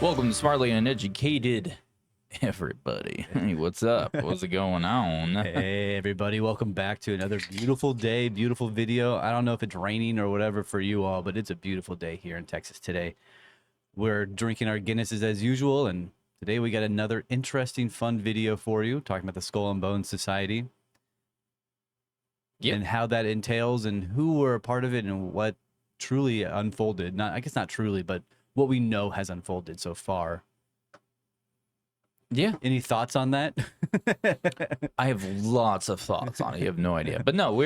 Welcome to Smartly Uneducated, everybody. Hey, what's up? What's going on? Hey everybody, welcome back to another beautiful day, beautiful video. I don't know if it's raining or whatever for you all, but it's a beautiful day here in Texas today. We're drinking our Guinnesses as usual, and today we got another interesting, fun video for you, talking about the Skull and Bones Society. Yep. And how that entails and who were a part of it and what truly unfolded. I guess not truly, but what we know has unfolded so far. Yeah. Any thoughts on that? I have lots of thoughts on it. You have no idea. But no,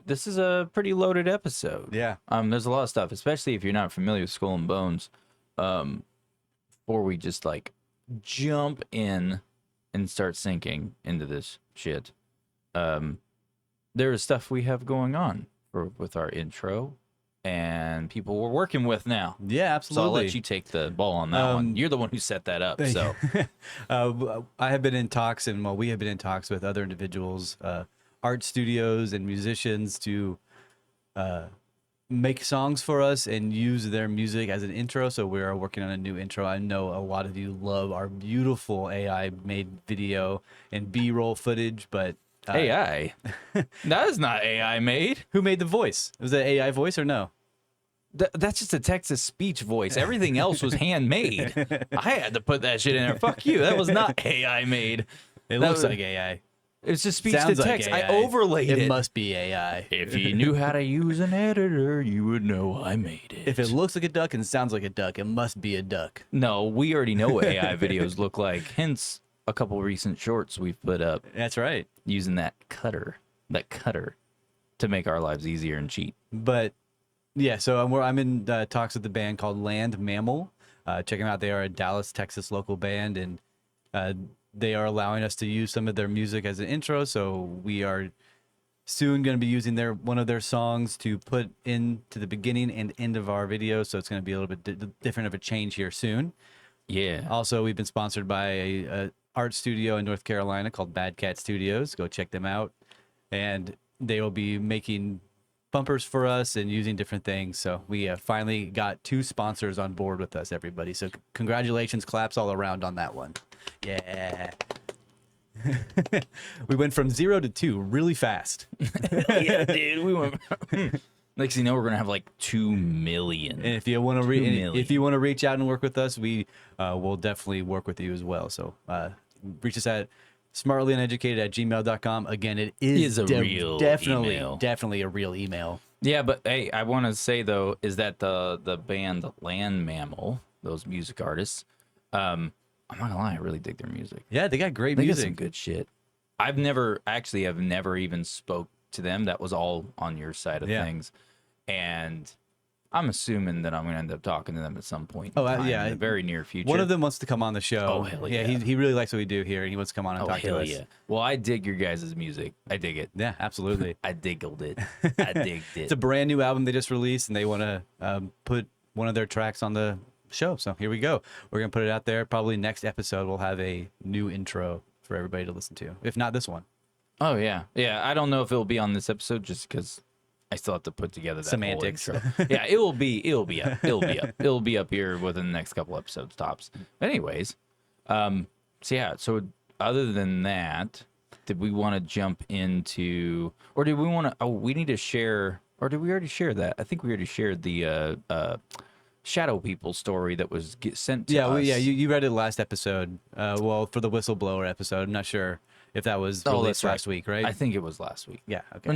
this is a pretty loaded episode. Yeah. There's a lot of stuff, especially if you're not familiar with Skull and Bones. Before we just like jump in and start sinking into this shit. There is stuff we have going on with our intro and people we're working with now. Yeah, absolutely. So I'll let you take the ball on that one. You're the one who set that up. So I have been in talks, and we have been in talks with other individuals, art studios and musicians to make songs for us and use their music as an intro. So we are working on a new intro. I know a lot of you love our beautiful AI-made video and B-roll footage, but AI? That is not AI made. Who made the voice? Was that AI voice or no? That's just a text-to speech voice. Everything else was handmade. I had to put that shit in there. Fuck you. That was not AI made. It looks like AI. It's just speech to text. Like I overlaid it. It must be AI. If you knew how to use an editor, you would know I made it. If it looks like a duck and sounds like a duck, it must be a duck. No, we already know what AI videos look like. Hence, a couple recent shorts we've put up. That's right. Using that cutter to make our lives easier and cheap. But yeah, so I'm in talks with the band called Mammal. Check them out. They are a Dallas, Texas local band, and they are allowing us to use some of their music as an intro. So we are soon going to be using one of their songs to put into the beginning and end of our video. So it's going to be a little bit different of a change here soon. Yeah. Also, we've been sponsored by a art studio in North Carolina called Bad Cat Studios. Go check them out. And they will be making bumpers for us and using different things. So we finally got 2 sponsors on board with us, everybody. So congratulations, claps all around on that one. Yeah. We went from 0 to 2 really fast. Yeah, dude. We went. Next thing you know, we're gonna have like 2 million. And if you want to if you want to reach out and work with us, we will definitely work with you as well. So reach us at smartlyuneducated@gmail.com. Again, it is a real email. Definitely a real email. Yeah, but hey, I want to say though is that the band Land Mammal, those music artists, I'm not gonna lie, I really dig their music. Yeah, they got great They music. got some good shit. I've never even spoke to them. That was all on your side of things, and I'm assuming that I'm gonna end up talking to them at some point. In the very near future. One of them wants to come on the show. Oh hell yeah! He really likes what we do here, and he wants to come on and talk to us. Yeah. Well, I dig your guys' music. I dig it. Yeah, absolutely. I diggled it. I digged it. It's a brand new album they just released, and they want to put one of their tracks on the show. So here we go. We're gonna put it out there. Probably next episode we'll have a new intro for everybody to listen to. If not this one. Oh yeah, yeah. I don't know if it'll be on this episode just because I still have to put together that semantics. Whole intro. Yeah, it'll be up. It'll be up here within the next couple episodes tops. Anyways, so other than that, did we want to jump into, or did we want to? Oh, we need to share, or did we already share that? I think we already shared the Shadow People story that was sent to us. You read it last episode. Well, for the whistleblower episode, I'm not sure if that was released last week, right? I think it was last week. Yeah. Okay. Or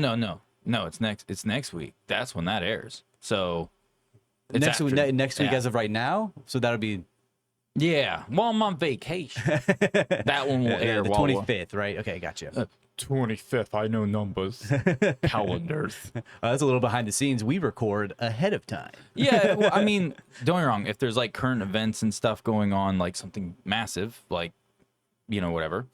no, it's next week. That's when that airs. So it's next week as of right now. So that'll be. Yeah. While I'm on vacation, that one will air. The 25th, right? Okay, gotcha. 25th. I know numbers. Calendars. That's a little behind the scenes. We record ahead of time. Yeah. Well, I mean, don't get me wrong. If there's like current events and stuff going on, like something massive, like whatever,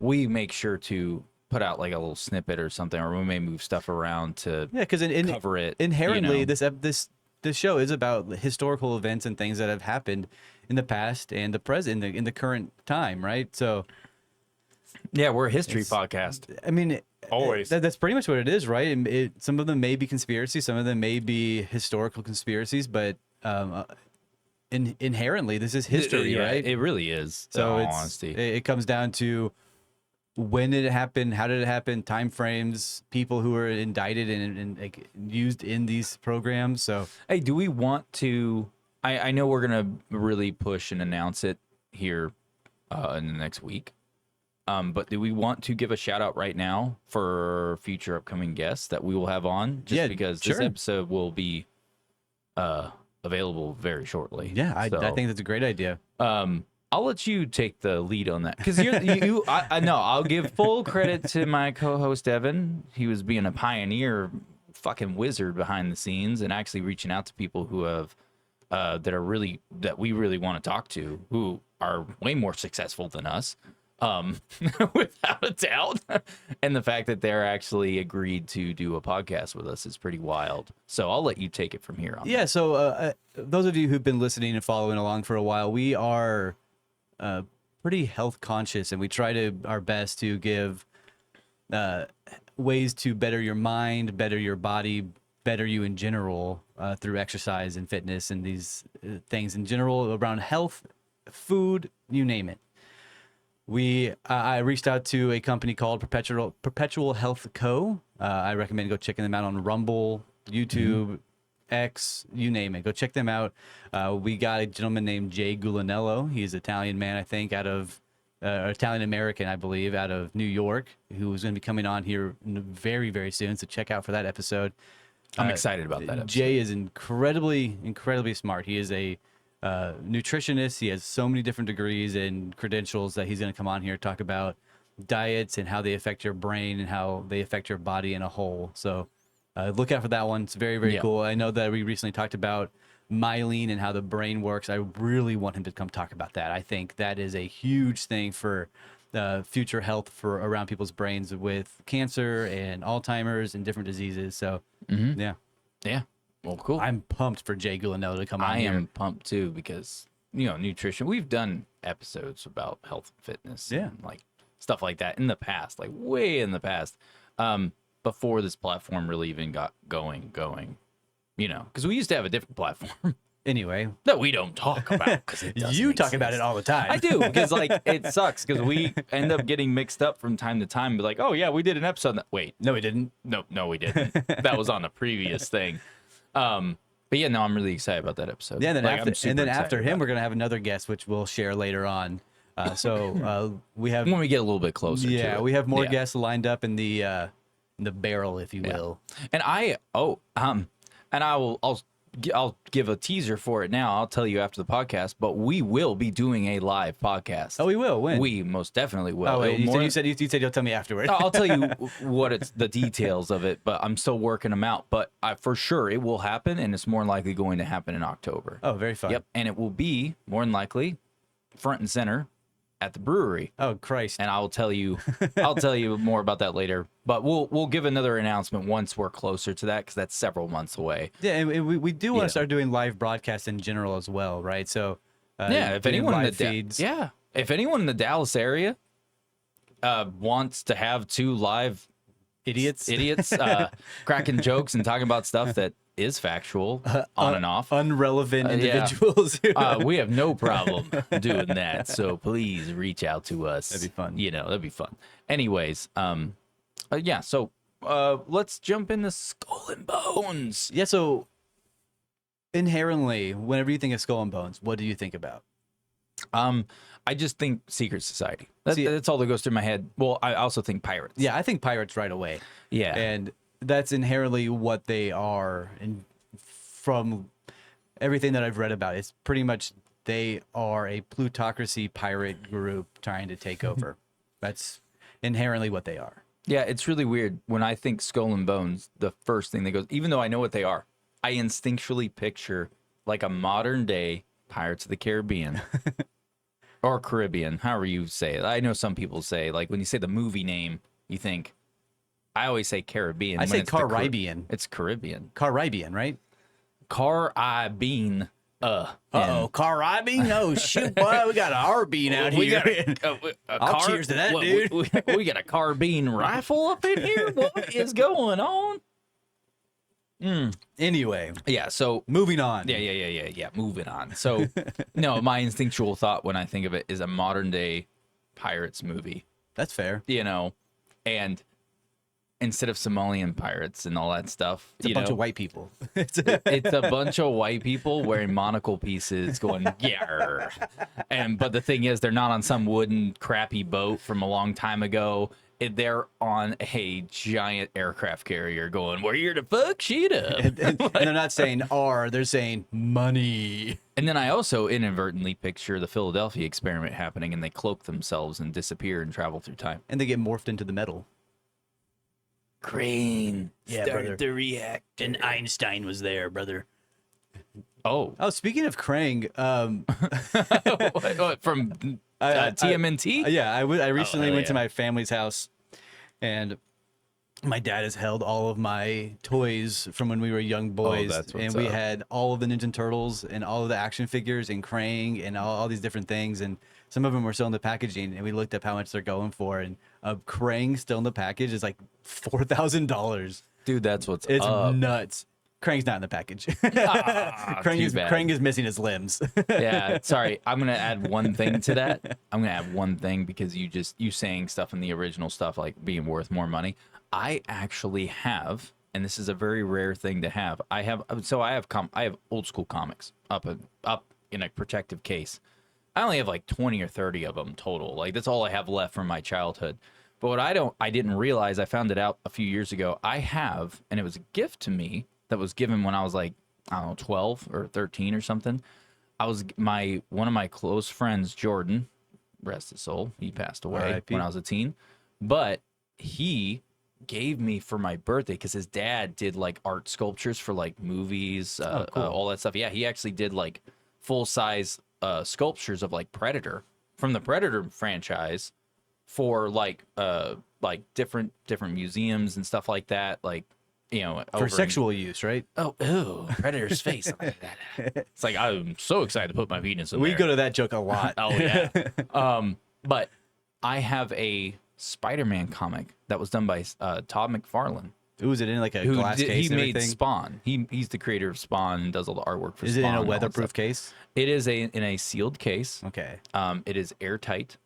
we make sure to put out like a little snippet or something, or we may move stuff around to because cover it. Inherently, this show is about historical events and things that have happened in the past and the present, in the current time, right? So, yeah, we're a history podcast. I mean, always. That's pretty much what it is, right? And some of them may be conspiracies, some of them may be historical conspiracies, but inherently, this is history, Yeah, right? it really is. So in all honesty. it comes down to when did it happen, how did it happen, time frames, people who were indicted and like used in these programs. So Hey, do we want to? I know we're gonna really push and announce it here in the next week. But do we want to give a shout out right now for future upcoming guests that we will have on? Just Yeah, because sure. this episode will be available very shortly. yeah, I So, think that's a great idea. I'll let you take the lead on that because I know I'll give full credit to my co-host Evan. He was being a pioneer, fucking wizard behind the scenes, and actually reaching out to people who have that we really want to talk to, who are way more successful than us, without a doubt. And the fact that they're actually agreed to do a podcast with us is pretty wild. So I'll let you take it from here on. Yeah, so those of you who've been listening and following along for a while, we are pretty health conscious, and we try our best to give ways to better your mind, better your body, better you in general through exercise and fitness and these things in general around health, food, you name it. I reached out to a company called Perpetual Health Co. I recommend go checking them out on Rumble, YouTube, X, you name it. Go check them out. We got a gentleman named Jay Gulanello. He's an Italian man, I think, out of Italian American, I believe, out of New York, who is going to be coming on here very, very soon. So check out for that episode. I'm excited about that episode. Jay is incredibly smart. He is a nutritionist. He has so many different degrees and credentials that he's going to come on here talk about diets and how they affect your brain and how they affect your body in a whole. So look out for that one. It's very, very cool. I know that we recently talked about myelin and how the brain works. I really want him to come talk about that. I think that is a huge thing for future health for around people's brains with cancer and Alzheimer's and different diseases. So yeah. Well, cool. I'm pumped for Jay Gulanello to come on here. I am pumped too because nutrition. We've done episodes about health and fitness, and like stuff like that in the past, like way in the past, before this platform really even got going. Because we used to have a different platform Anyway, that we don't talk about because you talk about it all the time. I do because like it sucks because we end up getting mixed up from time to time. Be like, oh yeah, we did an episode. Wait, no, we didn't. No, we didn't. That was on a previous thing. But yeah, no, I'm really excited about that episode. Yeah, then after him, we're going gonna have another guest, which we'll share later on. So we have when we get a little bit closer. Yeah, to it. we have more guests lined up in the barrel, if you will. And I'll give a teaser for it now. I'll tell you after the podcast, but we will be doing a live podcast. Oh, we will. When? We most definitely will. Oh, wait, you said you'll tell me afterward. I'll tell you the details of it, but I'm still working them out. But for sure it will happen, and it's more than likely going to happen in October. Oh, very fun. Yep, and it will be more than likely front and center at the brewery. Oh, Christ. And I'll tell you more about that later. But we'll give another announcement once we're closer to that because that's several months away. Yeah, and we do want to start doing live broadcasts in general as well, right? So if anyone if anyone in the Dallas area wants to have two live idiots cracking jokes and talking about stuff that is factual on and off, unrelevant individuals. We have no problem doing that. So please reach out to us. That'd be fun. That'd be fun. Anyways, So let's jump into Skull and Bones. Yeah. So inherently, whenever you think of Skull and Bones, what do you think about? I just think secret society. That's all that goes through my head. Well, I also think pirates. Yeah, I think pirates right away. Yeah, and that's inherently what they are. And from everything that I've read about, it's pretty much they are a plutocracy pirate group trying to take over. That's inherently what they are. Yeah, it's really weird. When I think Skull and Bones, the first thing that goes, even though I know what they are, I instinctually picture like a modern day Pirates of the Caribbean. Or Caribbean, however you say it. I know some people say, like, when you say the movie name, you think, I always say Caribbean. I say Caribbean. It's Caribbean. Caribbean, right? Caribbean. Caribbean? Oh, shoot, boy, we got an R-bean out here. I'll cheers to that, dude. We got a carbine rifle up in here? What is going on? Anyway, Yeah. So moving on. yeah. Moving on. So, no, my instinctual thought when I think of it is a modern day pirates movie. That's fair. And instead of Somalian pirates and all that stuff, It's a bunch of white people. it's a bunch of white people wearing monocle pieces going yeah. But the thing is, they're not on some wooden crappy boat from a long time ago. They're on a giant aircraft carrier going, we're here to fuck shit up. and they're not saying R, they're saying money. And then I also inadvertently picture the Philadelphia experiment happening, and they cloak themselves and disappear and travel through time. And they get morphed into the metal. Crane brother. the reactor. And Einstein was there, brother. Oh, Oh, speaking of Krang, what, from TMNT? yeah, I recently hell went to yeah. my family's house, and my dad has held all of my toys from when we were young boys, that's what's and we up. had all of the Ninja Turtles and all of the action figures and Krang and all these different things, and some of them were still in the packaging, and we looked up how much they're going for, and a Krang still in the package is like $4,000. Dude, that's what's It's up. nuts. Krang's not in the package. Ah, Krang too is bad. Krang is missing his limbs. Yeah, sorry. I'm gonna add one thing to that. I'm gonna add one thing because you saying stuff in the original stuff like being worth more money. I actually have, and this is a very rare thing to have. I have old school comics up in a protective case. I only have like 20 or 30 of them total. Like that's all I have left from my childhood. But what I didn't realize, I found it out a few years ago. I have, and it was a gift to me that was given when I was like, I don't know, 12 or 13 or something. One of my close friends, Jordan, rest his soul, he passed away R.I.P. when I was a teen. But he gave me for my birthday because his dad did like art sculptures for like movies, cool. all that stuff. Yeah, he actually did like full size sculptures of like Predator from the Predator franchise for like different museums and stuff like that. Like, over For in- sexual use, right? Oh, ew, Predator's face. It's like I'm so excited to put my penis in We there. go to that joke a lot. Oh yeah. But I have a Spider-Man comic that was done by Todd McFarlane, Ooh, is it in like a who glass case he and made everything? Spawn. He's the creator of Spawn and does all the artwork for Is Spawn. it in and a all that weatherproof stuff. case? It is in a sealed case. Okay. It is airtight,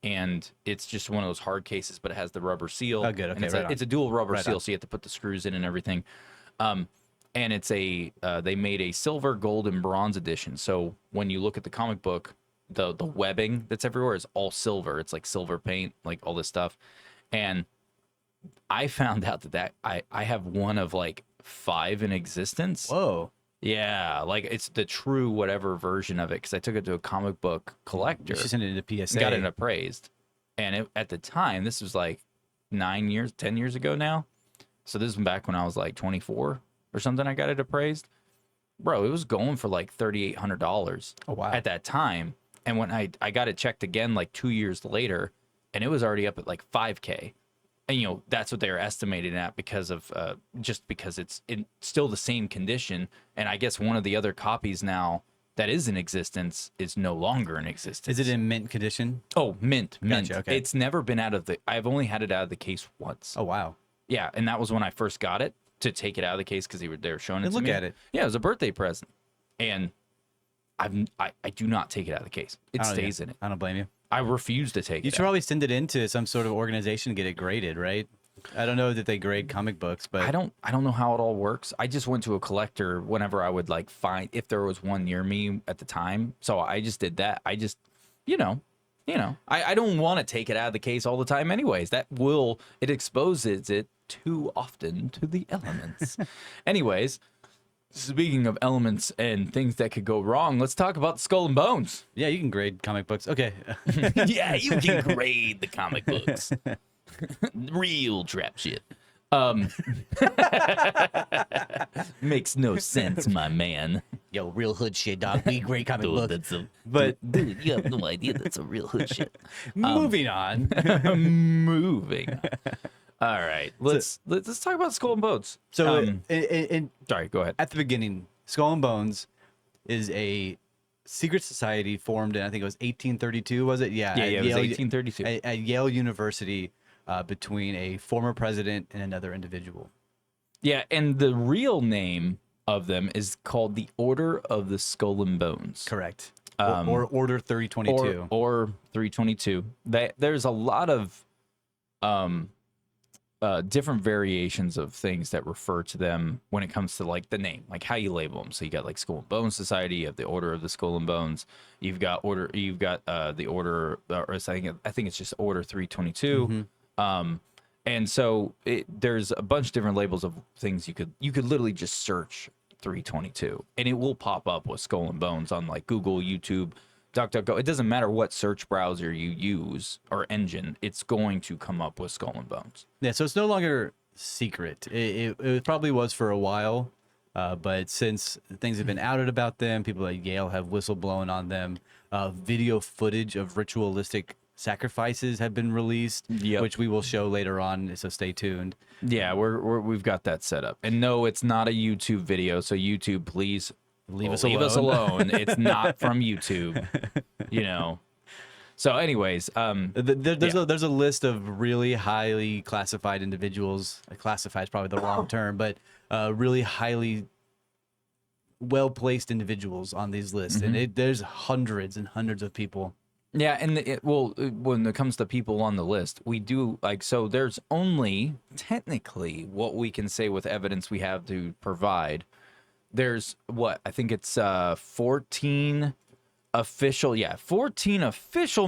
and it's just one of those hard cases, but it has the rubber seal. Oh, good. And Okay, it's, right on. it's a dual rubber Right seal, on. so you have to put the screws in and everything. And it's they made a silver, gold, and bronze edition. So when you look at the comic book, the webbing that's everywhere is all silver. It's like silver paint, like all this stuff. And I found out that I have one of like 5 in existence. Whoa. Yeah, like it's the true whatever version of it because I took it to a comic book collector. You should send it to PSA. Got it appraised. And at the time, this was like 10 years ago now. So this was back when I was like 24 or something. I got it appraised. Bro, it was going for like $3,800 Oh, wow. at that time. And when I got it checked again like 2 years later, and it was already up at like 5K. And that's what they were estimating at because of just because it's in still the same condition. And I guess one of the other copies now that is in existence is no longer in existence. Is it in mint condition? Oh, mint. Gotcha, okay. It's never been I've only had it out of the case once. Oh, wow. Yeah, and that was when I first got it to take it out of the case because they were showing it And to look me. at it. Yeah, it was a birthday present, and I do not take it out of the case. It stays in it. I don't blame you. I refuse to take You it should out. probably send it into some sort of organization to get it graded, right? I don't know that they grade comic books, but I don't know how it all works. I just went to a collector whenever I would like find if there was one near me at the time. So I just did that. I just I don't want to take it out of the case all the time anyways. It exposes it too often to the elements. Anyways, speaking of elements and things that could go wrong, let's talk about Skull and Bones. yeah, you can grade comic books. Okay. Yeah, you can grade the comic books. Real trap shit. Makes no sense, my man. Yo, real hood shit, dog. We grade comic Dude, books. dude, you have no idea that's a real hood shit. Moving on. Moving. All right, let's talk about Skull and Bones. So, Sorry, go ahead. at the beginning, Skull and Bones is a secret society formed in, I think it was 1832, was it? Yeah. Yeah, at it was Yale- 1832. At Yale University between a former president and another individual. Yeah, and the real name of them is called the Order of the Skull and Bones. Correct. Or Order 3022. Or 322. There's a lot of different variations of things that refer to them when it comes to like the name, like how you label them. So you got like Skull and Bones Society, you have the Order of the Skull and Bones. You've got the Order, or I think it's just Order 322. And so there's a bunch of different labels of things you could literally just search 322 and it will pop up with Skull and Bones on like Google, YouTube, DuckDuckGo. It doesn't matter what search browser you use or engine, it's going to come up with Skull and Bones. Yeah, so it's no longer secret. It probably was for a while, but since things have been outed about them, people at Yale have whistleblowing on them. Video footage of ritualistic sacrifices have been released, which we will show later on, so stay tuned. Yeah, we've got that set up. And no, it's not a YouTube video, so YouTube, please leave us alone. It's not from YouTube, you know. So anyways, there's a list of really highly classified individuals. Classified is probably the wrong term, but really highly well-placed individuals on these lists. And there's hundreds and hundreds of people. Yeah, and when it comes to people on the list, we do so there's only technically what we can say with evidence we have to provide. There's I think it's 14 official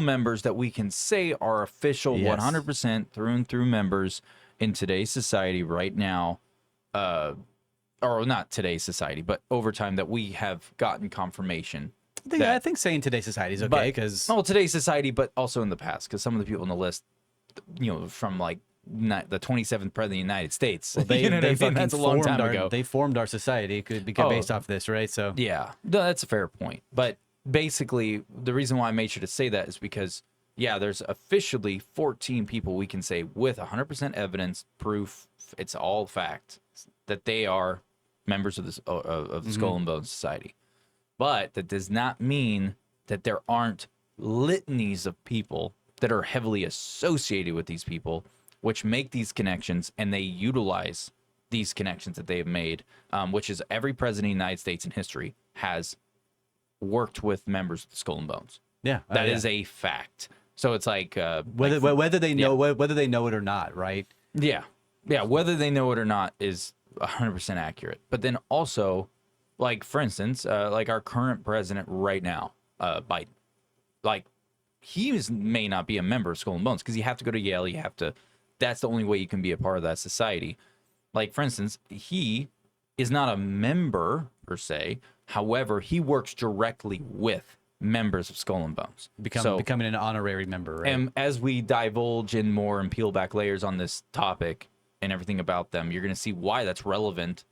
members that we can say are official 100% through and through members in today's society right now. Or not today's society, but over time that we have gotten confirmation. I think saying today's society is okay because today's society, but also in the past, because some of the people on the list, you know, from like the 27th president of the United States, that's a long time ago. They formed our society. It could be based off this, right? So yeah, no, that's a fair point. But basically, the reason why I made sure to say that is because there's officially 14 people we can say with 100% evidence, proof, it's all fact that they are members of this of the Skull and Bones Society. But that does not mean that there aren't litanies of people that are heavily associated with these people, which make these connections, and they utilize these connections that they have made, which is every president of the United States in history has worked with members of the Skull and Bones. Yeah, that is a fact. So it's like whether they know it or not, right? Yeah, whether they know it or not is 100% accurate. But then also, like for instance, like our current president right now, Biden, like he may not be a member of Skull and Bones because you have to go to Yale. You have to. That's the only way you can be a part of that society. Like for instance, he is not a member per se. However, he works directly with members of Skull and Bones, becoming an honorary member. Right? And as we divulge in more and peel back layers on this topic and everything about them, you're going to see why that's relevant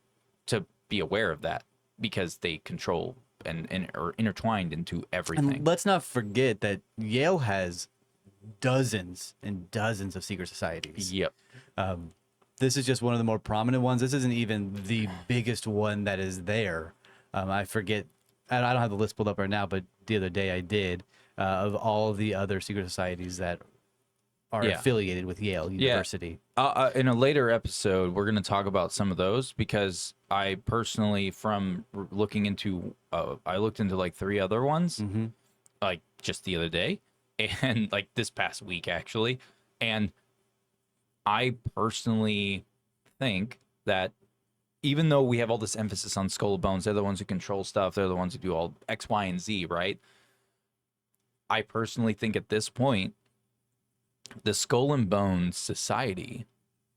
to be aware of that, because they control and are intertwined into everything. And let's not forget that Yale has dozens and dozens of secret societies. Yep. This is just one of the more prominent ones. This isn't even the biggest one that is there. I forget, I don't have the list pulled up right now, but the other day I did, of all the other secret societies that are affiliated with Yale University. In a later episode, we're going to talk about some of those, because I personally, from looking into, I looked into like 3 other ones, like just the other day, and like this past week actually. And I personally think that even though we have all this emphasis on Skull and Bones, they're the ones who control stuff, they're the ones who do all X, Y, and Z, right? I personally think at this point, the Skull and Bones Society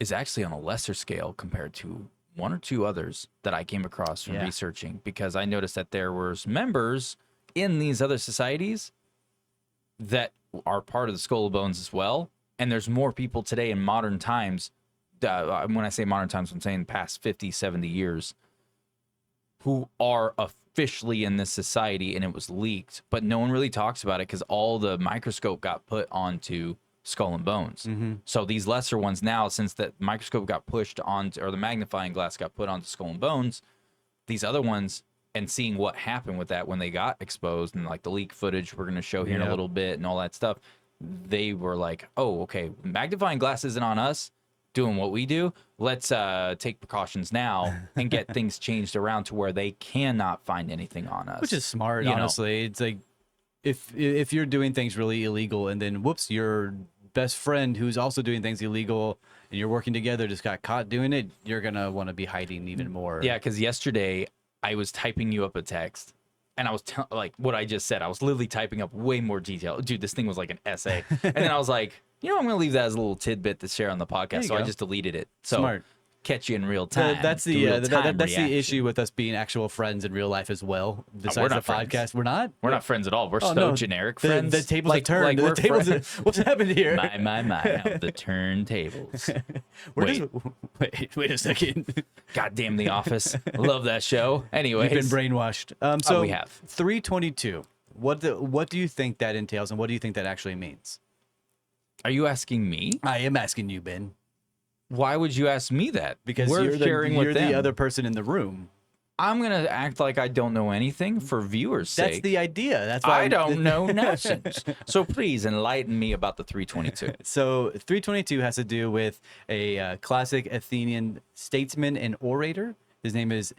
is actually on a lesser scale compared to 1 or 2 others that I came across from researching, because I noticed that there was members in these other societies that are part of the Skull and Bones as well. And there's more people today in modern times. When I say modern times, I'm saying past 50, 70 years, who are officially in this society, and it was leaked, but no one really talks about it because all the microscope got put onto Skull and Bones. So these lesser ones now, since the microscope got pushed on, or the magnifying glass got put onto Skull and Bones, these other ones, and seeing what happened with that when they got exposed, and like the leak footage we're going to show here in a little bit and all that stuff, they were like, oh, okay, magnifying glass isn't on us. doing what we do. Let's take precautions now and get things changed around to where they cannot find anything on us. Which is smart, You know. honestly. It's like if you're doing things really illegal and then whoops, your best friend who's also doing things illegal and you're working together just got caught doing it, you're gonna want to be hiding even more. Yeah, because yesterday I was typing you up a text, and I was like what I just said. I was literally typing up way more detail. Dude, this thing was like an essay. And then I was like, you know, I'm gonna leave that as a little tidbit to share on the podcast. So I just deleted it. So Smart. catch you in real time. That's the real-time that's the reaction. issue with us being actual friends in real life as well. Besides the not friends. podcast, we're not. We're not friends at all. We're so no, generic The, friends. the tables have turned. Like the we're tables. friends. What's happened here? My, how the turntables. Wait a second. Goddamn The Office. Love that show. Anyways. We've been brainwashed. So we have. 322. What do you think that entails, and what do you think that actually means? Are you asking me? I am asking you, Ben, Why would you ask me that? because we're you're sharing with them. the other person in the room. I'm gonna act like I don't know anything for viewers' sake. That's the idea. That's why I don't know nonsense. So please enlighten me about the 322. So 322 has to do with a classic Athenian statesman and orator. His name is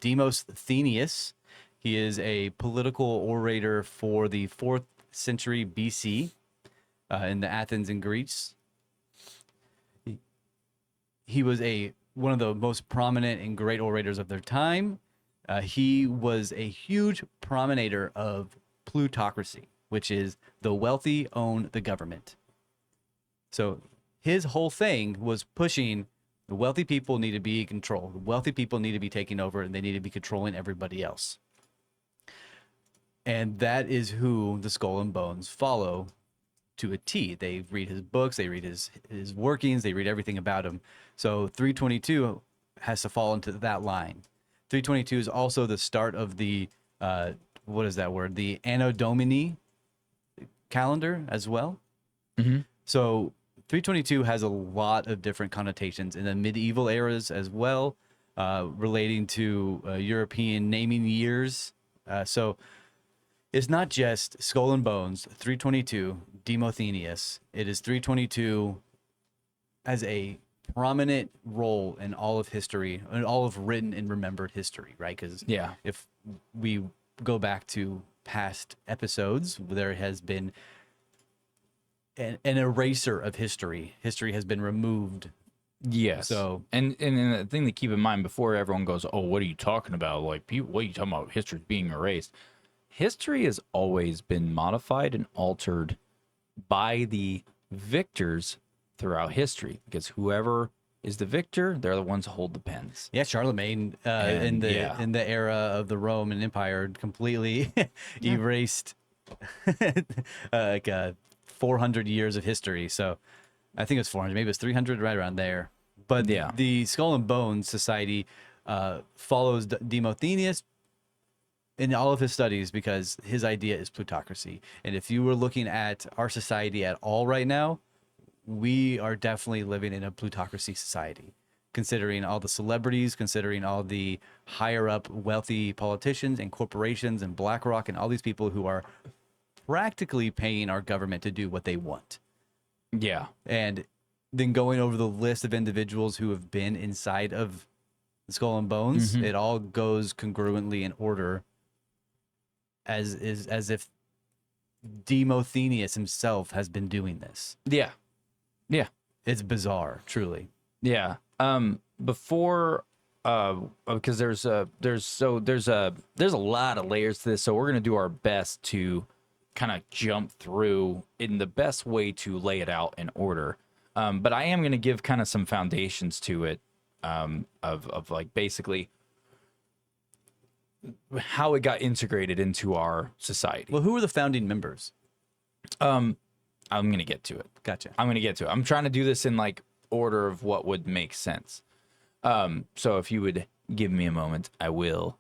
Demosthenes. He is a political orator for the 4th century BC in the Athens and Greece. He was one of the most prominent and great orators of their time. He was a huge prominator of plutocracy, which is the wealthy own the government. So his whole thing was pushing the wealthy people need to be in control. The wealthy people need to be taking over, and they need to be controlling everybody else. And that is who the Skull and Bones follow to a T. They read his books, they read his workings, they read everything about him. So 322 has to fall into that line. 322 is also the start of the what is that word? The Anno Domini calendar as well. Mm-hmm. So 322 has a lot of different connotations in the medieval eras as well, relating to European naming years. So it's not just Skull and Bones, 322, Demosthenes. It is 322 as a prominent role in all of history, in all of written and remembered history, right? Because Yeah. if we go back to past episodes, there has been an eraser of history. History has been removed. Yes. So- and the thing to keep in mind before everyone goes, "Oh, what are you talking about? Like, people, what are you talking about? History being erased." History has always been modified and altered by the victors throughout history, because whoever is the victor, they're the ones who hold the pens. Yeah, Charlemagne in the era of the Roman Empire completely erased like 400 years of history. So I think it was 400, maybe it was 300, right around there. But Yeah. the Skull and Bones Society follows Demosthenes in all of his studies because his idea is plutocracy. And if you were looking at our society at all right now, we are definitely living in a plutocracy society, considering all the celebrities, considering all the higher up wealthy politicians and corporations and BlackRock and all these people who are practically paying our government to do what they want. Yeah. And then going over the list of individuals who have been inside of the Skull and Bones, it all goes congruently in order as if Demosthenes himself has been doing this. Yeah. Yeah. It's bizarre, truly. Yeah. Before because there's a lot of layers to this, so we're gonna do our best to kind of jump through in the best way to lay it out in order. But I am gonna give kind of some foundations to it, of like basically how it got integrated into our society. Well, who were the founding members? I'm gonna get to it. Gotcha. I'm gonna get to it. I'm trying to do this in like order of what would make sense. So if you would give me a moment, I will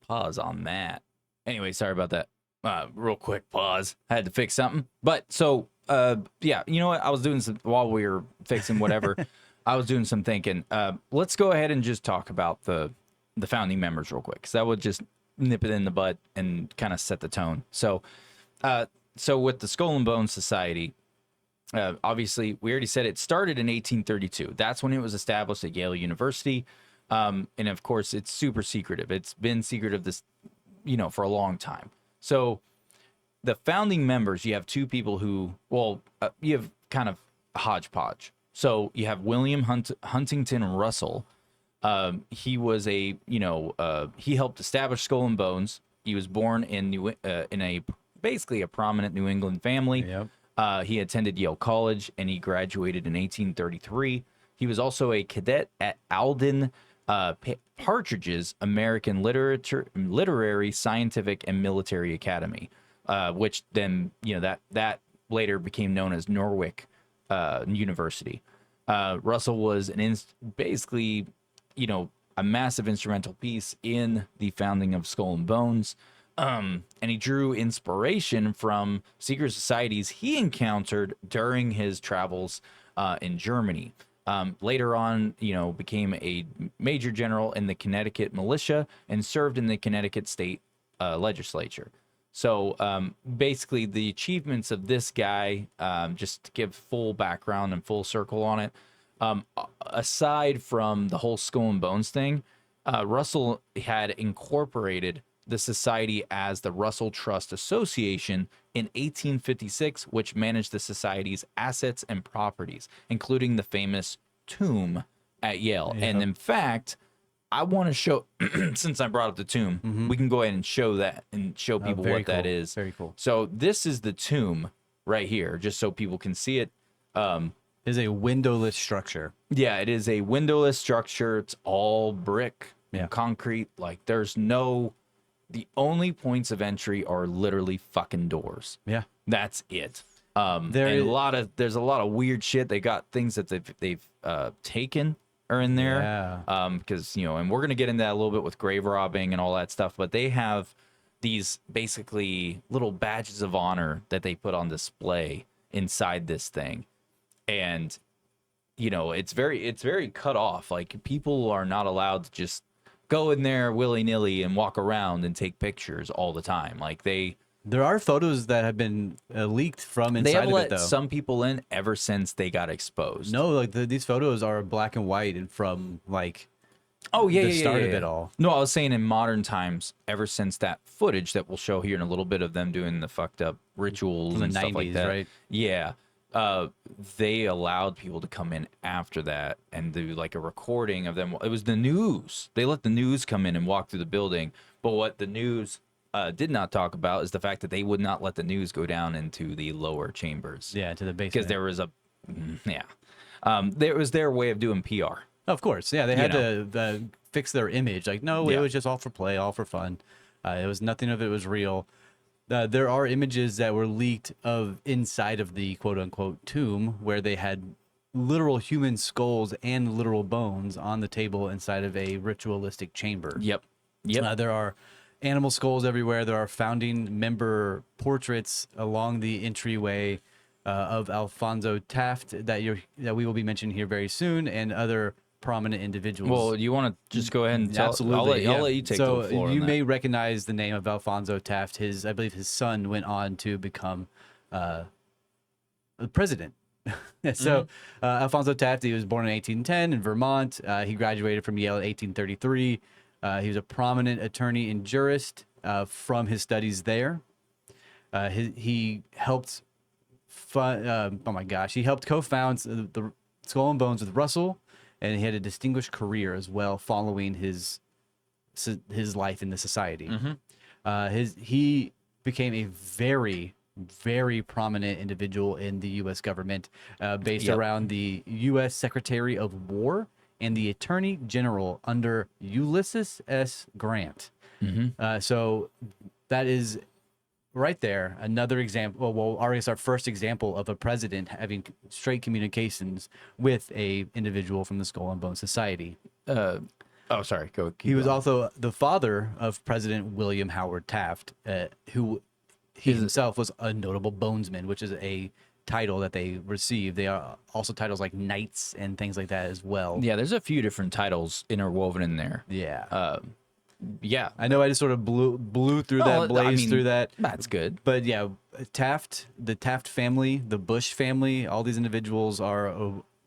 pause on that. Anyway, sorry about that. Real quick pause. I had to fix something. But so yeah, you know what? I was doing some while we were fixing whatever. I was doing some thinking. Let's go ahead and just talk about the founding members real quick, because that would just nip it in the butt and kind of set the tone. So, so with the Skull and Bones Society, obviously, we already said it started in 1832. That's when it was established at Yale University. And of course, it's super secretive. It's been secretive this, for a long time. So the founding members, you have two people who, you have kind of a hodgepodge. So you have William Huntington Russell. He was he helped establish Skull and Bones. He was born in basically a prominent New England family. Yep. He attended Yale College and he graduated in 1833. He was also a cadet at Alden Partridge's American Literary, Scientific, and Military Academy, which then that later became known as Norwich University. Russell was basically a massive instrumental piece in the founding of Skull and Bones. And he drew inspiration from secret societies he encountered during his travels in Germany. Later on, became a major general in the Connecticut militia and served in the Connecticut state legislature. So basically, the achievements of this guy, just to give full background and full circle on it, aside from the whole Skull and Bones thing, Russell had incorporated the society as the Russell Trust Association in 1856, which managed the society's assets and properties, including the famous tomb at Yale. Yeah. And in fact, I want to show, since I brought up the tomb, we can go ahead and show that and show people what that is. Very cool. So this is the tomb right here, just so people can see it. It is a windowless structure. Yeah, it is a windowless structure. It's all brick and concrete. Like the only points of entry are literally fucking doors. Yeah. That's it. There's a lot of weird shit. They got things that they've taken are in there. Yeah. Because, and we're going to get into that a little bit with grave robbing and all that stuff, but they have these basically little badges of honor that they put on display inside this thing. And, it's very cut off. Like, people are not allowed to just go in there willy-nilly and walk around and take pictures all the time. Like, there are photos that have been leaked from inside they have of let it, though. some people in ever since they got exposed. No, like these photos are black and white and from like the start of it all. No, I was saying in modern times, ever since that footage that we'll show here in a little bit of them doing the fucked up rituals From the and stuff 90s, like that. right? Yeah. They allowed people to come in after that and do like a recording of them. It was the news. They let the news come in and walk through the building. But what the news did not talk about is the fact that they would not let the news go down into the lower chambers. Yeah, to the basement. Because there was there was their way of doing PR. Of course, yeah, they had to fix their image. Like, no, it was just all for play, all for fun. It was nothing of it was real. There are images that were leaked of inside of the quote unquote tomb where they had literal human skulls and literal bones on the table inside of a ritualistic chamber. Yep. There are animal skulls everywhere. There are founding member portraits along the entryway of Alfonso Taft that we will be mentioning here very soon, and other prominent individuals. Well, you want to just go ahead and tell? Absolutely, I'll let you take the floor. So you on may that. recognize the name of Alfonso Taft. I believe his son went on to become the president. So Alfonso Taft, he was born in 1810 in Vermont. He graduated from Yale in 1833. He was a prominent attorney and jurist from his studies there. He helped he helped co-found the Skull and Bones with Russell, and he had a distinguished career as well following his life in the society. He became a very, very prominent individual in the U.S. government, based around the U.S. Secretary of War and the Attorney General under Ulysses S. Grant. So that is right there another example. Well, I guess our first example of a president having straight communications with a individual from the Skull and Bone Society. Oh, sorry. Go. He was also the father of President William Howard Taft, who he himself was a notable bonesman, which is a title that they receive. They are also titles like knights and things like that as well. Yeah, there's a few different titles interwoven in there. Yeah. Yeah. I know I just sort of blew through that, blazed through that. That's good. But yeah, Taft, the Taft family, the Bush family, all these individuals are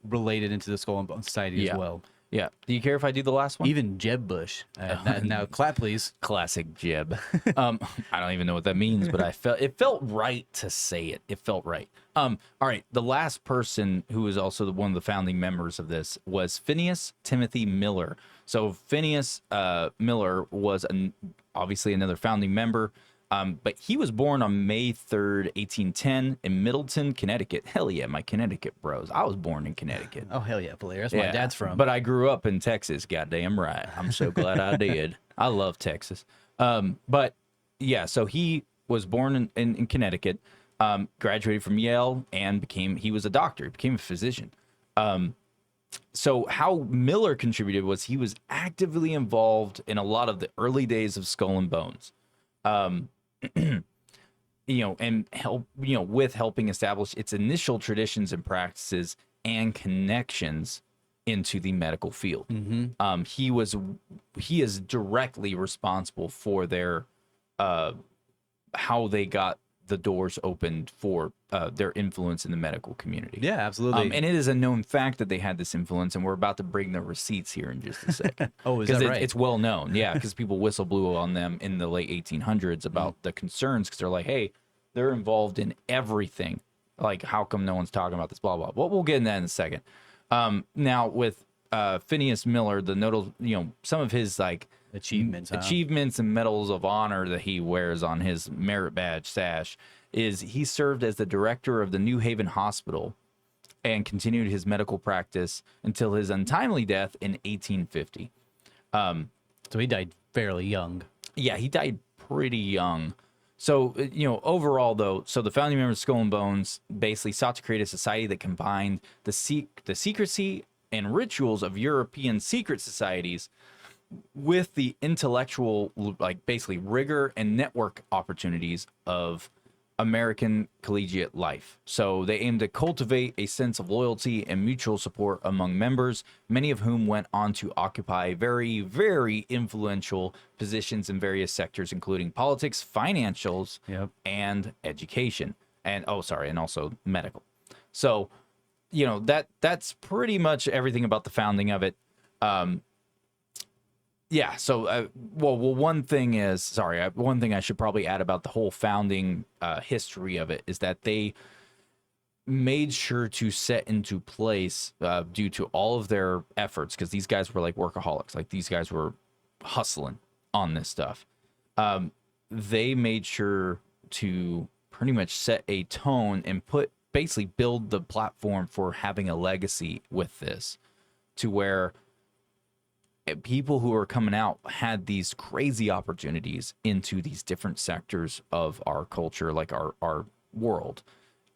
related into the Skull and Bones Society Yeah. as well. Yeah. Do you care if I do the last one? Even Jeb Bush. Now, clap, please. Classic Jeb. I don't even know what that means, but it felt right to say it. It felt right. All right. The last person who was also one of the founding members of this was Phineas Timothy Miller. So Phineas Miller was obviously another founding member. But he was born on May 3rd, 1810 in Middleton, Connecticut. Hell yeah, my Connecticut bros. I was born in Connecticut. Oh, hell yeah, Blair. That's where my dad's from. But I grew up in Texas. Goddamn right. I'm so glad I did. I love Texas. But yeah, so he was born in Connecticut, graduated from Yale, and he was a doctor. He became a physician. So how Miller contributed was he was actively involved in a lot of the early days of Skull and Bones. And help, with helping establish its initial traditions and practices and connections into the medical field. He is directly responsible for their, how they got the doors opened for their influence in the medical community. Yeah, absolutely. And it is a known fact that they had this influence, and we're about to bring the receipts here in just a second. Oh, is that right? It's well known, yeah, because people whistle blew on them in the late 1800s about the concerns, because they're like, hey, they're involved in everything. Like, how come no one's talking about this, blah, blah, blah. We'll get into that in a second. Now, with Phineas Miller, the notable, some of his, like, achievements and medals of honor that he wears on his merit badge sash is he served as the director of the New Haven Hospital and continued his medical practice until his untimely death in 1850. So he died fairly young. Yeah, he died pretty young. So, overall, though, so the founding members of Skull and Bones basically sought to create a society that combined the secrecy and rituals of European secret societies with the intellectual, like, basically rigor and network opportunities of American collegiate life. So they aimed to cultivate a sense of loyalty and mutual support among members, many of whom went on to occupy very, very influential positions in various sectors, including politics, financials, and education. And also medical. So, that's pretty much everything about the founding of it. Yeah. So, one thing I should probably add about the whole founding history of it is that they made sure to set into place, due to all of their efforts, because these guys were like workaholics. Like, these guys were hustling on this stuff. They made sure to pretty much set a tone and basically build the platform for having a legacy with this, to where people who are coming out had these crazy opportunities into these different sectors of our culture, like our world.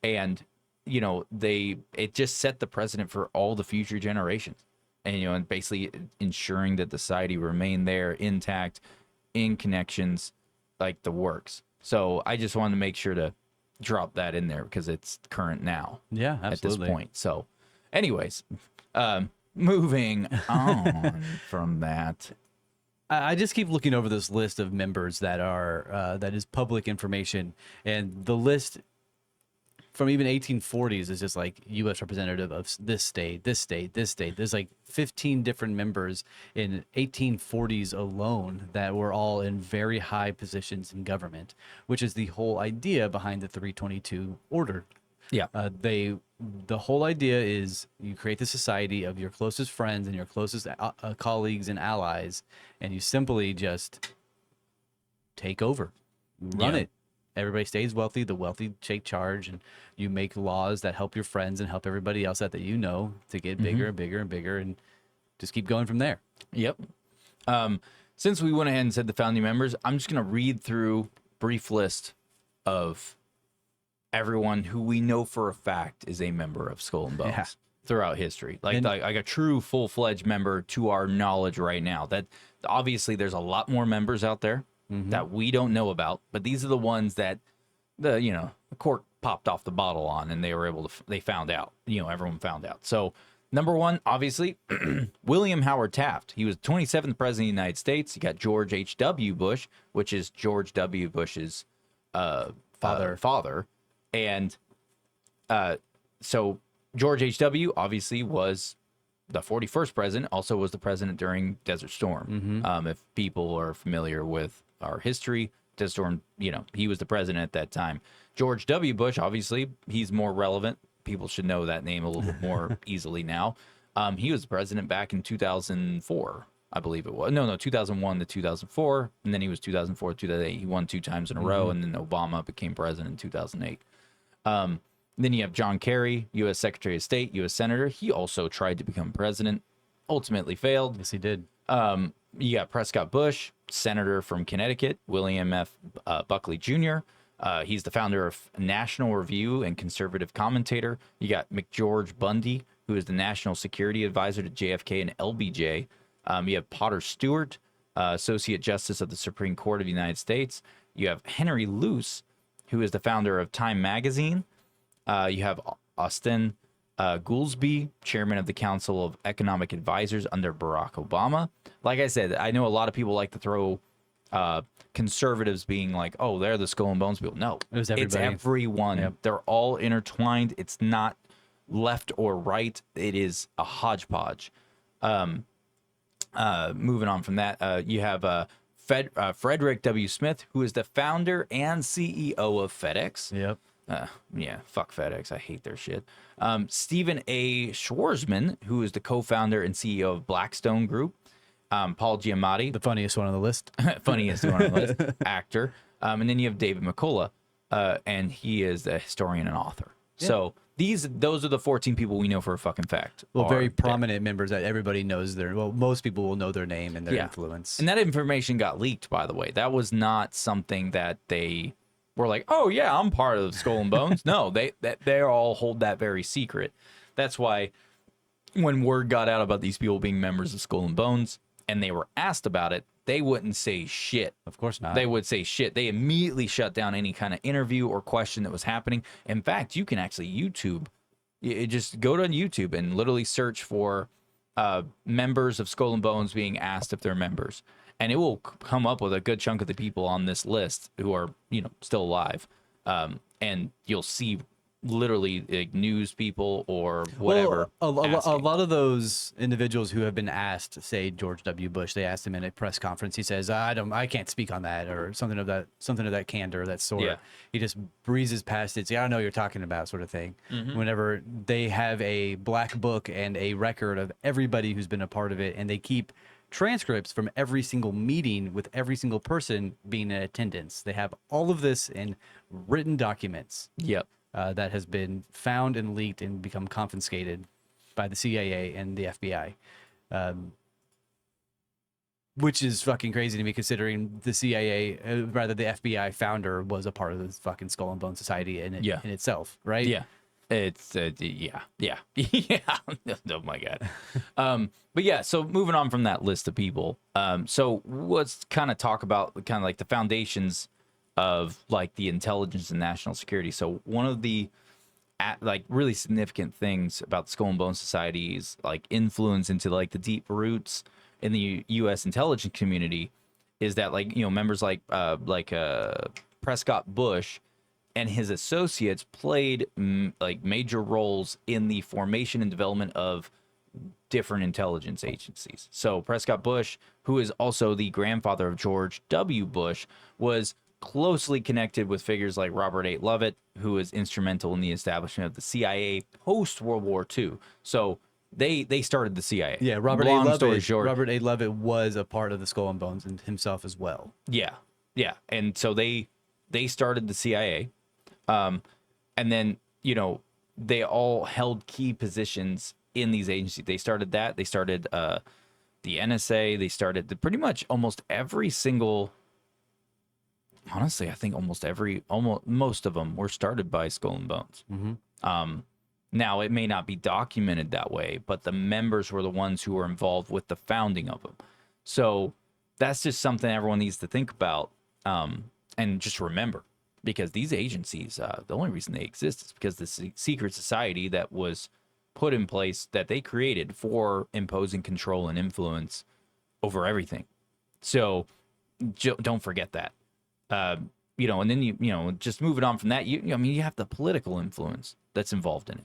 And, it just set the precedent for all the future generations. And, and basically ensuring that the society remained there intact, in connections, like the works. So I just wanted to make sure to drop that in there because it's current now. Yeah, absolutely. At this point. So anyways, moving on from that. I just keep looking over this list of members that is public information, and the list from even 1840s is just like U.S. representative of this state, this state, this state. There's like 15 different members in 1840s alone that were all in very high positions in government, which is the whole idea behind the 322 order. Yeah. The whole idea is you create the society of your closest friends and your closest colleagues and allies, and you simply just take over, run it. Everybody stays wealthy. The wealthy take charge, and you make laws that help your friends and help everybody else that you know to get bigger and bigger and bigger, and just keep going from there. Yep. Since we went ahead and said the founding members, I'm just going to read through a brief list of everyone who we know for a fact is a member of Skull and Bones throughout history. Like a true full-fledged member to our knowledge right now. That obviously there's a lot more members out there that we don't know about, but these are the ones that the cork popped off the bottle on, and they were able to, they found out, everyone found out. So number one, obviously, William Howard Taft. He was 27th president of the United States. You got George H.W. Bush, which is George W. Bush's father. And so George H.W. obviously was the 41st president, also was the president during Desert Storm. If people are familiar with our history, Desert Storm, he was the president at that time. George W. Bush, obviously, he's more relevant. People should know that name a little bit more easily now. He was the president back in 2004, I believe it was. No, 2001 to 2004. And then he was 2004 to 2008. He won 2 times in a row. And then Obama became president in 2008. Then you have John Kerry, U.S. Secretary of State, U.S. Senator. He also tried to become president, ultimately failed. Yes, he did. You got Prescott Bush, Senator from Connecticut, William F. Buckley Jr. He's the founder of National Review and conservative commentator. You got McGeorge Bundy, who is the National Security Advisor to JFK and LBJ. You have Potter Stewart, Associate Justice of the Supreme Court of the United States. You have Henry Luce, who is the founder of Time Magazine. You have Austin Goolsbee, chairman of the Council of Economic Advisors under Barack Obama. Like I said, I know a lot of people like to throw conservatives being like, oh, they're the skull and bones people. No, was it's everybody. everyone. Yep. They're all intertwined. It's not left or right. It is a hodgepodge. Moving on from that, you have Frederick W. Smith, who is the founder and CEO of FedEx. Yep. Yeah, fuck FedEx. I hate their shit. Stephen A. Schwarzman, who is the co-founder and CEO of Blackstone Group. Paul Giamatti, The funniest one on the list. funniest one on the list, actor. And then you have David McCullough, and he is a historian and author. Yeah. So those are the 14 people we know for a fucking fact. Well, are very there. prominent members that everybody knows most people will know their name and their influence. And that information got leaked, by the way. That was not something that they were like, oh yeah, I'm part of Skull and Bones. No, they all hold that very secret. That's why when word got out about these people being members of Skull and Bones and they were asked about it, they wouldn't say shit. Of course not. They would say shit. They immediately shut down any kind of interview or question that was happening. In fact, you can actually YouTube. You just go to YouTube and literally search for members of Skull and Bones being asked if they're members. And it will come up with a good chunk of the people on this list who are, still alive. And you'll see literally like news people or whatever. Well, a asking. lot of those individuals who have been asked, say George W. Bush, they asked him in a press conference. He says, I can't speak on that," or something of that candor, that sort. Yeah. He just breezes past it. "See, I don't know what you're talking about," sort of thing. Whenever they have a black book and a record of everybody who's been a part of it, and they keep transcripts from every single meeting with every single person being in attendance. They have all of this in written documents. Yep. That has been found and leaked and become confiscated by the CIA and the FBI, which is fucking crazy to me, considering the CIA, rather the FBI founder was a part of the fucking Skull and Bone Society in itself, right? Yeah. It's yeah. Oh my god. But yeah, so moving on from that list of people, so let's kind of talk about kind of like the foundations of like the intelligence and national security. So one of the like really significant things about the Skull and Bone Society's like influence into like the deep roots in the U.S. intelligence community is that like members like Prescott Bush and his associates played like major roles in the formation and development of different intelligence agencies. So Prescott Bush, who is also the grandfather of George W. Bush, was closely connected with figures like Robert A. Lovett, who was instrumental in the establishment of the CIA post World War II. So they started the CIA. Yeah, Long story short, Robert A. Lovett was a part of the Skull and Bones and himself as well. Yeah, and so they started the CIA, and then they all held key positions in these agencies. They started that. They started the NSA. They started pretty much almost every single. Honestly, I think almost most of them were started by Skull and Bones. Now, it may not be documented that way, but the members were the ones who were involved with the founding of them. So that's just something everyone needs to think about and just remember, because these agencies, the only reason they exist is because the secret society that was put in place, that they created for imposing control and influence over everything. So don't forget that. and then just moving on from that, I mean, you have the political influence that's involved in it.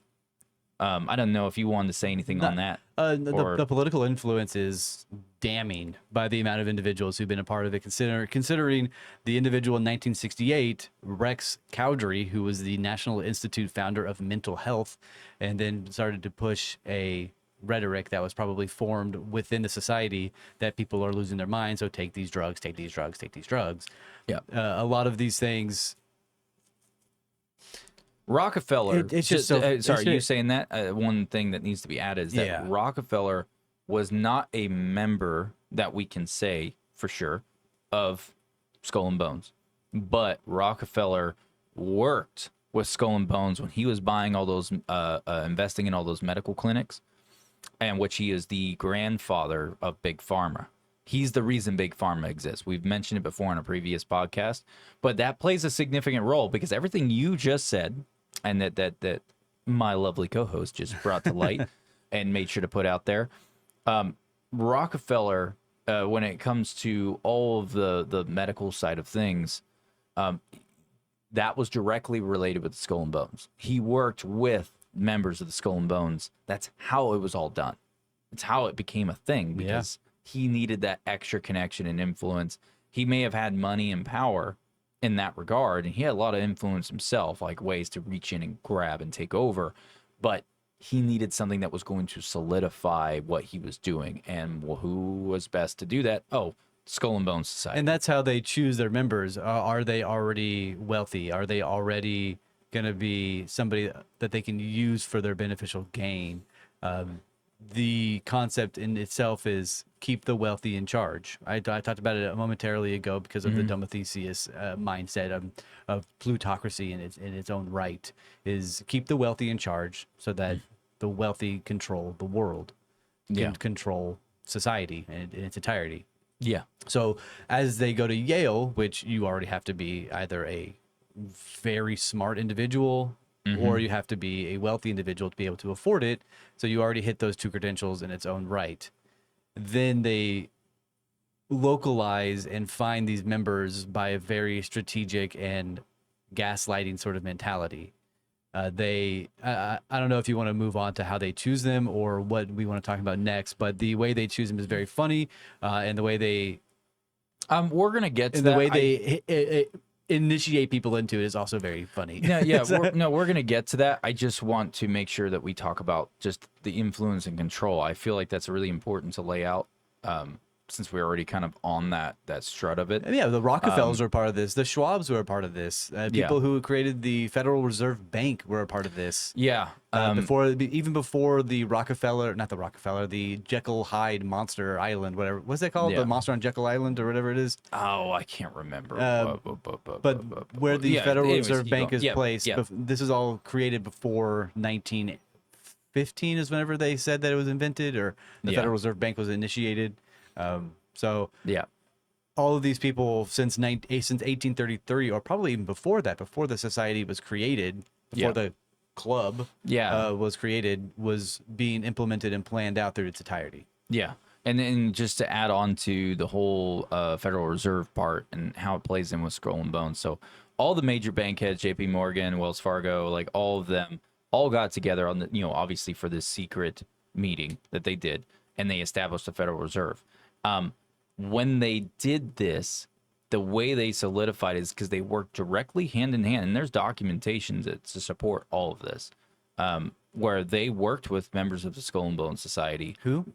I don't know if you wanted to say anything on that. The political influence is damning by the amount of individuals who've been a part of it. Considering the individual in 1968, Rex Cowdery, who was the National Institute founder of mental health, and then started to push a rhetoric that was probably formed within the society that people are losing their minds. So take these drugs, take these drugs, take these drugs. Yeah. A lot of these things. Rockefeller. It's just so. Sorry, you saying that? One thing that needs to be added is that Rockefeller was not a member that we can say for sure of Skull and Bones, but Rockefeller worked with Skull and Bones when he was buying all those, investing in all those medical clinics, and which he is the grandfather of Big Pharma. He's the reason Big Pharma exists. We've mentioned it before on a previous podcast, but that plays a significant role because everything you just said and that my lovely co-host just brought to light and made sure to put out there. Rockefeller, when it comes to all of the medical side of things, that was directly related with the Skull and Bones. He worked with members of the Skull and Bones. That's how it was all done. It's how it became a thing because he needed that extra connection and influence. He may have had money and power in that regard, and he had a lot of influence himself, like ways to reach in and grab and take over, but he needed something that was going to solidify what he was doing. And who was best to do that? Oh, Skull and Bones Society. And that's how they choose their members. Are they already wealthy? Are they already going to be somebody that they can use for their beneficial gain? The concept in itself is keep the wealthy in charge. I talked about it momentarily ago because of the Domotheus mindset of plutocracy in its own right, is keep the wealthy in charge so that the wealthy control the world, can control society in its entirety. Yeah. So as they go to Yale, which you already have to be either a very smart individual or you have to be a wealthy individual to be able to afford it. So you already hit those two credentials in its own right. Then they localize and find these members by a very strategic and gaslighting sort of mentality. I don't know if you want to move on to how they choose them or what we want to talk about next, but the way they choose them is very funny, and the way they we're gonna get to and that. the way they initiate people into it is also very funny. We're gonna get to that. I just want to make sure that we talk about just the influence and control. I feel like that's really important to lay out, since we're already kind of on that strut of it. Yeah, the Rockefellers were a part of this. The Schwabs were a part of this. People who created the Federal Reserve Bank were a part of this. Yeah. Even before the the Jekyll Hyde Monster Island, whatever. What's that called? Yeah. The Monster on Jekyll Island or whatever it is. Oh, I can't remember. But where the Federal Reserve Bank is placed, Yeah. this is all created before 1915 is whenever they said that it was invented, or the Federal Reserve Bank was initiated. All of these people since 1833, or probably even before that, before the society was created, before the club was created, was being implemented and planned out through its entirety. Yeah. And then just to add on to the whole Federal Reserve part and how it plays in with Skull and Bones. So all the major bank heads, JP Morgan, Wells Fargo, like all of them all got together on the, obviously for this secret meeting that they did, and they established the Federal Reserve. When they did this, the way they solidified is because they worked directly hand in hand, and there's documentation to support all of this, where they worked with members of the Skull and Bones Society. Who?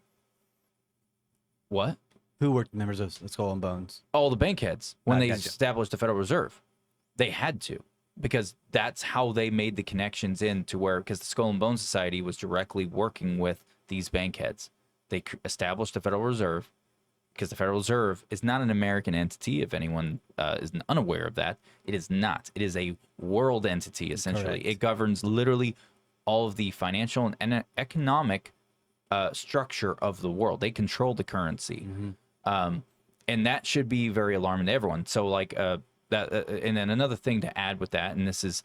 What? Who were members of Skull and Bones? All the bank heads. When they Gotcha. established the Federal Reserve, they had to, because that's how they made the connections into where, because the Skull and Bones Society was directly working with these bank heads. They established the Federal Reserve, because the Federal Reserve is not an American entity. If anyone is unaware of that, it is not. It is a world entity, essentially. Correct. It governs literally all of the financial and economic structure of the world. They control the currency. And that should be very alarming to everyone. So, like, and then another thing to add with that, and this is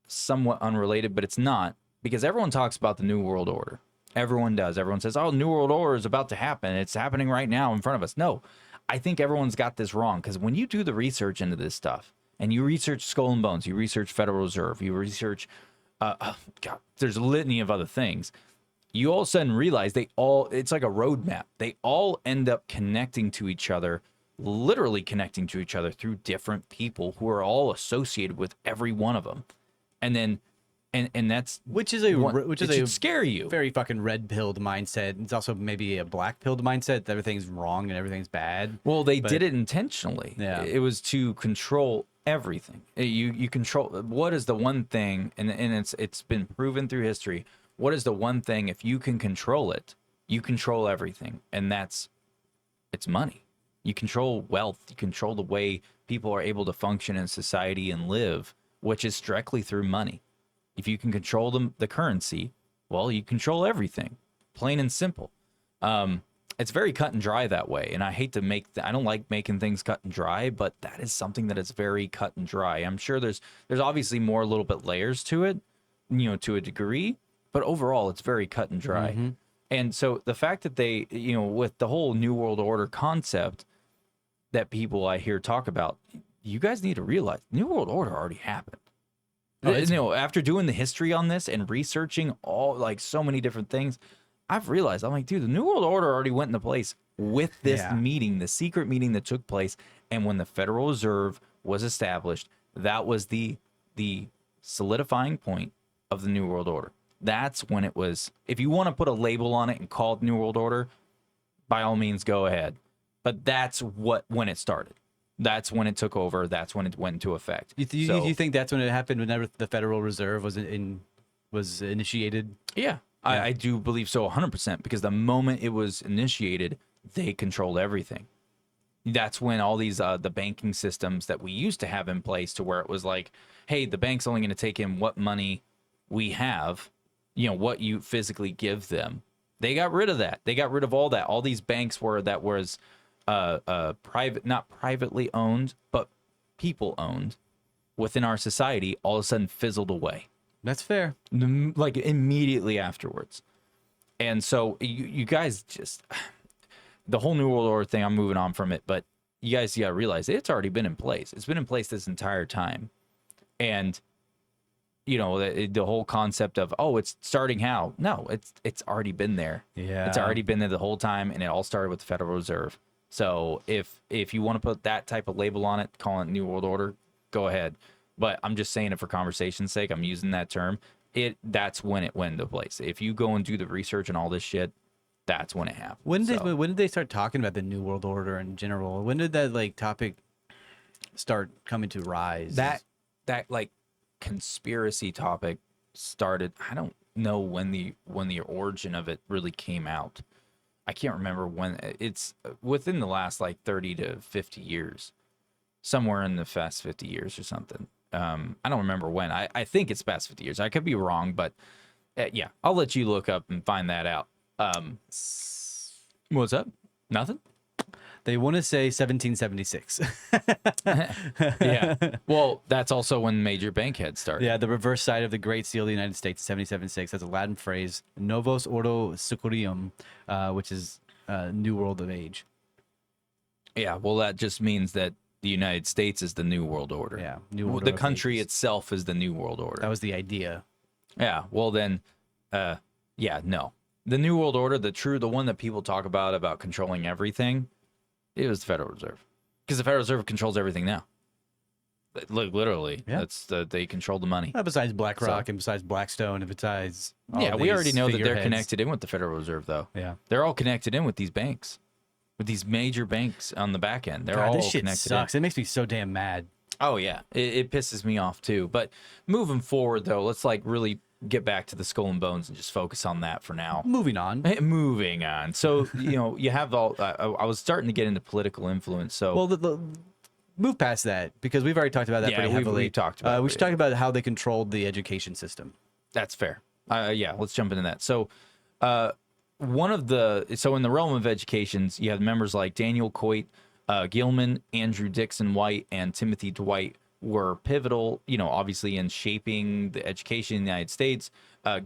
somewhat unrelated, but it's not, because everyone talks about the New World Order. Everyone does. Everyone says, oh, New World Order is about to happen. It's happening right now in front of us. No, I think everyone's got this wrong, because when you do the research into this stuff and you research Skull and Bones, you research Federal Reserve, you research, God, there's a litany of other things. You all of a sudden realize it's like a roadmap. They all end up connecting to each other, literally connecting to each other through different people who are all associated with every one of them. And then, and that's which is it should scare you. very fucking red pilled mindset. It's also maybe a black pilled mindset that everything's wrong and everything's bad. Well, they did it intentionally. Yeah. It was to control everything. You control, what is the one thing, and it's been proven through history, what is the one thing, if you can control it, you control everything. And it's money. You control wealth. You control the way people are able to function in society and live, which is directly through money. If you can control the currency, well, you control everything, plain and simple. It's very cut and dry that way. And I hate to I don't like making things cut and dry, but that is something that is very cut and dry. I'm sure there's obviously more, a little bit layers to it, to a degree, but overall it's very cut and dry. Mm-hmm. And so the fact that they, with the whole New World Order concept that people I hear talk about, you guys need to realize New World Order already happened. After doing the history on this and researching so many different things, I've realized, I'm like, dude, the New World Order already went into place with this meeting, the secret meeting that took place. And when the Federal Reserve was established, that was the solidifying point of the New World Order. That's when it was. If you want to put a label on it and call it New World Order, by all means, go ahead. But that's when it started. That's when it took over. That's when it went into effect. You think that's when it happened? Whenever the Federal Reserve was initiated? Yeah, I do believe so, 100%. Because the moment it was initiated, they controlled everything. That's when all these the banking systems that we used to have in place, to where it was like, hey, the bank's only going to take in what money we have, what you physically give them. They got rid of that. They got rid of all that. All these banks that was private, not privately owned, but people owned within our society, all of a sudden fizzled away. That's fair. Like immediately afterwards. And so you guys just, the whole New World Order thing, I'm moving on from it, but you guys got to realize it's already been in place. It's been in place this entire time. And the whole concept of, it's starting how? No, it's already been there. Yeah. It's already been there the whole time, and it all started with the Federal Reserve. So if you want to put that type of label on it, call it New World Order, go ahead. But I'm just saying it for conversation's sake. I'm using that term. That's when it went into place. If you go and do the research and all this shit, that's when it happened. When did they start talking about the New World Order in general? When did that topic start coming to rise? That conspiracy topic started. I don't know when the origin of it really came out. I can't remember when. It's within the last 30 to 50 years, somewhere in the past 50 years or something. I don't remember when. I think it's past 50 years. I could be wrong, but yeah, I'll let you look up and find that out. What's up? Nothing? They want to say 1776. Yeah. Well, that's also when major bankheads started. Yeah, the reverse side of the Great Seal of the United States, 1776. That's a Latin phrase, Novus Ordo Securium, which is New World of Age. Yeah, well, that just means that the United States is the New World Order. Yeah, New World The country itself is the New World Order. That was the idea. Yeah, well then, no. The New World Order, the one that people talk about controlling everything, it was the Federal Reserve. Because the Federal Reserve controls everything now. Look, literally, yeah. They control the money. Besides BlackRock and besides Blackstone and besides we already know that they're connected in with the Federal Reserve, though. Yeah. They're all connected in with these banks. With these major banks on the back end. They're all this shit connected sucks. in. It makes me so damn mad. Oh, yeah. It pisses me off, too. But moving forward, though, let's really get back to the Skull and Bones and just focus on that for now. Moving on. Moving on. So, you have all... I was starting to get into political influence, so... Well, move past that, because we've already talked about that pretty heavily. We've talked about it. We should talk about how they controlled the education system. That's fair. Yeah, let's jump into that. So, in the realm of educations, you have members like Daniel Coit, Gilman, Andrew Dixon White, and Timothy Dwight, were pivotal, obviously in shaping the education in the United States.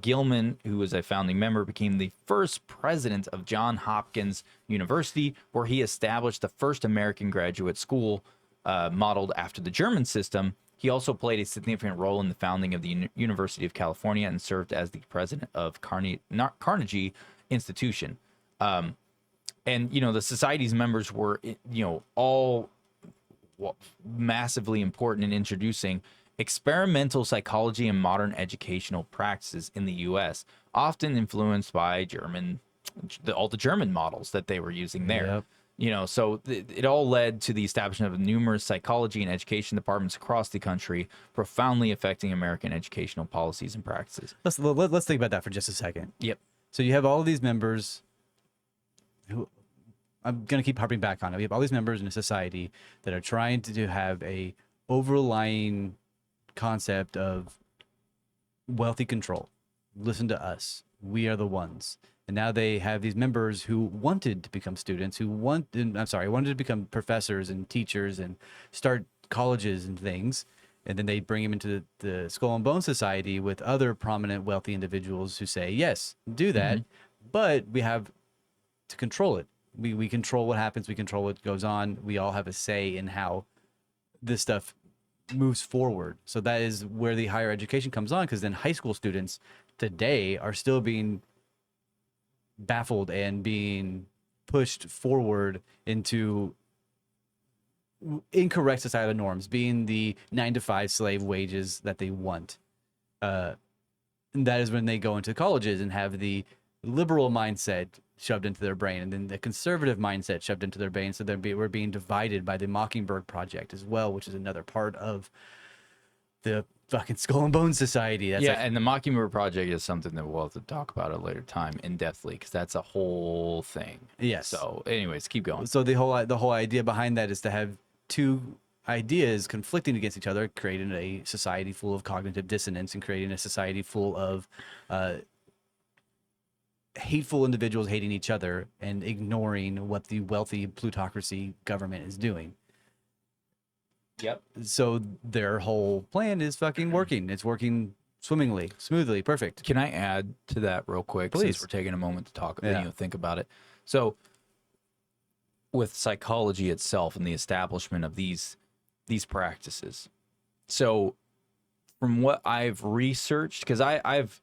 Gilman, who was a founding member, became the first president of Johns Hopkins University, where he established the first American graduate school modeled after the German system. He also played a significant role in the founding of the University of California and served as the president of Carnegie Institution. And, the society's members were, all massively important in introducing experimental psychology and modern educational practices in the U.S., often influenced by all the German models that they were using there. Yep. So it all led to the establishment of numerous psychology and education departments across the country, profoundly affecting American educational policies and practices. Let's think about that for just a second. Yep. So you have all of these members who I'm going to keep harping back on it. We have all these members in a society that are trying to have a overlying concept of wealthy control. Listen to us. We are the ones. And now they have these members who wanted to become students, wanted to become professors and teachers and start colleges and things. And then they bring them into the Skull and Bone Society with other prominent wealthy individuals who say, yes, do that, but we have to control it. We control what happens. We control what goes on. We all have a say in how this stuff moves forward. So that is where the higher education comes on, because then high school students today are still being baffled and being pushed forward into incorrect societal norms, being the 9-to-5 slave wages that they want. And that is when they go into colleges and have the liberal mindset shoved into their brain, and then the conservative mindset shoved into their brain. So we're being divided by the Mockingbird Project as well, which is another part of the fucking Skull and Bones Society. That's and the Mockingbird Project is something that we'll have to talk about at a later time in depthly, because that's a whole thing. Yes. So, anyways, keep going. So the whole idea behind that is to have two ideas conflicting against each other, creating a society full of cognitive dissonance and creating a society full of hateful individuals hating each other and ignoring what the wealthy plutocracy government is doing. Yep. So their whole plan is fucking working. It's working swimmingly, smoothly, perfect. Can I add to that real quick? Please. Since we're taking a moment to talk, Yeah. think about it. So, with psychology itself and the establishment of these practices, so from what I've researched, because I've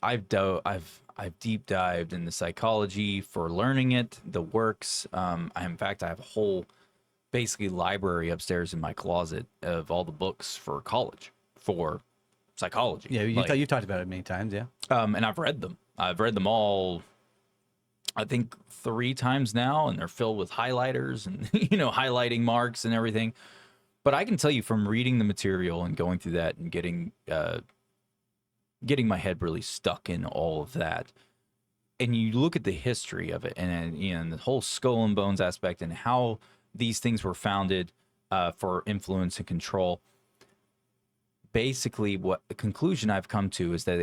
deep dived into psychology for learning it, the works. In fact, I have a whole basically library upstairs in my closet of all the books for college for psychology. Yeah, you've talked about it many times, yeah. And I've read them. I've read them all, I think 3 times now, and they're filled with highlighters and highlighting marks and everything. But I can tell you from reading the material and going through that and getting my head really stuck in all of that, and you look at the history of it and the whole Skull and Bones aspect and how these things were founded for influence and control. Basically, what the conclusion I've come to is that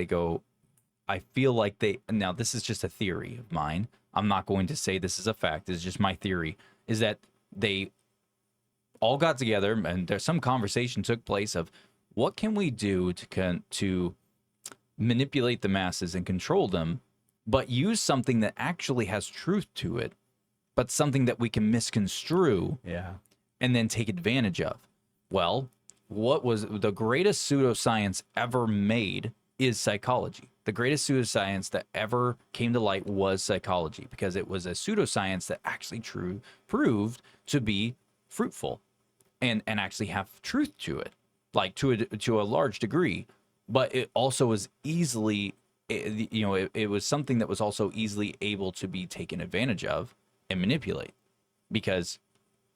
I feel like now this is just a theory of mine. I'm not going to say this is a fact. This is just my theory, is that they all got together and there's some conversation took place of what can we do to manipulate the masses and control them, but use something that actually has truth to it, but something that we can misconstrue and then take advantage of. Well, what was the greatest pseudoscience ever made is psychology. The greatest pseudoscience that ever came to light was psychology, because it was a pseudoscience that actually proved to be fruitful and actually have truth to it, like to a large degree. But it also was easily, it was something that was also easily able to be taken advantage of and manipulate, because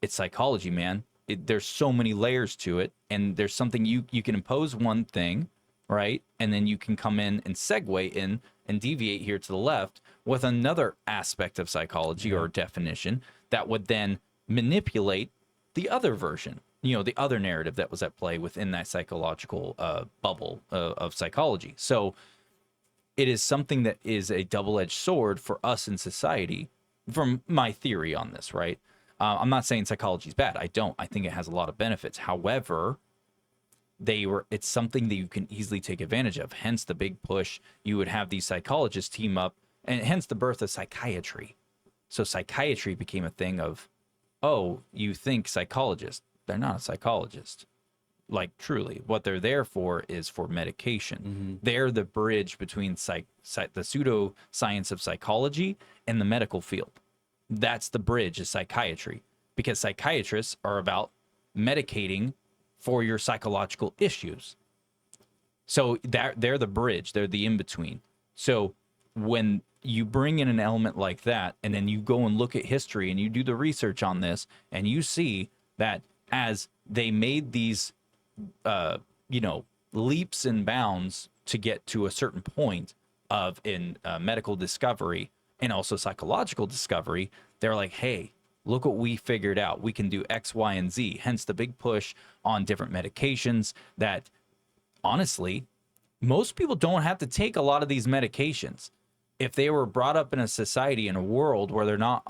it's psychology, man. There's so many layers to it, and there's something you can impose one thing, right? And then you can come in and segue in and deviate here to the left with another aspect of psychology or definition that would then manipulate the other version, the other narrative that was at play within that psychological bubble of psychology. So it is something that is a double-edged sword for us in society, from my theory on this, right? I'm not saying psychology is bad. I don't. I think it has a lot of benefits. However, it's something that you can easily take advantage of. Hence the big push. You would have these psychologists team up, and hence the birth of psychiatry. So psychiatry became a thing of, oh, you think psychologist. They're not a psychologist. Like, truly, what they're there for is for medication. They're the bridge between the pseudoscience of psychology and the medical field. That's the bridge, is psychiatry, because psychiatrists are about medicating for your psychological issues. So they're the bridge, they're the in-between. So when you bring in an element like that, and then you go and look at history and you do the research on this, and you see that as they made these leaps and bounds to get to a certain point of in medical discovery and also psychological discovery, they're like, hey, look what we figured out. We can do X, Y, and Z. Hence the big push on different medications that, honestly, most people don't have to take a lot of these medications. If they were brought up in a society, in a world where they're not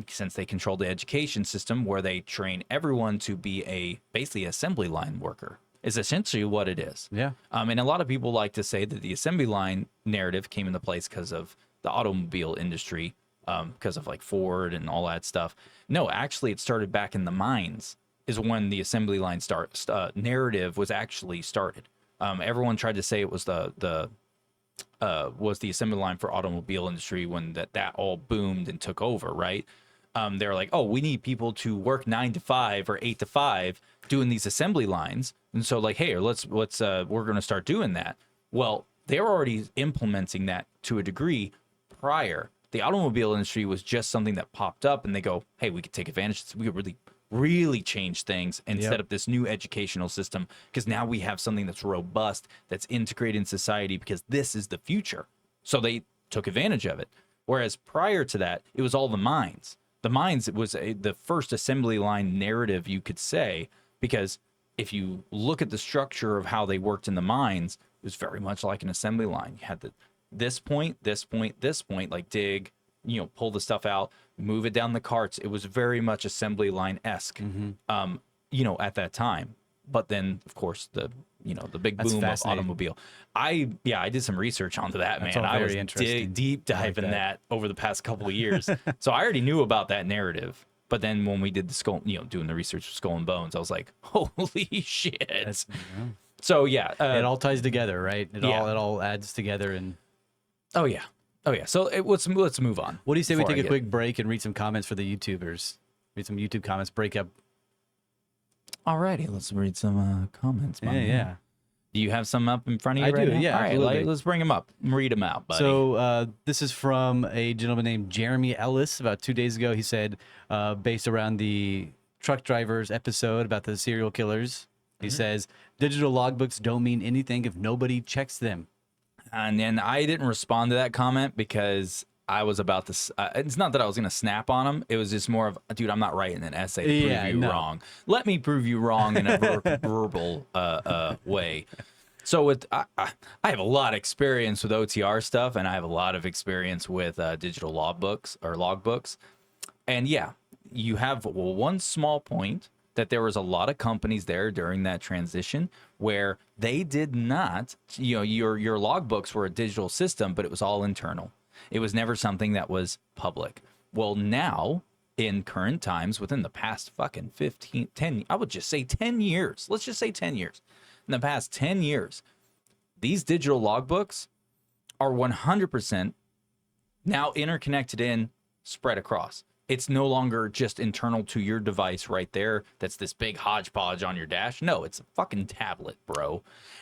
since they control the education system, where they train everyone to be basically assembly line worker, is essentially what it is. Yeah. And a lot of people like to say that the assembly line narrative came into place because of the automobile industry, because of like Ford and all that stuff. No, actually, it started back in the mines, is when the assembly line narrative was actually started. Everyone tried to say it was the assembly line for automobile industry when that all boomed and took over, right? They're like, oh, we need people to work 9 to 5 or 8 to 5 doing these assembly lines. And so like, hey, we're going to start doing that. Well, they were already implementing that to a degree prior. The automobile industry was just something that popped up, and they go, hey, we could take advantage of this. We could really change things and set up this new educational system, because now we have something that's robust, that's integrated in society, because this is the future. So they took advantage of it. Whereas prior to that, it was all the mines. The mines, it was the first assembly line narrative, you could say, because if you look at the structure of how they worked in the mines, it was very much like an assembly line. You had this point, like dig, pull the stuff out, move it down the carts. It was very much assembly line-esque, at that time. But then, of course, the big boom of automobile. I did some research onto that, man. I was deep diving that over the past couple of years. So I already knew about that narrative. But then when we did the skull, doing the research for Skull and Bones, I was like, holy shit. So yeah, it all ties together, right? It all adds together. And oh yeah. So let's move on. What do you say we take a quick break and read some comments for the YouTubers? Read some YouTube comments. Break up. Alrighty, let's read some comments. Yeah. Do you have some up in front of you? I do. Now? Yeah. All right, let's bring them up. Read them out, buddy. So this is from a gentleman named Jeremy Ellis. About 2 days ago, he said, based around the truck drivers episode about the serial killers, he says, digital logbooks don't mean anything if nobody checks them. And then I didn't respond to that comment because I was about to. It's not that I was going to snap on him. It was just more of, dude, I'm not writing an essay to prove you wrong. Let me prove you wrong in a verbal way. So I have a lot of experience with OTR stuff, and I have a lot of experience with digital logbooks. And yeah, you have one small point that there was a lot of companies there during that transition where they did not, your logbooks were a digital system, but it was all internal. It was never something that was public. Well, now in current times, within the past fucking 10, I would just say 10 years. Let's just say 10 years. In the past 10 years, these digital logbooks are 100% now interconnected spread across. It's no longer just internal to your device right there. That's this big hodgepodge on your dash. No, it's a fucking tablet, bro.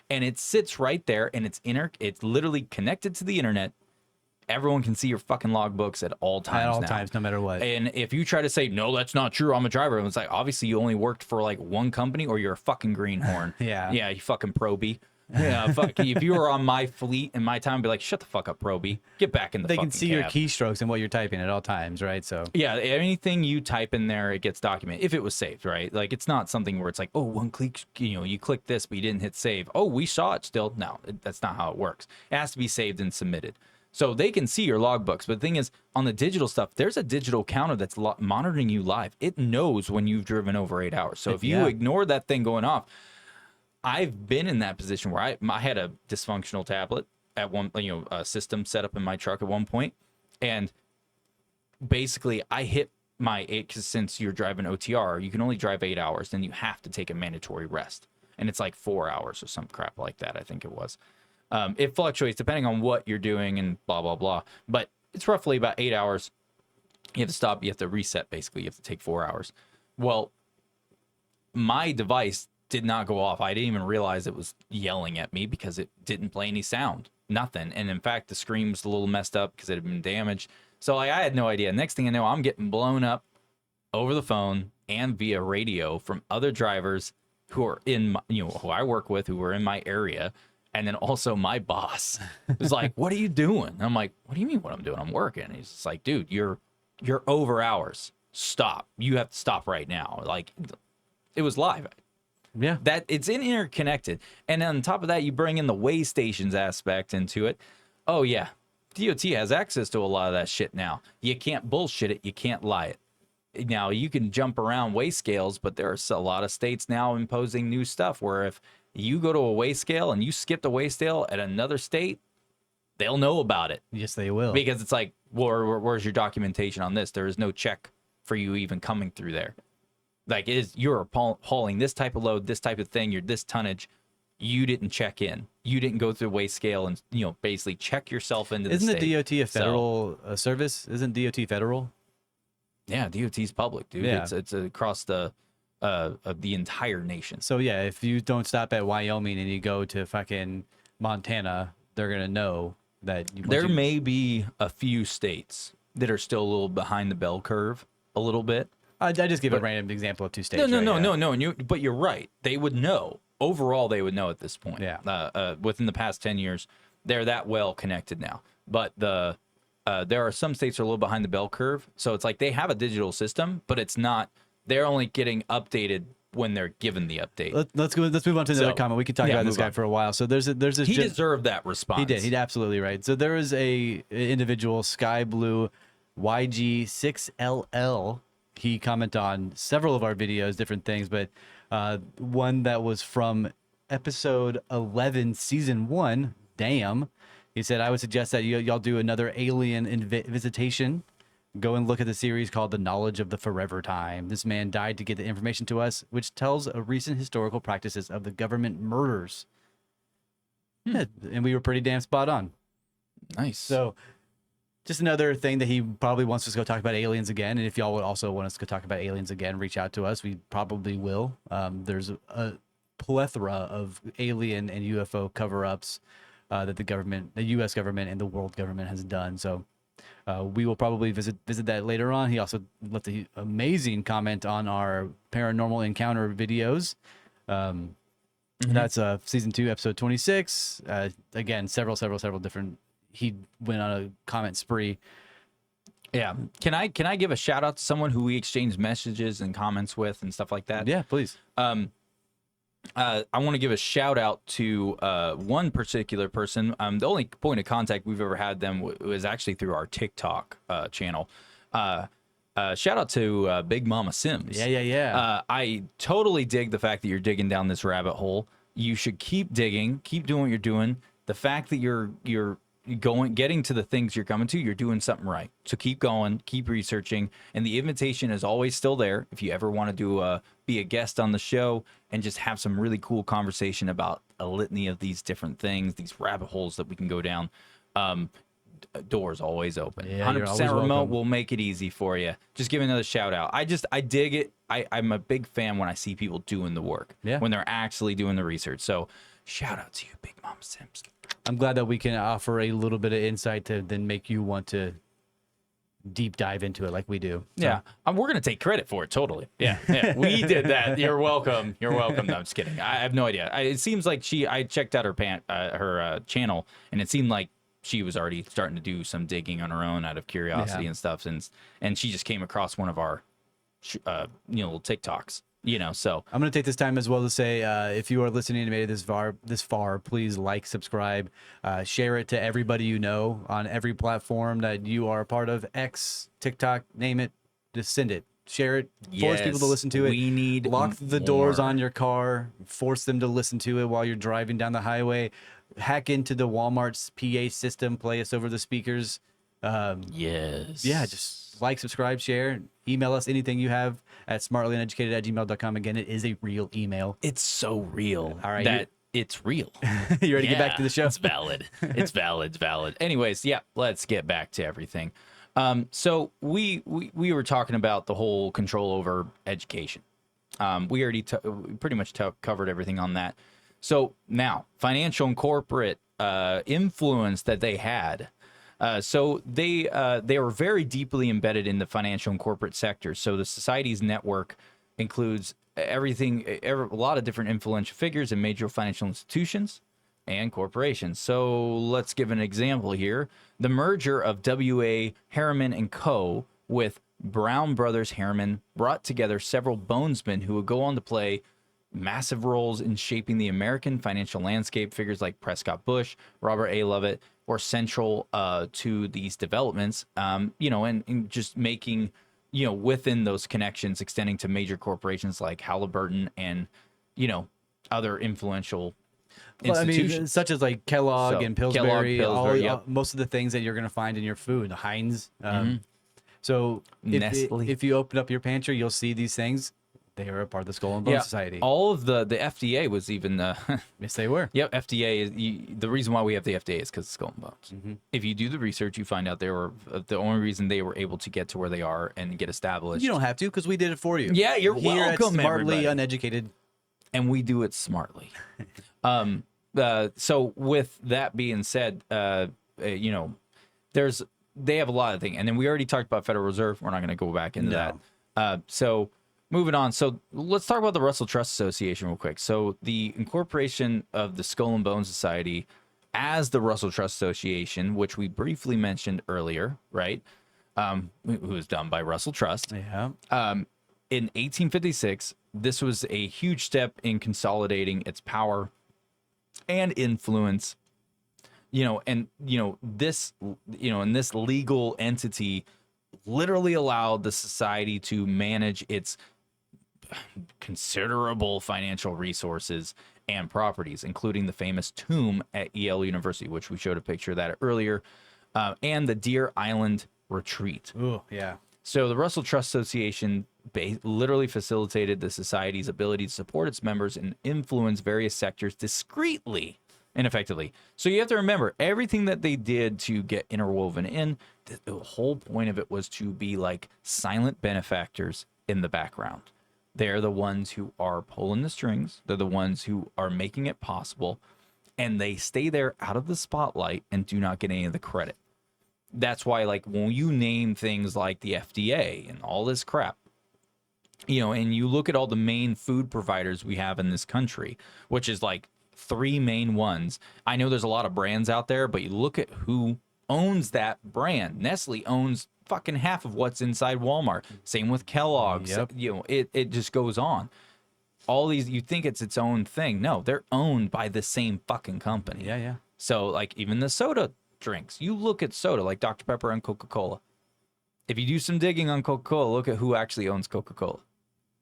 And it sits right there, and it's literally connected to the internet. Everyone can see your fucking logbooks at all times. At all times, no matter what. And if you try to say, no, that's not true, I'm a driver, it's like, obviously you only worked for like one company, or you're a fucking greenhorn. Yeah, you fucking probie. Yeah, fuck. If you were on my fleet in my time, I'd be like, shut the fuck up, probie. Get back in the fucking They can see your keystrokes and what you're typing at all times, right? So yeah, anything you type in there, it gets documented if it was saved, right? Like, it's not something where it's like, oh, one click, you click this, but you didn't hit save. Oh, we saw it still. No, that's not how it works. It has to be saved and submitted. So they can see your logbooks. But the thing is, on the digital stuff, there's a digital counter that's monitoring you live. It knows when you've driven over 8 hours. So if you ignore that thing going off, I've been in that position where I had a dysfunctional tablet at one, a system set up in my truck at one point, and basically I hit my 8, because since you're driving OTR, you can only drive 8 hours, then you have to take a mandatory rest, and it's like 4 hours or some crap like that. I think it was. It fluctuates depending on what you're doing and blah, blah, blah. But it's roughly about 8 hours. You have to stop. You have to reset, basically. You have to take 4 hours. Well, my device did not go off. I didn't even realize it was yelling at me because it didn't play any sound. Nothing. And in fact, the screen was a little messed up because it had been damaged. So I had no idea. Next thing I know, I'm getting blown up over the phone and via radio from other drivers who are in my, who I work with, who are in my area. And then also my boss was like, "What are you doing?" And I'm like, "What do you mean what I'm doing? I'm working." And he's just like, "Dude, you're over hours. Stop. You have to stop right now." Like, it was live. Yeah. That it's interconnected. And on top of that, you bring in the way stations aspect into it. Oh yeah. DOT has access to a lot of that shit now. You can't bullshit it. You can't lie it. Now, you can jump around weigh scales, but there are a lot of states now imposing new stuff where if you go to a weigh scale and you skip the weigh scale at another state, they'll know about it. Yes, they will. Because it's like, where's your documentation on this? There is no check for you even coming through there. Like, you're hauling this type of load, this type of thing, you're this tonnage. You didn't check in. You didn't go through weigh scale and basically check yourself into the state. Isn't the DOT a federal service? Isn't DOT federal? Yeah, DOT's public, dude. Yeah. It's across the entire nation. So yeah, if you don't stop at Wyoming and you go to fucking Montana, they're gonna know that There may be a few states that are still a little behind the bell curve, a little bit. I just give a random example of two states. No. But you're right. They would know. Overall, they would know at this point. Yeah. Within the past 10 years, they're that well connected now. But there are some states that are a little behind the bell curve. So it's like they have a digital system, but it's not. They're only getting updated when they're given the update. Let's move on to another comment. We could talk about this guy for a while. So there's this. He deserved that response. He did. He's absolutely right. So there is a individual, Sky Blue YG6LL. He commented on several of our videos, different things, but one that was from episode 11, season 1. Damn. He said, "I would suggest that y'all do another alien visitation. Go and look at the series called The Knowledge of the Forever Time. This man died to get the information to us, which tells a recent historical practices of the government murders." Yeah, and we were pretty damn spot on. Nice. So just another thing that he probably wants us to go talk about aliens again. And if y'all would also want us to go talk about aliens again, reach out to us. We probably will. There's a plethora of alien and UFO cover-ups that the U.S. government and the world government has done. So we will probably visit that later on. He also left an amazing comment on our paranormal encounter videos. That's season 2, episode 26. Again, several different. He went on a comment spree. Yeah. Can I give a shout out to someone who we exchanged messages and comments with and stuff like that? Yeah, please. I want to give a shout out to one particular person. The only point of contact we've ever had them was actually through our TikTok channel. Shout out to Big Mama Sims. Yeah. I totally dig the fact that you're digging down this rabbit hole. You should keep digging, keep doing what you're doing. The fact that you're getting to the things you're coming to, you're doing something right. So keep going, keep researching, and the invitation is always still there. If you ever want to do be a guest on the show and just have some really cool conversation about a litany of these different things, these rabbit holes that we can go down, doors always open. Yeah, 100% remote welcome. will make it easy for you. Just give another shout out. I dig it. I'm a big fan when I see people doing the work, when they're actually doing the research. So shout out to you, Big Mama Sims. I'm glad that we can offer a little bit of insight to then make you want to deep dive into it like we do. So. Yeah, we're gonna take credit for it. Totally. Yeah, we did that. You're welcome. You're welcome. No, I'm just kidding. I have no idea. It seems like I checked out her channel, and it seemed like she was already starting to do some digging on her own out of curiosity and stuff. And she just came across one of our little TikToks. So I'm going to take this time as well to say, if you are listening and made it this far, please like, subscribe, share it to everybody you know on every platform that you are a part of. X, TikTok, name it, just send it. Share it, force people to Yes, listen to it. we need Lock the doors more. on your car, force them to listen to it while you're driving down the highway. Hack into the Walmart's PA system, play us over the speakers. Yes. Yeah, just like, subscribe, share, email us anything you have at smartlyuneducated@gmail.com. Again, it is a real email. It's so real. All right, that it's real. You ready to get back to the show? It's valid. It's valid. It's valid. Anyways, yeah, let's get back to everything. So we were talking about the whole control over education. We already pretty much covered everything on that. So now, financial and corporate influence that they had. So they were very deeply embedded in the financial and corporate sector. So the society's network includes a lot of different influential figures in major financial institutions and corporations. So let's give an example here. The merger of W.A. Harriman and Co. with Brown Brothers Harriman brought together several bonesmen who would go on to play massive roles in shaping the American financial landscape. Figures like Prescott Bush, Robert A. Lovett were central to these developments, and just making, within those connections, extending to major corporations like Halliburton and, other influential institutions. I mean, such as like Kellogg So, and Pillsbury, yep. most of the things that you're going to find in your food, Heinz. So Nestle. if you open up your pantry, you'll see these things. They are a part of the Skull and Bones Society. All of the FDA was even Yes, they were. Yep, FDA is the reason why we have the FDA is because of Skull and Bones. If you do the research, you find out they were the only reason they were able to get to where they are and get established. You don't have to, because we did it for you. Yeah, you're Here welcome, at Smartly everybody. Uneducated. And we do it smartly. So with that being said, they have a lot of things, and then we already talked about Federal Reserve. We're not going to go back into that. So moving on. So let's talk about the Russell Trust Association real quick. So the incorporation of the Skull and Bones Society as the Russell Trust Association, which we briefly mentioned earlier, right? Who was done by Russell Trust. Yeah. In 1856, this was a huge step in consolidating its power and influence. This legal entity literally allowed the society to manage its considerable financial resources and properties, including the famous tomb at Yale University, which we showed a picture of that earlier, and the Deer Island Retreat. Ooh, yeah. So the Russell Trust Association literally facilitated the society's ability to support its members and influence various sectors discreetly and effectively. So you have to remember, everything that they did to get interwoven in, the whole point of it was to be like silent benefactors in the background. They're the ones who are pulling the strings. They're the ones who are making it possible. And they stay there out of the spotlight and do not get any of the credit. That's why, like, when you name things like the FDA and all this crap, and you look at all the main food providers we have in this country, which is like 3 main ones. I know there's a lot of brands out there, but you look at who owns that brand. Nestle owns fucking half of what's inside Walmart. Same with Kellogg's. Yep. It just goes on. All these, you think it's its own thing. No, they're owned by the same fucking company. Yeah, yeah. So, like, even the soda drinks, you look at soda like Dr. Pepper and Coca-Cola. If you do some digging on Coca-Cola, look at who actually owns Coca-Cola,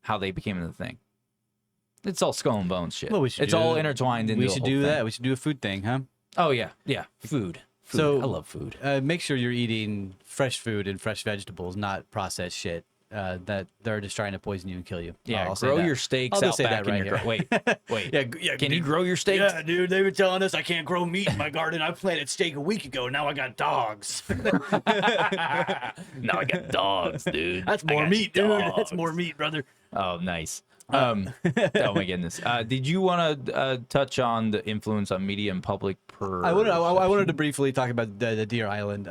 how they became the thing. It's all Skull and Bones shit. Well, it's all intertwined into We the should whole do thing. that. We should do a food thing, huh? Oh yeah, food. So I love food. Make sure you're eating fresh food and fresh vegetables, not processed shit that they're just trying to poison you and kill you. Yeah, I'll say grow that. your steaks I'll out just say back that in right your here. Wait. Yeah, Can you dude. grow your steaks? Yeah, dude, they were telling us I can't grow meat in my garden. I planted steak a week ago. Now I got dogs. No, I got dogs, dude. That's I more got meat, dude. dogs. That's more meat, brother. Oh, nice. Oh my goodness. Did you want to touch on the influence on media and public I wanted to briefly talk about the Deer Island.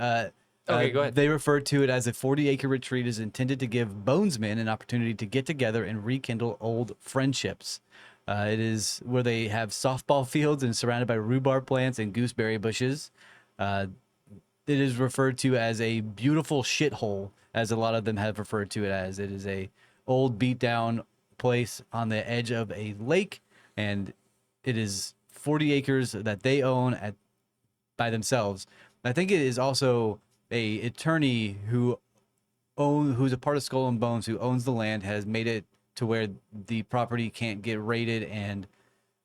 Okay, go ahead. They refer to it as a 40-acre retreat is intended to give bonesmen an opportunity to get together and rekindle old friendships. It is where they have softball fields and surrounded by rhubarb plants and gooseberry bushes. It is referred to as a beautiful shithole, as a lot of them have referred to it as. It is a old, beat down, place on the edge of a lake, and it is 40 acres that they own by themselves. I think it is also a attorney who's a part of Skull and Bones, who owns the land, has made it to where the property can't get raided and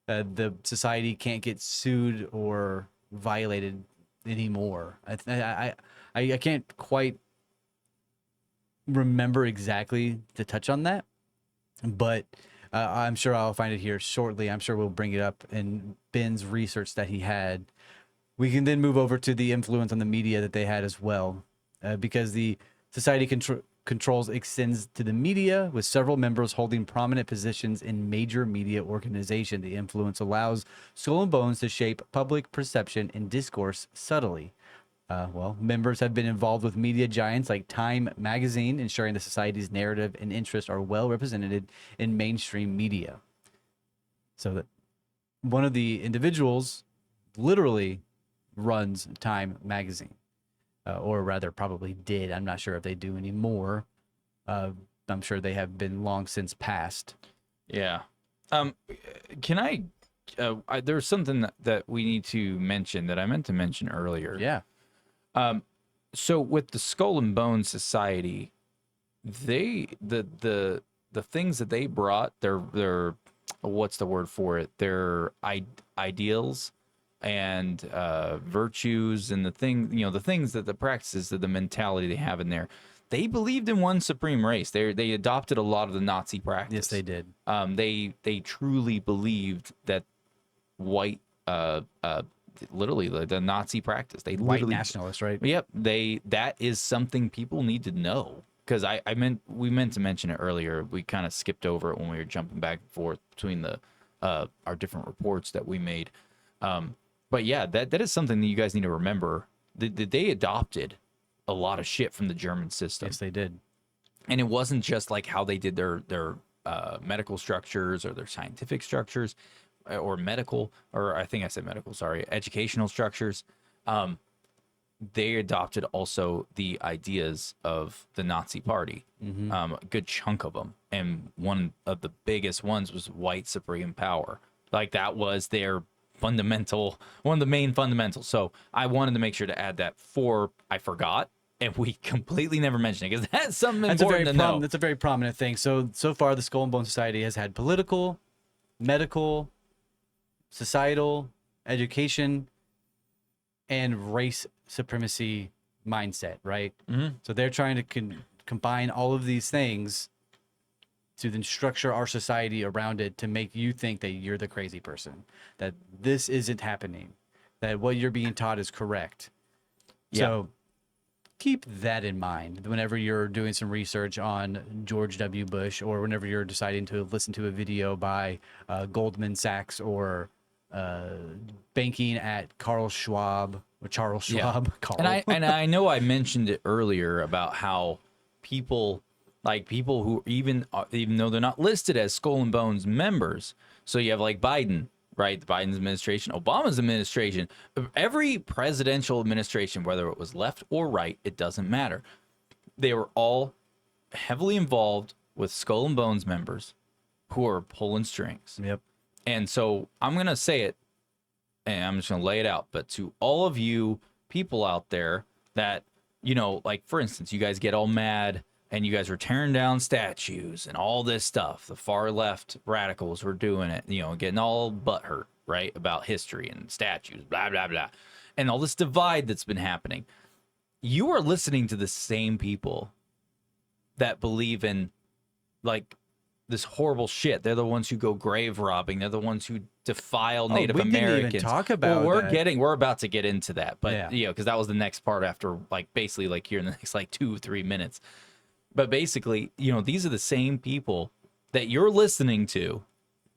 the society can't get sued or violated anymore. I can't quite remember exactly to touch on that, but I'm sure I'll find it here shortly. I'm sure we'll bring it up in Ben's research that he had. We can then move over to the influence on the media that they had as well, because the society controls extends to the media, with several members holding prominent positions in major media organization. The influence allows Skull and Bones to shape public perception and discourse subtly. Members have been involved with media giants like Time magazine, ensuring the society's narrative and interests are well represented in mainstream media. So that one of the individuals literally runs Time magazine, or rather probably did. I'm not sure if they do anymore. I'm sure they have been long since passed. Yeah. Can there's something that we need to mention that I meant to mention earlier. Yeah. So with the Skull and Bones Society, the things that they brought, their what's the word for it? Their ideals and virtues and the things that the practices, the mentality they have in there. They believed in one supreme race. They adopted a lot of the Nazi practice. Yes, they did. They truly believed that white literally the Nazi practice. They White literally, nationalists, right? Yep. That is something people need to know, because we meant to mention it earlier. We kind of skipped over it when we were jumping back and forth between our different reports that we made. But yeah, that is something that you guys need to remember. They adopted a lot of shit from the German system. Yes, they did. And it wasn't just like how they did their medical structures or their scientific structures, or medical, or I think I said medical, sorry, educational structures. They adopted also the ideas of the Nazi Party, a good chunk of them. And one of the biggest ones was white supreme power. Like that was their one of the main fundamentals. So I wanted to make sure to add that before I forgot. And we completely never mentioned it, because that's something important to know. That's a very prominent thing. So far, the Skull and Bone Society has had political, medical, societal, education, and race supremacy mindset, right? Mm-hmm. So they're trying to combine all of these things to then structure our society around it to make you think that you're the crazy person, that this isn't happening, that what you're being taught is correct. Yeah. So keep that in mind whenever you're doing some research on George W. Bush, or whenever you're deciding to listen to a video by Goldman Sachs, or banking at Charles Schwab. Yeah. And I know I mentioned it earlier about how people who even though they're not listed as Skull and Bones members, so you have like Biden, right? Biden's administration, Obama's administration, every presidential administration, whether it was left or right, it doesn't matter. They were all heavily involved with Skull and Bones members who are pulling strings. Yep. And so I'm going to say it, and I'm just going to lay it out. But to all of you people out there that, like, for instance, you guys get all mad and you guys were tearing down statues and all this stuff. The far left radicals were doing it, getting all butthurt, right, about history and statues, blah, blah, blah. And all this divide that's been happening. You are listening to the same people that believe in, like, this horrible shit. They're the ones who go grave robbing. They're the ones who defile Native Americans. Didn't even talk about that. We're about to get into that, but Yeah. because that was the next part after, like, basically like here in the next like 2-3 minutes. But basically, these are the same people that you're listening to,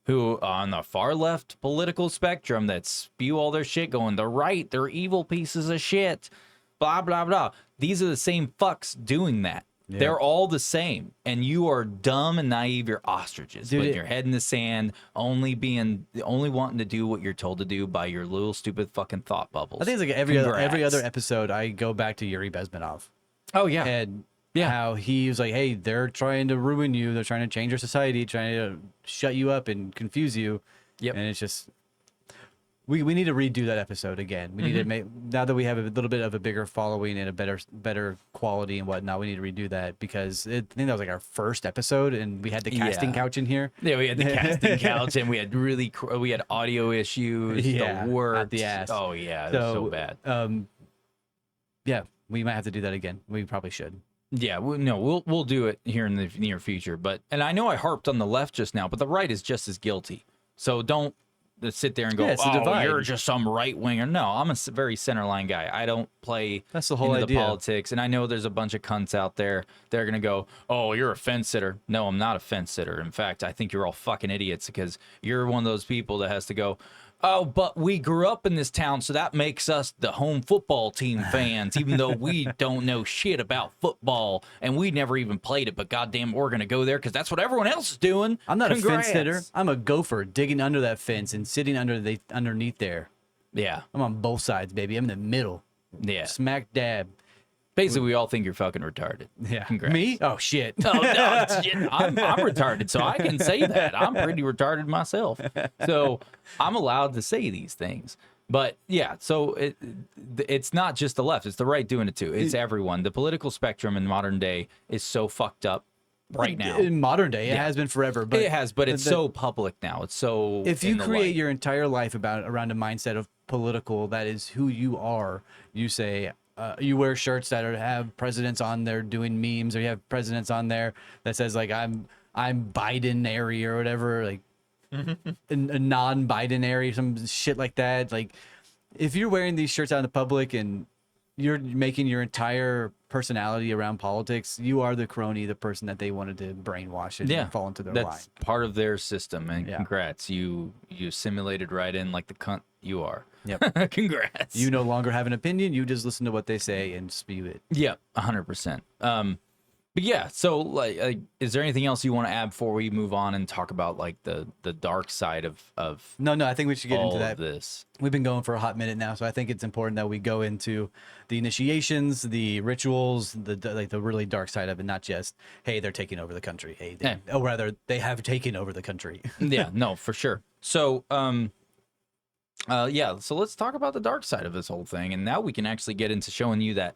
who on the far left political spectrum that spew all their shit, going, they're right, they're evil pieces of shit, blah blah blah. These are the same fucks doing that. Yeah. They're all the same, and you are dumb and naive. You're ostriches, putting your head in the sand, only wanting to do what you're told to do by your little stupid fucking thought bubbles. I think it's like every other episode, I go back to Yuri Bezmenov. Oh yeah, and Yeah. How he was like, hey, they're trying to ruin you. They're trying to change your society, trying to shut you up and confuse you. Yep. And it's just, we need to redo that episode again. We need to make, now that we have a little bit of a bigger following and a better quality and whatnot, we need to redo that because I think that was like our first episode and we had the casting Yeah. couch in here. Yeah, we had the casting couch, and we had we had audio issues. Yeah, the words. out the ass. Oh yeah, it was so bad. Yeah, we might have to do that again. We probably should. Yeah, we'll do it here in the near future. And I know I harped on the left just now, but the right is just as guilty. So don't sit there and go, Yeah, it's a "Oh, divide." you're just some right winger." No, I'm a very centerline guy. I don't play That's the whole into idea. the politics. And I know there's a bunch of cunts out there. They're gonna go, "Oh, you're a fence sitter." No, I'm not a fence sitter. In fact, I think you're all fucking idiots because you're one of those people that has to go, "Oh, but we grew up in this town, so that makes us the home football team fans, even though we don't know shit about football and we never even played it. But goddamn, we're gonna go there because that's what everyone else is doing." I'm not Congrats. a fence sitter. I'm a gopher digging under that fence and sitting underneath there. Yeah, I'm on both sides, baby. I'm in the middle. yeah. Smack dab. Basically, we all think you're fucking retarded. Yeah. Congrats. Me? Oh, shit. Oh, no, I'm retarded, so I can say that. I'm pretty retarded myself. So I'm allowed to say these things. But yeah, so it's not just the left, it's the right doing it too. It's everyone. The political spectrum in modern day is so fucked up right now. In modern day, it has been forever. But It has, but it's so public now. It's so if in you the create light. your entire life around a mindset of political, that is who you are. You say, you wear shirts that have presidents on there doing memes, or you have presidents on there that says like I'm Biden-ary or whatever, like a non-Biden-ary, some shit like that. Like if you're wearing these shirts out in the public and you're making your entire personality around politics, you are the crony, the person that they wanted to brainwash and fall into their line. That's part of their system, and Yeah. congrats. You simulated right in like the cunt you are. Yep. Congrats. You no longer have an opinion. You just listen to what they say and spew it. Yeah, 100%. But yeah, so like, is there anything else you want to add before we move on and talk about like the dark side of No, I think we should get all into of that. this? We've been going for a hot minute now, so I think it's important that we go into the initiations, the rituals, the really dark side of it, not just, hey, they're taking over the country. Hey, Yeah. or rather, they have taken over the country. Yeah, no, for sure. So, yeah, so let's talk about the dark side of this whole thing, and now we can actually get into showing you that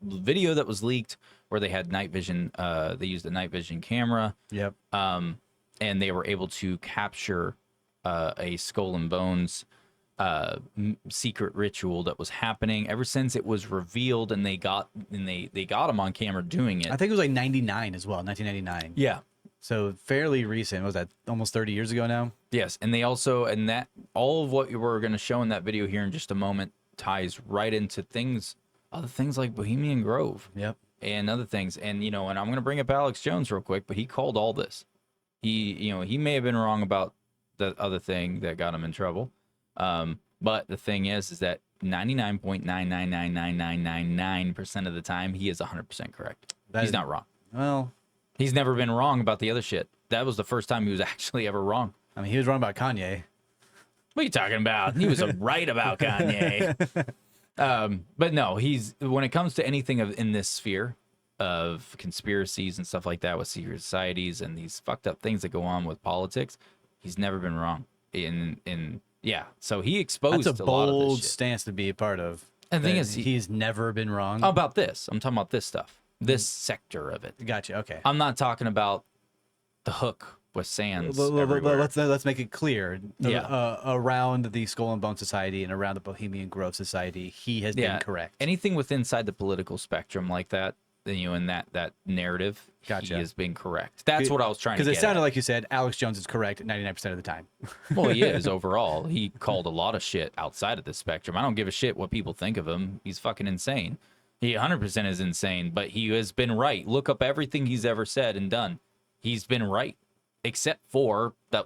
video that was leaked where they had night vision. They used a night vision camera. Yep. And they were able to capture a skull and bones secret ritual that was happening ever since it was revealed, and they got him on camera doing it. I think it was like 99 as well, 1999. Yeah. So fairly recent. Was that almost 30 years ago now? Yes, and they also, and that all of what we're going to show in that video here in just a moment ties right into other things like Bohemian Grove. Yep. And other things. And, and I'm going to bring up Alex Jones real quick, but he called all this. He may have been wrong about the other thing that got him in trouble. But the thing is that 99.9999999% of the time, he is 100% correct. He's not wrong. Well, He's never been wrong about the other shit. That was the first time he was actually ever wrong. I mean, he was wrong about Kanye. What are you talking about? He was right about Kanye. But no, when it comes to anything in this sphere of conspiracies and stuff like that with secret societies and these fucked up things that go on with politics, he's never been wrong. So he exposed That's a a lot of bold this shit. stance to be a part of. And the thing That is, he's never been wrong. about this, I'm talking about this stuff, this sector of it. Gotcha. Okay. I'm not talking about the hook with sands everywhere. Let's make it clear. Yeah. Around the Skull and Bone Society and around the Bohemian Grove Society, he has been correct. Anything inside the political spectrum like that, in that narrative, Gotcha. he has been correct. That's what I was trying to get Because it sounded at. like you said Alex Jones is correct 99% of the time. Well, he is overall. He called a lot of shit outside of the spectrum. I don't give a shit what people think of him. He's fucking insane. He 100% is insane, but he has been right. Look up everything he's ever said and done. He's been right, except for the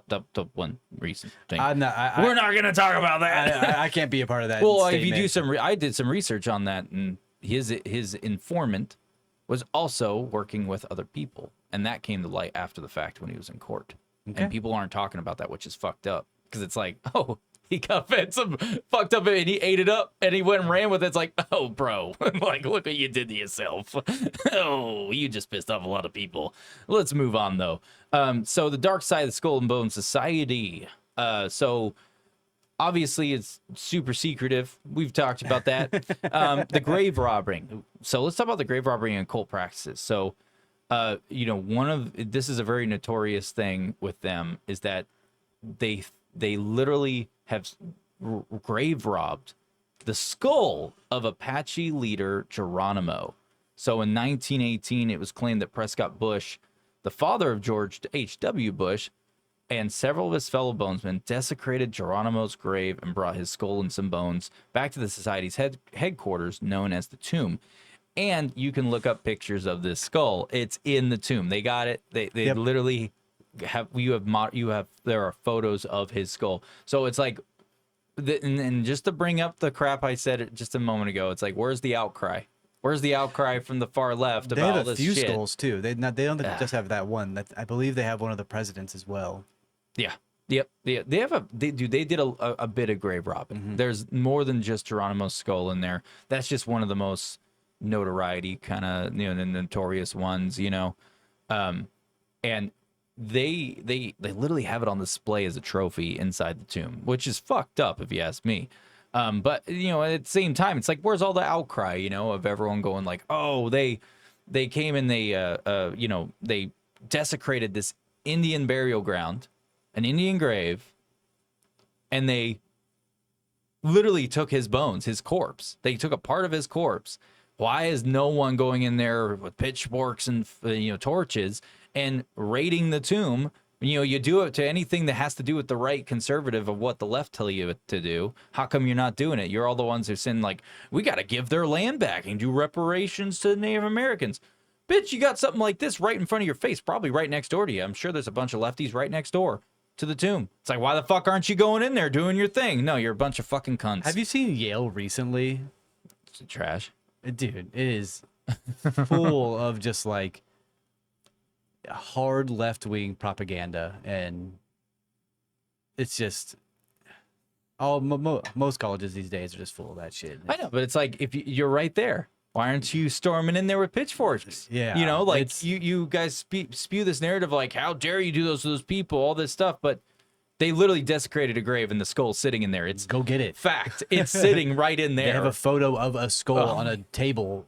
one recent thing. We're not going to talk about that. I can't be a part of that. Well, if you do statement. I did some research on that, and his informant was also working with other people, and that came to light after the fact when he was in court. Okay. And people aren't talking about that, which is fucked up, because it's like, oh, he got fed some fucked up and he ate it up and he went and ran with it. It's like, oh, bro, like, look what you did to yourself. Oh, you just pissed off a lot of people. Let's move on, though. So the dark side of the Skull and Bone Society. So obviously it's super secretive. We've talked about that. The grave robbing. So let's talk about the grave robbery and occult practices. So, you know, this is a very notorious thing with them is that they literally have grave robbed the skull of Apache leader Geronimo. So in 1918, it was claimed that Prescott Bush, the father of George H.W. Bush, and several of his fellow bonesmen desecrated Geronimo's grave and brought his skull and some bones back to the society's headquarters, known as the Tomb. And you can look up pictures of this skull. It's in the tomb. They got it. They literally have there are photos of his skull. So it's like, and just to bring up the crap I said just a moment ago, it's like, where's the outcry? Where's the outcry from the far left They about have all a this few shit? skulls too. They don't just have that one. I believe they have one of the presidents as well. Yeah. Yep. They have they did a bit of grave robbing. There's more than just Geronimo's skull in there. That's just one of the most notoriety kind of, you know, the notorious ones, you know. And they literally have it on display as a trophy inside the tomb, which is fucked up if you ask me. But you know, at the same time, it's like, where's all the outcry, you know, of everyone going like, oh, they came and they you know, they desecrated this Indian burial ground, an Indian grave, and they literally took his bones, his corpse. They took a part of his corpse. Why is no one going in there with pitchforks and, you know, torches and raiding the tomb? You know, you do it to anything that has to do with the right conservative of what the left tell you to do. How come you're not doing it? You're all the ones who saying like, we got to give their land back and do reparations to Native Americans. Bitch, you got something like this right in front of your face, probably right next door to you. I'm sure there's a bunch of lefties right next door to the tomb. It's like, why the fuck aren't you going in there doing your thing? No, you're a bunch of fucking cunts. Have you seen Yale recently? It's trash. Dude, it is full of just like hard left-wing propaganda, and it's just most colleges these days are just full of that shit. I know, but it's like, if you're right there, why aren't you storming in there with pitchforks? Yeah, you know, like it's- you guys spew this narrative like, how dare you do those to those people, all this stuff, but they literally desecrated a grave and the skull's sitting in there. It's Go get it. fact. It's sitting right in there. They have a photo of a skull on a table.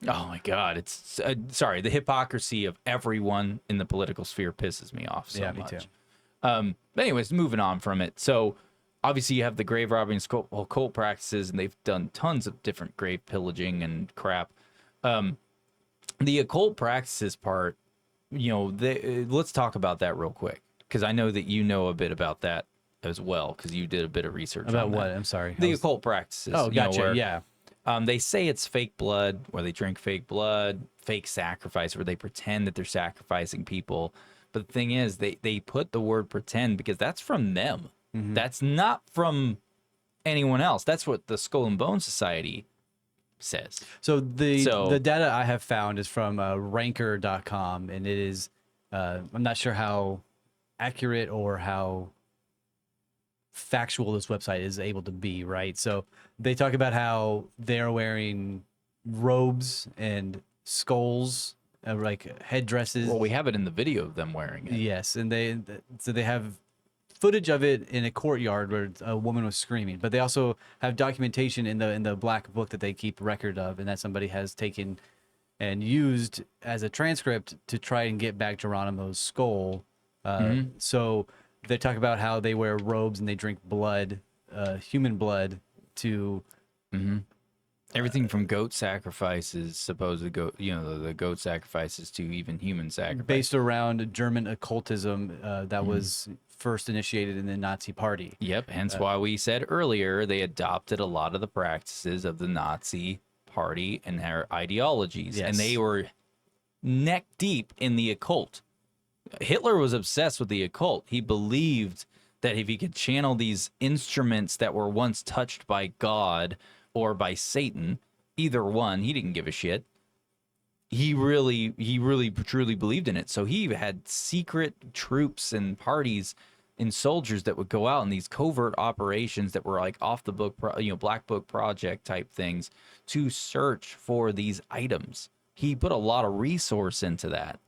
Oh my God. It's sorry. The hypocrisy of everyone in the political sphere pisses me off so Yeah, me much. too. But anyways, moving on from it. So obviously you have the grave robbing and occult practices, and they've done tons of different grave pillaging and crap. The occult practices part, you know, let's talk about that real quick, because I know that you know a bit about that as well, because you did a bit of research About on what? that. I'm sorry. The occult practices. Oh, you know, gotcha. where, Yeah. they say it's fake blood, where they drink fake blood, fake sacrifice, where they pretend that they're sacrificing people. But the thing is, they put the word pretend because that's from them. That's not from anyone else. That's what the Skull and Bone Society says. So the data I have found is from ranker.com, and it is I'm not sure how accurate or how factual this website is able to be, right? So they talk about how they're wearing robes and skulls, like headdresses. Well, we have it in the video of them wearing it. Yes, and they have footage of it in a courtyard where a woman was screaming, but they also have documentation in the black book that they keep record of, and that somebody has taken and used as a transcript to try and get back Geronimo's skull. So they talk about how they wear robes and they drink blood, human blood, to Everything from goat sacrifices, supposed goat, you know, the goat sacrifices, to even human sacrifice. based around German occultism that was first initiated in the Nazi Party. Yep. Hence why we said earlier they adopted a lot of the practices of the Nazi Party and their ideologies, and Yes. they were neck deep in the occult. Hitler was obsessed with the occult. He believed that if he could channel these instruments that were once touched by God or by Satan, either one, he didn't give a shit. He really truly believed in it. So he had secret troops and parties in soldiers that would go out in these covert operations that were like off the book, black book project type things to search for these items. He put a lot of resource into that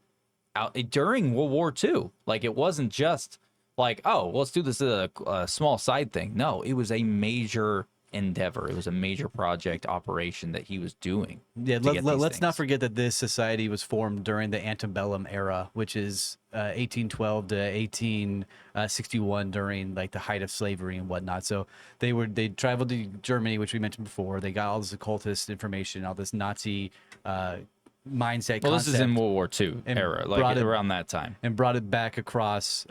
out during World War II. Like, it wasn't just like, oh, let's do this as a small side thing. No, it was a major endeavor. It was a major project operation that he was doing. Yeah, to get these let's not things. forget that this society was formed during the antebellum era, which is 1812 to 1861, during like the height of slavery and whatnot. So they traveled to Germany, which we mentioned before. They got all this occultist information, all this Nazi mindset. Well, this is in concept, World War II and era, brought like it- around that time. and brought it back across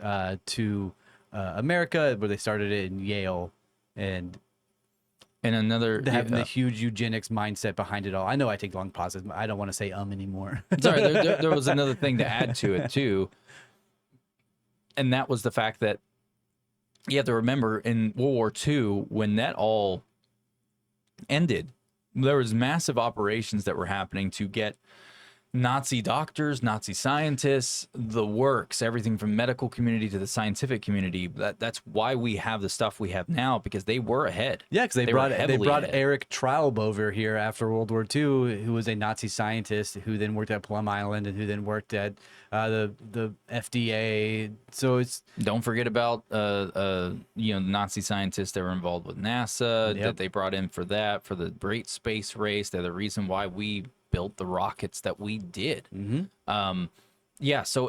to America, where they started it in Yale, and And another, having the huge eugenics mindset behind it all. I know I take long pauses. I don't want to say anymore. sorry, there was another thing to add to it too, and that was the fact that you have to remember in World War II, when that all ended, there was massive operations that were happening to get Nazi doctors, Nazi scientists, the works, everything from medical community to the scientific community. That's why we have the stuff we have now, because they were ahead. Yeah, because they were brought heavily ahead. Eric Traub over here after World War II, who was a Nazi scientist who then worked at Plum Island and who then worked at the FDA. So it's Don't forget about the Nazi scientists that were involved with NASA, Yep. that they brought in for the great space race. They're the reason why we built the rockets that we did. Yeah, so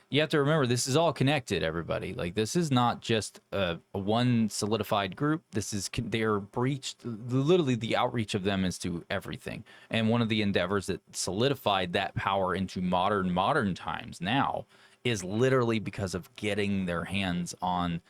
you have to remember, this is all connected, everybody. Like, this is not just a one solidified group. They're breached. Literally, the outreach of them is to everything. And one of the endeavors that solidified that power into modern times now is literally because of getting their hands on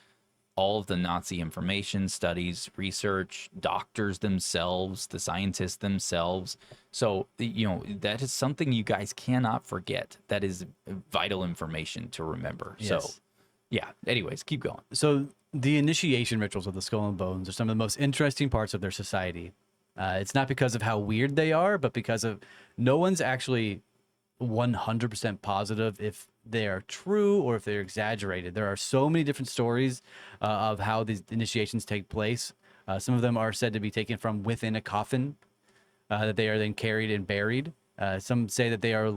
all of the Nazi information, studies, research, doctors themselves, the scientists themselves. So, that is something you guys cannot forget. That is vital information to remember. So, Yes. yeah. Anyways, keep going. So the initiation rituals of the Skull and Bones are some of the most interesting parts of their society. It's not because of how weird they are, but because of no one's actually 100% positive if they are true or if they're exaggerated. There are so many different stories of how these initiations take place. Some of them are said to be taken from within a coffin, that they are then carried and buried. Some say that they are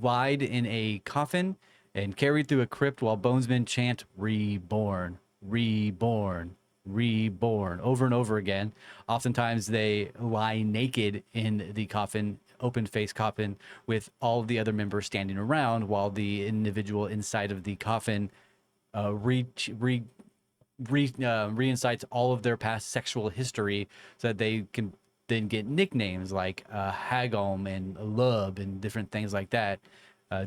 lied in a coffin and carried through a crypt while bonesmen chant "reborn, reborn, reborn" over and over again. Oftentimes they lie naked in the coffin, open face coffin, with all of the other members standing around while the individual inside of the coffin reincites all of their past sexual history, so that they can then get nicknames like Hagom and Lub and different things like that,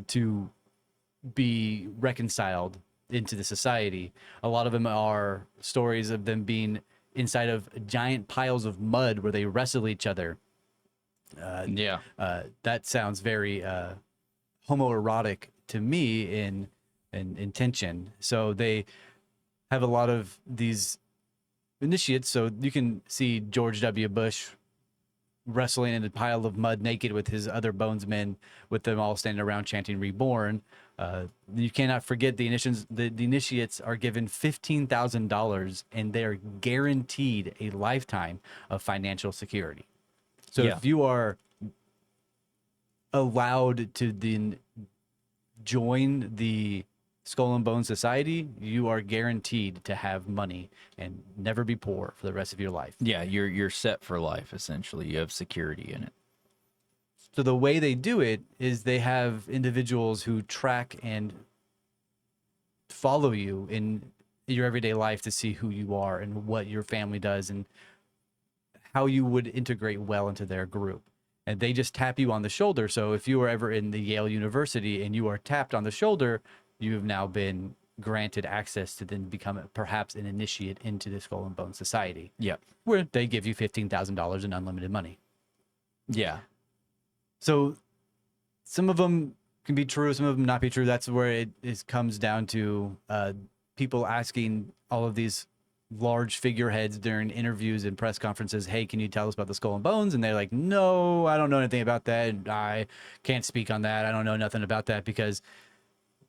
to be reconciled into the society. A lot of them are stories of them being inside of giant piles of mud where they wrestle each other. Yeah. That sounds very homoerotic to me in intention. So they have a lot of these initiates. So you can see George W. Bush wrestling in a pile of mud naked with his other bonesmen, with them all standing around chanting "reborn." You cannot forget the initiates. The initiates are given $15,000, and they are guaranteed a lifetime of financial security. So Yeah. if you are allowed to then join the Skull and Bone Society, you are guaranteed to have money and never be poor for the rest of your life. Yeah, you're set for life, essentially. You have security in it. So the way they do it is they have individuals who track and follow you in your everyday life to see who you are and what your family does and how you would integrate well into their group. And they just tap you on the shoulder. So if you were ever in the Yale University and you are tapped on the shoulder, you have now been granted access to then become perhaps an initiate into the Skull and Bone Society, Yeah. where they give you $15,000 in unlimited money. Yeah. So some of them can be true, some of them not be true. That's where it comes down to people asking all of these large figureheads during interviews and press conferences, "Hey, can you tell us about the Skull and Bones?" And they're like, "No, I don't know anything about that. I can't speak on that. I don't know nothing about that," because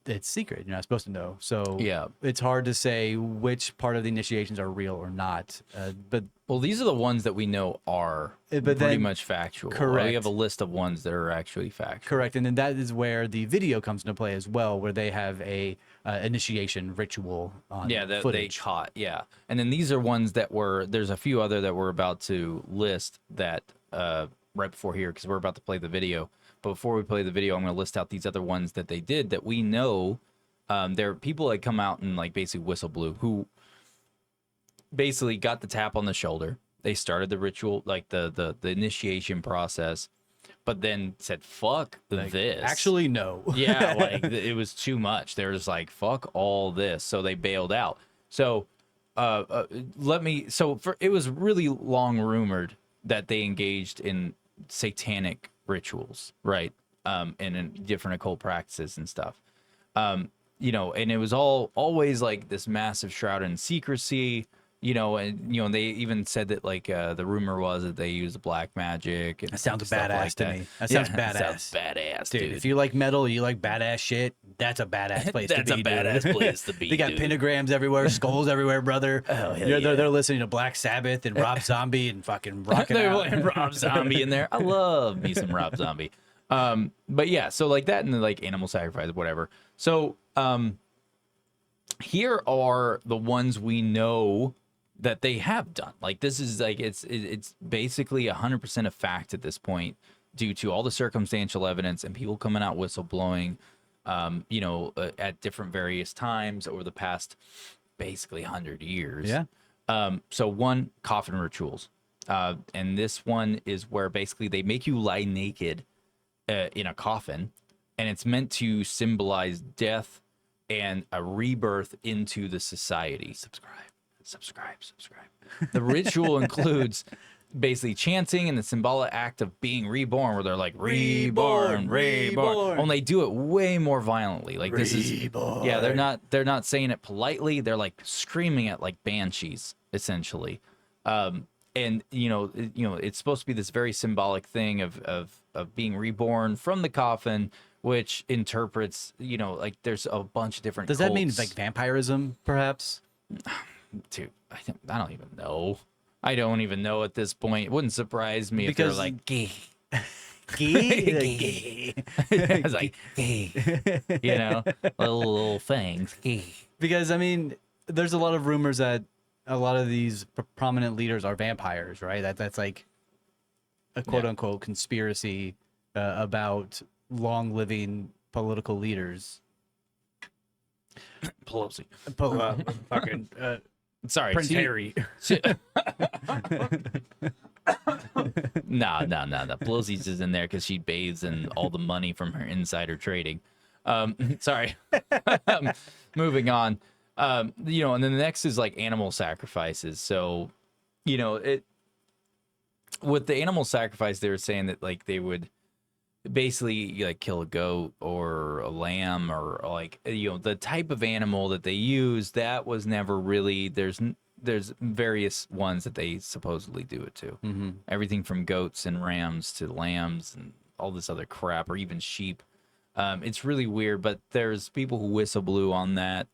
it's secret. You're not supposed to know. So Yeah. it's hard to say which part of the initiations are real or not. But Well, these are the ones that we know are But pretty then- much factual. correct. We have a list of ones that are actually factual. correct, and then that is where the video comes into play as well, where they have a initiation ritual on Yeah, that they footage. caught. Yeah, and then these are ones that were. There's a few other that we're about to list that right before here because we're about to play the video. But before we play the video, I'm going to list out these other ones that they did that we know. There are people that come out and like basically whistle blew who basically got the tap on the shoulder. They started the ritual, like the initiation process, but then said, "Fuck this." Actually, no. Yeah, like it was too much. They were just like, "Fuck all this," so they bailed out. So, it was really long rumored that they engaged in satanic rituals, right? And in different occult practices and stuff. And it was always like this massive shroud in secrecy. And they even said that like the rumor was that they used black magic. And That sounds stuff badass like to that. me. That sounds Yeah, badass. Sounds badass, Dude, dude. if you like metal, you like badass shit, that's a badass place to That's a be. badass dude. place to be, They got dude. pentagrams everywhere, skulls everywhere, brother. Oh, hell They're listening to Black Sabbath and Rob Zombie and fucking rocking They're out. playing Rob Zombie in there. I love me some Rob Zombie. But yeah, so like that and the like animal sacrifice, whatever. So here are the ones we know that they have done. Like this is like it's basically 100% a fact at this point due to all the circumstantial evidence and people coming out whistleblowing at different various times over the past basically 100 years. Yeah. So one, coffin rituals. And this one is where basically they make you lie naked in a coffin, and it's meant to symbolize death and a rebirth into the society. Subscribe. The ritual includes basically chanting and the symbolic act of being reborn, where they're like reborn. Only they do it way more violently. Like this is yeah, they're not saying it politely. They're like screaming it like banshees, essentially. And it's supposed to be this very symbolic thing of being reborn from the coffin, which interprets, like there's a bunch of different. Does that mean cults. like vampirism, perhaps? Dude, I don't even know. I don't even know at this point. It wouldn't surprise me if they're Because- like gay. Gay? It's like gay. Little things. Gay. Because I mean, there's a lot of rumors that a lot of these prominent leaders are vampires, right? That's like a quote unquote conspiracy about long living political leaders. Pelosi. Fucking Sorry, Prince see- Harry. No. Pelosi's is in there because she bathes in all the money from her insider trading. Sorry. Moving on. And then the next is like animal sacrifices. So, with the animal sacrifice, they were saying that like they would basically like kill a goat or a lamb or like the type of animal that they use. That was never really there's various ones that they supposedly do it to. Mm-hmm. Everything from goats and rams to lambs and all this other crap, or even sheep. It's really weird, but there's people who whistle blew on that,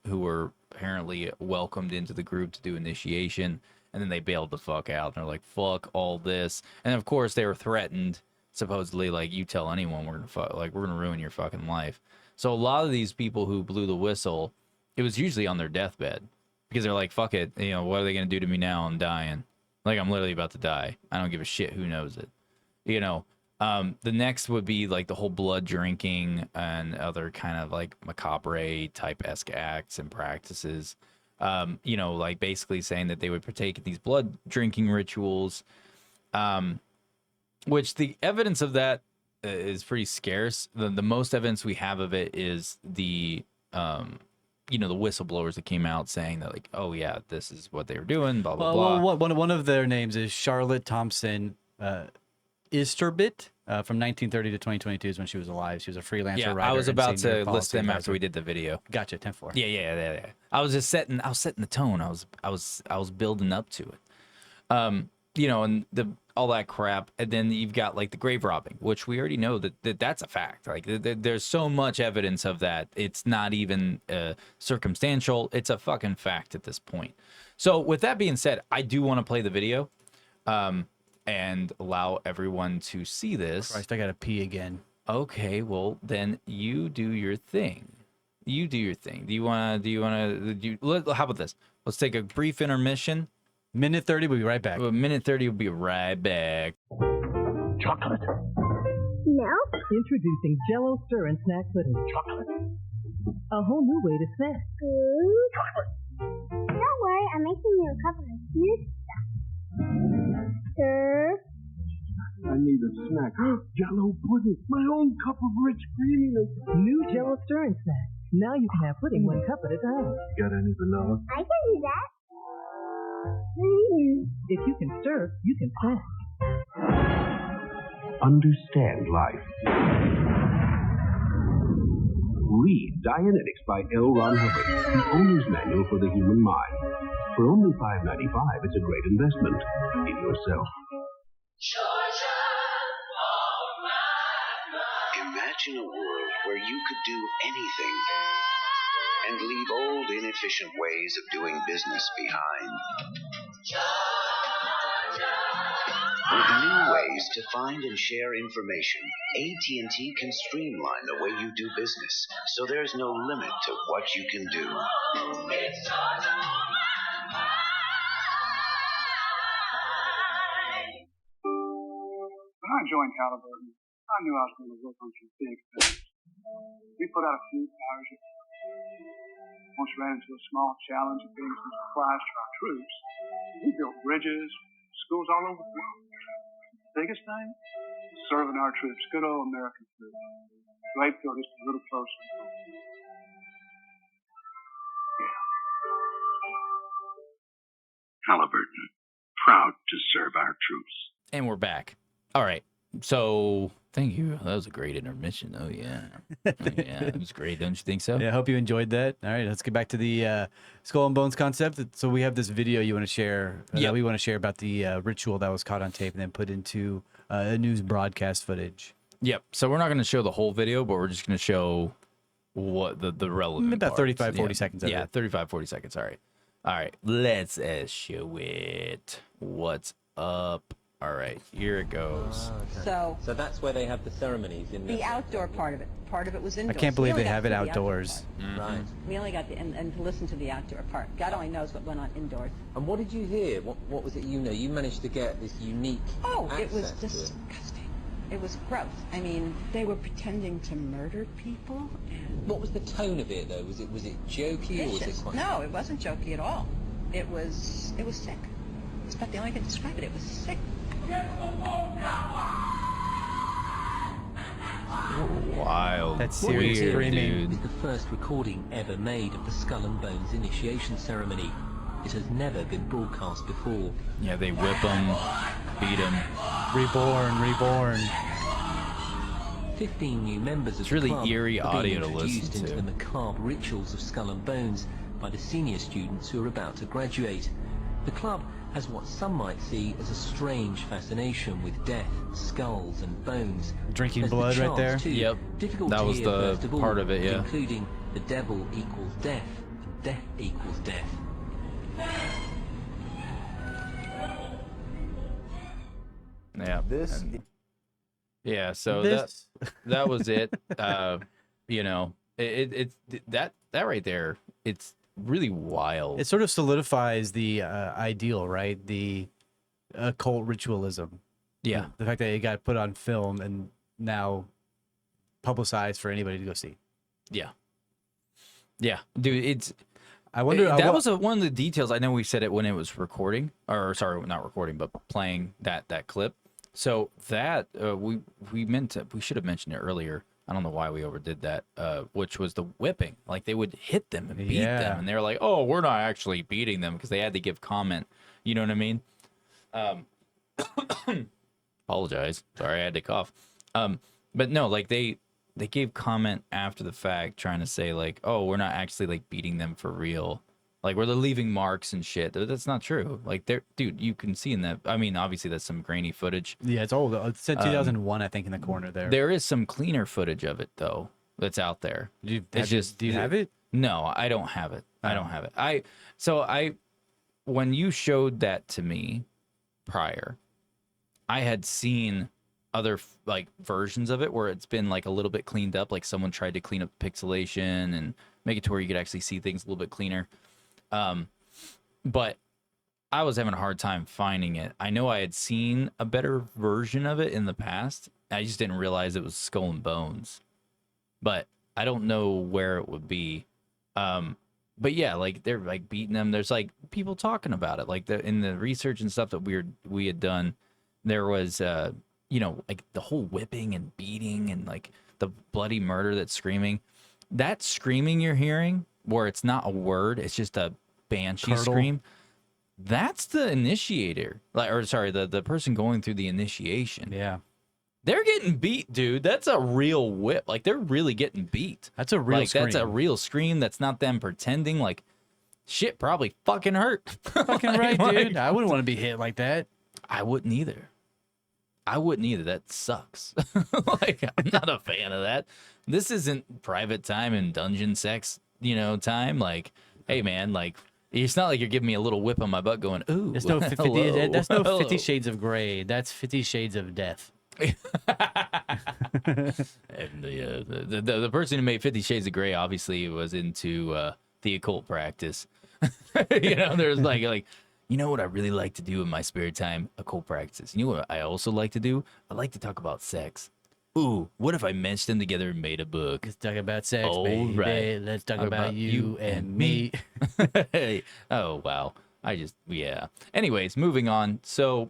who were apparently welcomed into the group to do initiation, and then they bailed the fuck out. And they're like, fuck all this. And of course they were threatened, supposedly, like, you tell anyone, we're gonna ruin your fucking life. So a lot of these people who blew the whistle, it was usually on their deathbed, because they're like, fuck it, what are they gonna do to me now? I'm dying. Like, I'm literally about to die. I don't give a shit who knows it. The next would be like the whole blood drinking and other kind of like macabre type esque acts and practices. Like basically saying that they would partake in these blood drinking rituals, which the evidence of that is pretty scarce. The most evidence we have of it is the whistleblowers that came out saying that like, oh yeah, this is what they were doing, blah blah blah. Well, one of their names is Charlotte Thompson Isterbit. From 1930 to 2022 is when she was alive. She was a freelancer Yeah, writer. I was and about senior to policy list them after advisor. we did the video. Gotcha, 10-4. Yeah. I was setting the tone. I was building up to it. And all that crap, and then you've got like the grave robbing, which we already know that's a fact. Like there's so much evidence of that. It's not even circumstantial. It's a fucking fact at this point. So with that being said, I do want to play the video, and allow everyone to see this. Christ, I gotta pee again. Okay, well then you do your thing. You do your thing. Do you wanna? How about this? Let's take a brief intermission. Minute 30, we'll be right back. A minute 30, we'll be right back. Chocolate. Milk? Introducing Jell-O Stir and Snack Pudding. Chocolate. A whole new way to snack. Food? Chocolate. Don't worry, I'm making you a couple of new stuff. Stir. I need a snack. Jell-O pudding. My own cup of rich creaminess. New Jell-O Stir and Snack. Now you can have pudding 1 cup at a time. Got any vanilla? I can do that. If you can stir, you can snack. Understand life. Read Dianetics by L. Ron Hubbard, the owner's manual for the human mind. For only $5.95, it's a great investment in yourself. Imagine a world where you could do anything and leave old, inefficient ways of doing business behind. With new ways to find and share information, AT&T can streamline the way you do business, so there's no limit to what you can do. When I joined Halliburton, I knew I was going to work on some big things. We put out a few fires. Once ran into a small challenge of getting some supplies to our troops. We built bridges, schools all over the world. The biggest thing? Serving our troops good old American food. Life feel just a little closer. Halliburton, proud to serve our troops. And we're back. All right. So thank you. That was a great intermission. Oh yeah. Oh, yeah, it was great. Don't you think so? Yeah, I hope you enjoyed that. All right, let's get back to the skull and bones concept. So we have this video you want to share. Yep. That we want to share about the ritual that was caught on tape and then put into a news broadcast footage. Yep. So we're not going to show the whole video, but we're just going to show what the relevant About parts. 35, 40 Yeah. seconds of Yeah, it. 35, 40 seconds. All right. All right. Let's show it. What's up? All right. Here it goes. So So that's where they have the ceremonies in the outdoor part of it. Part of it was I indoors. can't We believe only they got have to it the outdoor outdoors. Mm-hmm. Right. part. We only got and to listen to the outdoor part. God only knows what went on indoors. And what did you hear? What was it you know? You managed to get this unique Oh, it was access to it. disgusting. It was gross. I mean, they were pretending to murder people. And What was the tone of it though? Was it jokey or was it vicious. quite... No, it wasn't jokey at all. It was sick. It's about the only way I can describe it. It was sick. Wild. That's What serious you're Weird, screaming. dude. is the first recording ever made of the Skull and Bones initiation ceremony. It has never been broadcast before. Yeah, they whip them, beat them. Reborn. 15 new members of It's the really club eerie are being audio to listen introduced into to. the macabre rituals of Skull and Bones by the senior students who are about to graduate. The club has what some might see as a strange fascination with death, skulls and bones. Drinking There's the blood right chant, there? too. Yep. Difficult That to was hear, the first of all, part of it, yeah. including the devil equals death, and death equals death. Yeah. This and- yeah. So This- that was it. You know, it's that right there. It's really wild. It sort of solidifies the ideal, right? The occult ritualism. Yeah. The fact that it got put on film and now publicized for anybody to go see. Yeah. Yeah, dude. It's. I wonder. that was one of the details. I know we said it when it was recording, or sorry, not recording, but playing that clip. So that we should have mentioned it earlier. I don't know why we overdid that. Which was the whipping. Like they would hit them and beat Yeah. them, and they were like, "Oh, we're not actually beating them," because they had to give comment. You know what I mean? Apologize. Sorry, I had to cough. But no, like they gave comment after the fact, trying to say like, "Oh, we're not actually like beating them for real." like where they're leaving marks and shit. That's not true. Like, dude, you can see in that. I mean, obviously that's some grainy footage. Yeah, it's old. It said 2001, I think, in the corner there. There is some cleaner footage of it though that's out there. Do you have it? No, I don't have it. I don't have it. When you showed that to me prior, I had seen other like versions of it where it's been like a little bit cleaned up, like someone tried to clean up pixelation and make it to where you could actually see things a little bit cleaner. But I was having a hard time finding it. I know I had seen a better version of it in the past. I just didn't realize it was Skull and Bones, but I don't know where it would be. But yeah, like they're like beating them. There's like people talking about it, like in the research and stuff that we had done. There was, you know, like the whole whipping and beating and like the bloody murder that's screaming. That screaming you're hearing, where it's not a word, it's just a banshee scream. That's the initiator, like, or sorry, the person going through the initiation. Yeah. They're getting beat, dude. That's a real whip. Like, they're really getting beat. That's a real scream. That's a real scream. That's not them pretending. Like, shit probably fucking hurt. Fucking right, dude. I wouldn't want to be hit like that. I wouldn't either. That sucks. Like, I'm not a fan of that. This isn't private time and dungeon sex, you know, time. Like, hey, man, like, it's not like you're giving me a little whip on my butt going, ooh. That's no 50 hello. Shades of Grey. That's 50 Shades of Death. And the person who made 50 Shades of Grey obviously was into the occult practice. You know, there's like, you know what I really like to do in my spare time? Occult practices. You know what I also like to do? I like to talk about sex. Ooh, what if I meshed them together and made a book? Let's talk about sex, All baby. right. Let's talk about you and me. Hey. Oh, wow. Yeah. Anyways, moving on. So,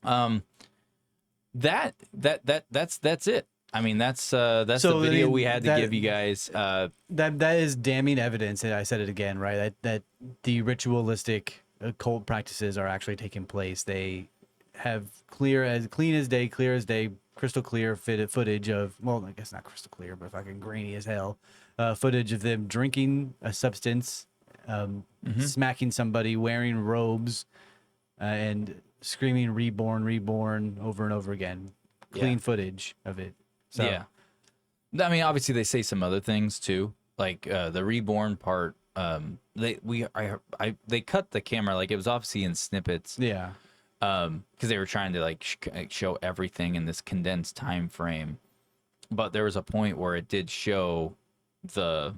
that's it. I mean, that's the video we had to give you guys. That is damning evidence, and I said it again, right? That the ritualistic occult practices are actually taking place. They have clear as day, crystal clear footage of, well, I guess not crystal clear, but fucking grainy as hell, footage of them drinking a substance, smacking somebody, wearing robes, and screaming reborn, reborn over and over again. Clean footage of it. So. Yeah. I mean, obviously they say some other things too, like the reborn part. They cut the camera, like it was obviously in snippets. Yeah. Because they were trying to like show everything in this condensed time frame, but there was a point where it did show the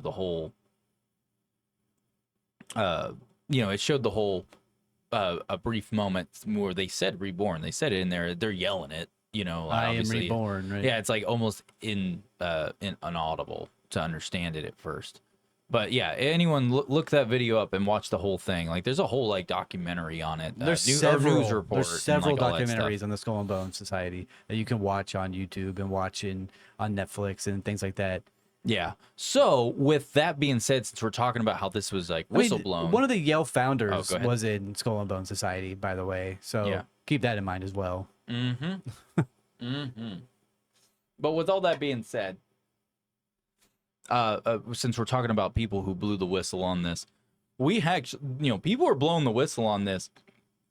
whole it showed the whole a brief moment where they said reborn. They said it in there. They're yelling it. I am reborn. Right? Yeah, it's like almost inaudible to understand it at first. But yeah, anyone look that video up and watch the whole thing. Like, there's a whole like documentary on it. There's several news report. There's several and, like, documentaries on the Skull and Bones Society that you can watch on YouTube and watch on Netflix and things like that. Yeah. So with that being said, since we're talking about how this was like whistleblown, one of the Yale founders was in Skull and Bones Society, by the way. So keep that in mind as well. Mm-hmm. Mm-hmm. But with all that being said, since we're talking about people who blew the whistle on this, we actually, people were blowing the whistle on this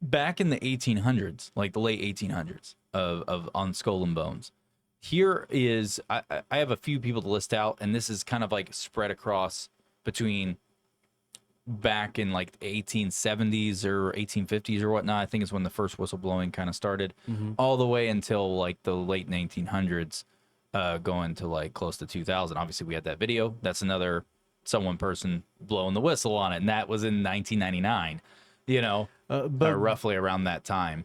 back in the 1800s, like the late 1800s of on Skull and Bones. Here is, I have a few people to list out, and this is kind of like spread across between back in like the 1870s or 1850s or whatnot. I think is when the first whistleblowing kind of started, all the way until like the late 1900s, going to like close to 2000. Obviously, we had that video. That's another person blowing the whistle on it, and that was in 1999. But roughly around that time.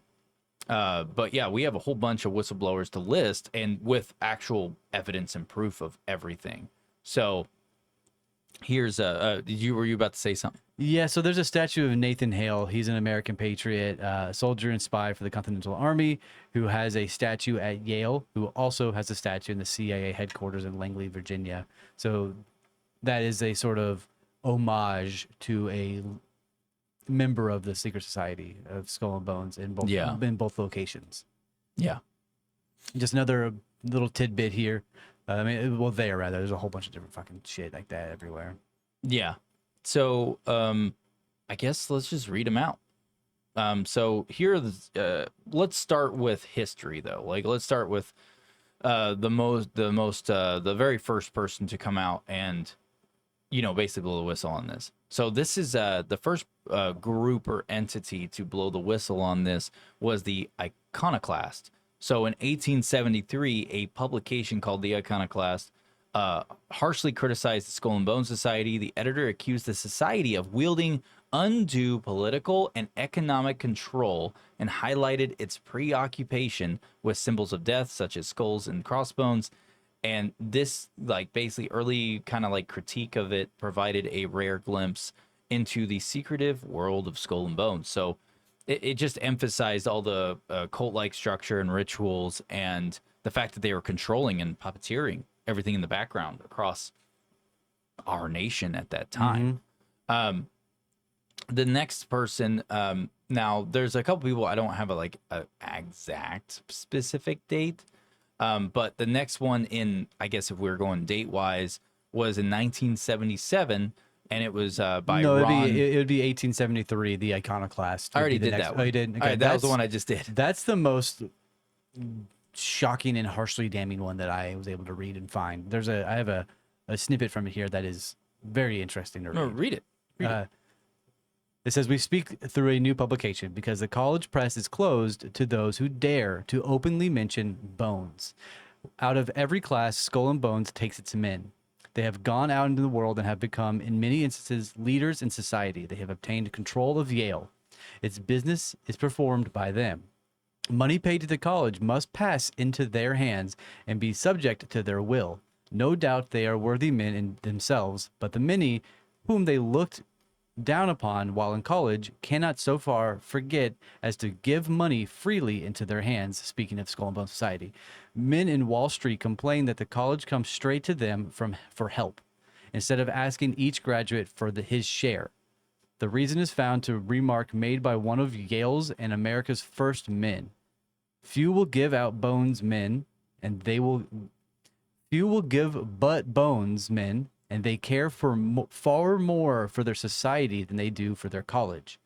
But yeah, we have a whole bunch of whistleblowers to list, and with actual evidence and proof of everything. So here's were you about to say something? Yeah, so there's a statue of Nathan Hale. He's an American patriot, soldier and spy for the Continental Army, who has a statue at Yale, who also has a statue in the CIA headquarters in Langley, Virginia. So that is a sort of homage to a member of the secret society of Skull and Bones in both locations. Yeah. Just another little tidbit here. There's a whole bunch of different fucking shit like that everywhere. Yeah. So I guess let's just read them out. So here are let's start with history though. Like let's start with the very first person to come out and basically blow the whistle on this. So this is the first group or entity to blow the whistle on this was the Iconoclast. So in 1873, a publication called the Iconoclast harshly criticized the Skull and Bone Society. The editor accused the society of wielding undue political and economic control and highlighted its preoccupation with symbols of death such as skulls and crossbones. And this basically early kind of critique of it provided a rare glimpse into the secretive world of Skull and Bones. So it just emphasized all the cult-like structure and rituals and the fact that they were controlling and puppeteering everything in the background across our nation at that time. The next person, now there's a couple people I don't have a exact specific date, but the next one in, I guess if we were going date wise, was in 1977, and it was by No, Ron. it would be 1873. The Iconoclast. I already did that one. Oh, you did. Okay, All right, that was the one I just did. That's the most shocking and harshly damning one that I was able to read and find. I have a snippet from it here that is very interesting to read. No, read it. It says, we speak through a new publication because the college press is closed to those who dare to openly mention bones. Out of every class, Skull and Bones takes its men. They have gone out into the world and have become, in many instances, leaders in society. They have obtained control of Yale. Its business is performed by them. Money paid to the college must pass into their hands and be subject to their will. No doubt they are worthy men in themselves, but the many whom they looked down upon while in college cannot so far forget as to give money freely into their hands. Speaking of Skull and Bone Society, men in Wall Street complain that the college comes straight to them for help instead of asking each graduate for his share. The reason is found to a remark made by one of Yale's and America's first men. Few will give out bones, men, and few will give but bones, men, and they care far more for their society than they do for their college.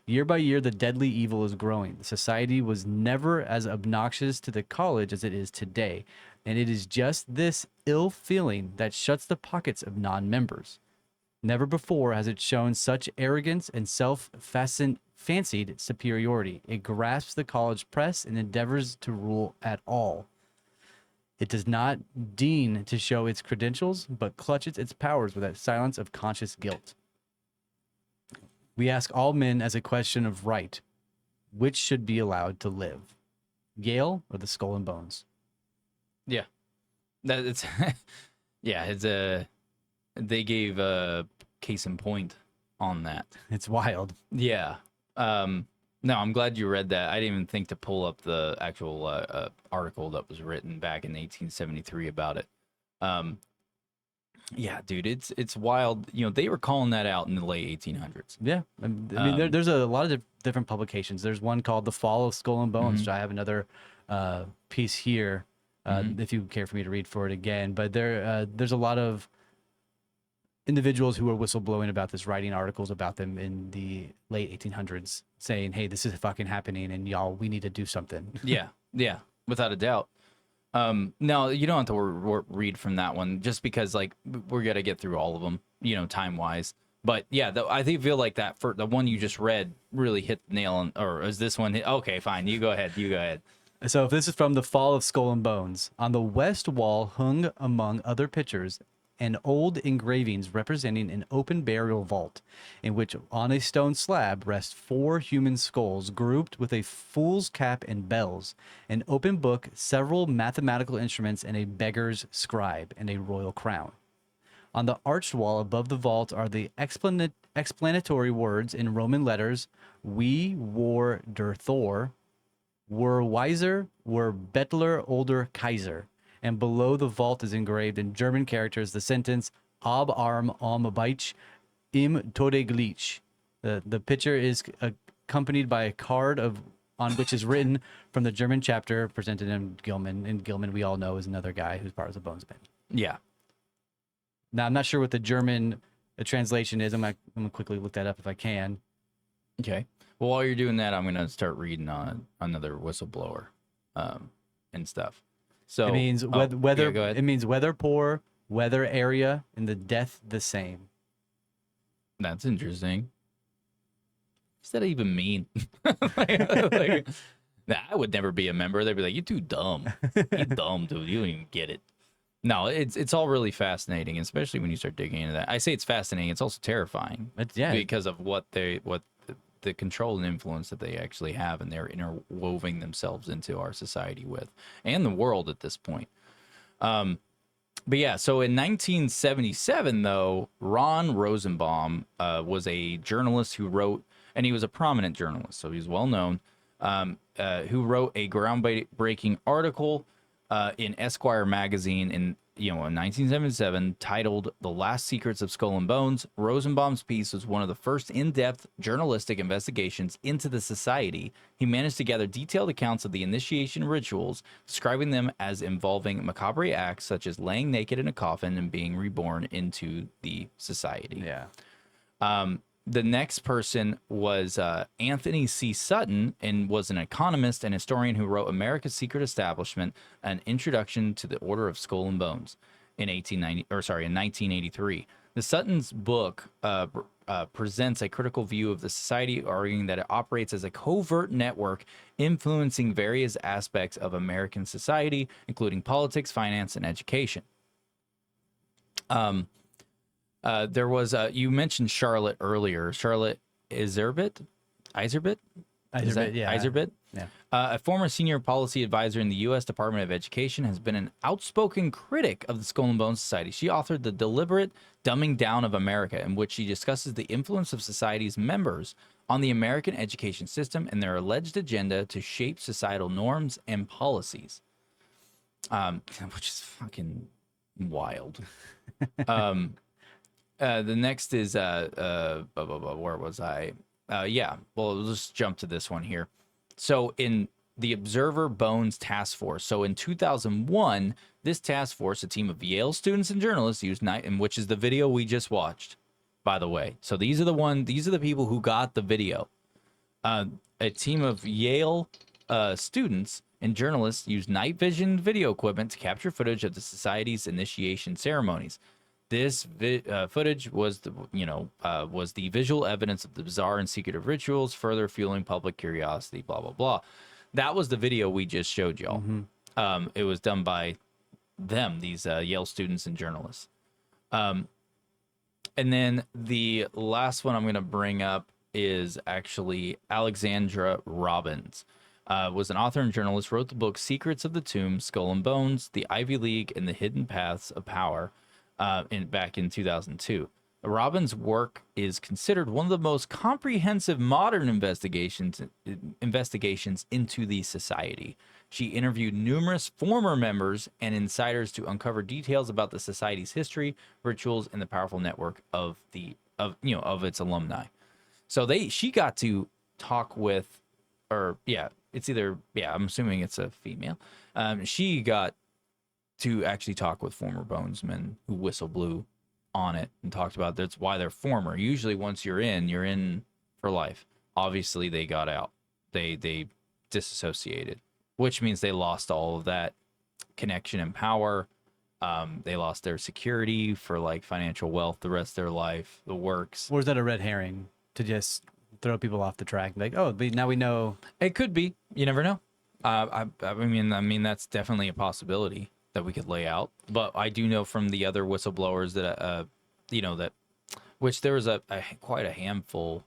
Year by year, the deadly evil is growing. The society was never as obnoxious to the college as it is today, and it is just this ill feeling that shuts the pockets of non-members. Never before has it shown such arrogance and fancied superiority. It grasps the college press and endeavors to rule at all. It does not deign to show its credentials, but clutches its powers with that silence of conscious guilt. We ask all men as a question of right, which should be allowed to live, Yale or the Skull and Bones? Yeah, it's they gave a case in point on that. It's wild. Yeah. No, I'm glad you read that. I didn't even think to pull up the actual article that was written back in 1873 about it. Yeah, dude, it's wild. They were calling that out in the late 1800s. Yeah, I mean, there's a lot of different publications. There's one called "The Fall of Skull and Bones." Which I have another piece here, if you care for me to read for it again. But there's a lot of individuals who were whistleblowing about this, writing articles about them in the late 1800s, saying, "Hey, this is fucking happening, and y'all, we need to do something." Yeah, without a doubt. No, you don't have to read from that one, just because we're gonna get through all of them, time wise. But yeah, I feel like that for the one you just read really hit the nail on. Or is this one? Okay, fine. You go ahead. So if this is from The Fall of Skull and Bones, on the west wall hung among other pictures and old engravings representing an open burial vault in which on a stone slab rest 4 human skulls grouped with a fool's cap and bells, an open book, several mathematical instruments, and a beggar's scribe and a royal crown. On the arched wall above the vault are the explanatory words in Roman letters: "We war der Thor, were wiser, were bettler older Kaiser." And below the vault is engraved in German characters the sentence "Ab arm am Beich im Tode gleich." The picture is accompanied by a card on which is written from the German chapter presented in Gilman. And Gilman, we all know, is another guy who's part of the Bones Band. Yeah. Now, I'm not sure what the German a translation is. I'm gonna quickly look that up if I can. Okay. Well, while you're doing that, I'm gonna start reading on another whistleblower, and stuff. So It means oh, weather. yeah, go ahead. It means weather poor, weather area, and the death the same. That's interesting. What's that even mean? like, nah, I would never be a member. They'd be like, "You're too dumb. You dumb, dude. You don't even get it." No, it's all really fascinating, especially when you start digging into that. I say it's fascinating. It's also terrifying. Because of what the control and influence that they actually have, and they're interwoven themselves into our society with, and the world at this point. But yeah, so in 1977, though, Ron Rosenbaum was a journalist who wrote, and he was a prominent journalist, so he's well known, who wrote a groundbreaking article in Esquire magazine in 1977 titled "The Last Secrets of Skull and Bones." Rosenbaum's piece was one of the first in-depth journalistic investigations into the society. He managed to gather detailed accounts of the initiation rituals, describing them as involving macabre acts such as laying naked in a coffin and being reborn into the society. Yeah. The next person was Anthony C. Sutton, and was an economist and historian who wrote America's Secret Establishment: An Introduction to the Order of Skull and Bones in 1983. The Sutton's book presents a critical view of the society, arguing that it operates as a covert network influencing various aspects of American society, including politics, finance, and education. There was you mentioned Charlotte earlier. Charlotte Iserbyt? Yeah. Iserbyt? Yeah. A former senior policy advisor in the U.S. Department of Education, has been an outspoken critic of the Skull and Bones Society. She authored The Deliberate Dumbing Down of America, in which she discusses the influence of society's members on the American education system and their alleged agenda to shape societal norms and policies, which is fucking wild. The next is where was I? Yeah, well, let's jump to this one here. So in the Observer Bones Task Force, so in 2001, this task force, a team of Yale students and journalists, used night, and which is the video we just watched, by the way. So these are the people who got the video. A team of Yale students and journalists used night vision video equipment to capture footage of the society's initiation ceremonies. This footage was the visual evidence of the bizarre and secretive rituals, further fueling public curiosity. Blah blah blah. That was the video we just showed y'all. Mm-hmm. It was done by them, these Yale students and journalists. And then the last one I'm going to bring up is actually Alexandra Robbins. Was an author and journalist. Wrote the book Secrets of the Tomb, Skull and Bones, The Ivy League, and the Hidden Paths of Power. Back in 2002. Robbins' work is considered one of the most comprehensive modern investigations into the society. She interviewed numerous former members and insiders to uncover details about the society's history, rituals, and the powerful network of its alumni. So she got to talk with, I'm assuming it's a female. She got to actually talk with former bonesmen who whistle blew on it and talked about that's why they're former. Usually once you're in for life. Obviously they got out. They disassociated, which means they lost all of that connection and power. They lost their security for like financial wealth the rest of their life, the works. Or is that a red herring to just throw people off the track? Like, oh, but now we know. It could be. You never know. I mean that's definitely a possibility that we could lay out, but I do know from the other whistleblowers that which there was quite a handful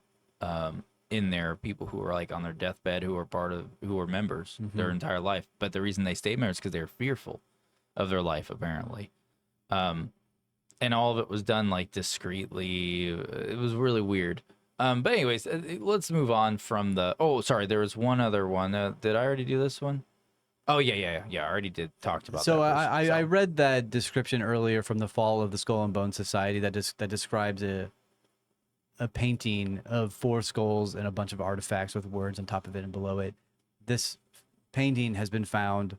in there, people who were like on their deathbed who were members their entire life, but the reason they stayed members because they were fearful of their life apparently, and all of it was done like discreetly. It was really weird. But anyways, let's move on from there was one other one. Did I already do this one? Oh, yeah. I already talked about that. So I read that description earlier from the fall of the Skull and Bone Society that describes a painting of 4 skulls and a bunch of artifacts with words on top of it and below it. This painting has been found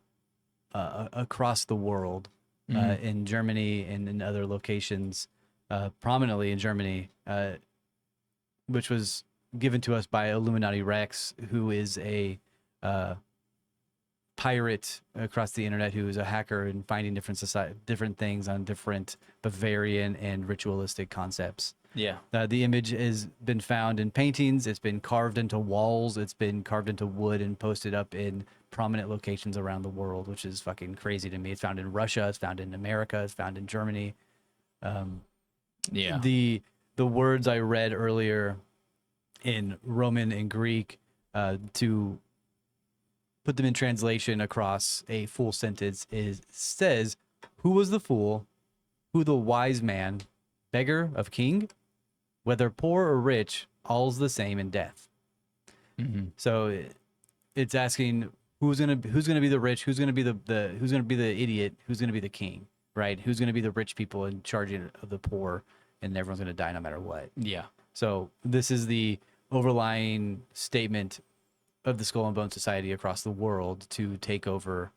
across the world, in Germany and in other locations. prominently in Germany, which was given to us by Illuminati Rex, who is a pirate across the internet, who is a hacker and finding different things on different Bavarian and ritualistic concepts. Yeah. The image has been found in paintings. It's been carved into walls. It's been carved into wood and posted up in prominent locations around the world, which is fucking crazy to me. It's found in Russia. It's found in America. It's found in Germany. Yeah. The words I read earlier in Roman and Greek to put them in translation across a full sentence says, "Who was the fool? Who the wise man? Beggar of king? Whether poor or rich, all's the same in death." So it's asking who's gonna be the rich, who's gonna be who's gonna be the idiot, who's gonna be the king, right? Who's gonna be the rich people in charge of the poor, and everyone's gonna die no matter what. Yeah. So this is the overlying statement of the Skull and Bone Society across the world to take over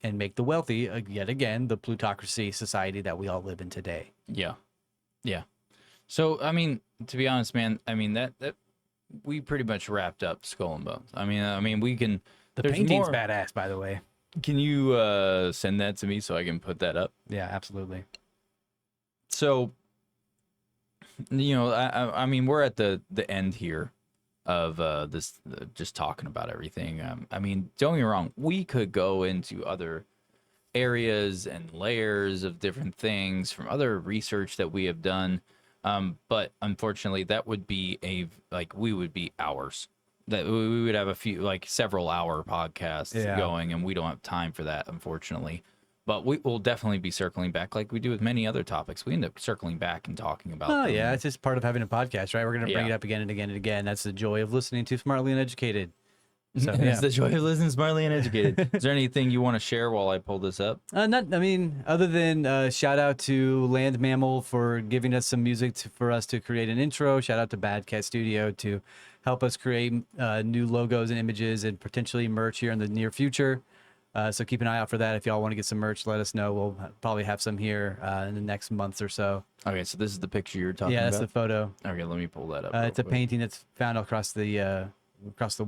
and make the wealthy, yet again, the plutocracy society that we all live in today. Yeah. Yeah. So, I mean, to be honest, man, I mean, that we pretty much wrapped up Skull and Bones. I mean, we can. The there's painting's more. badass, by the way. Can you send that to me so I can put that up? Yeah, absolutely. So, I mean, we're at the end here of this, just talking about everything. I mean, don't get me wrong, we could go into other areas and layers of different things from other research that we have done, but unfortunately, that would be we would be hours. That we would have several hour podcasts going, and we don't have time for that, unfortunately. But we will definitely be circling back like we do with many other topics. We end up circling back and talking about them. Yeah, it's just part of having a podcast, right? We're going to bring it up again and again and again. That's the joy of listening to Smartly and Educated. So, It's the joy of listening Smartly and Educated. Is there anything you want to share while I pull this up? Other than shout out to Land Mammal for giving us some music for us to create an intro. Shout out to Bad Cat Studio to help us create new logos and images and potentially merch here in the near future. So keep an eye out for that. If y'all want to get some merch, let us know. We'll probably have some here in the next month or so. Okay, so this is the picture you're talking about? Yeah, that's the photo. Okay, let me pull that up. It's a painting that's found across the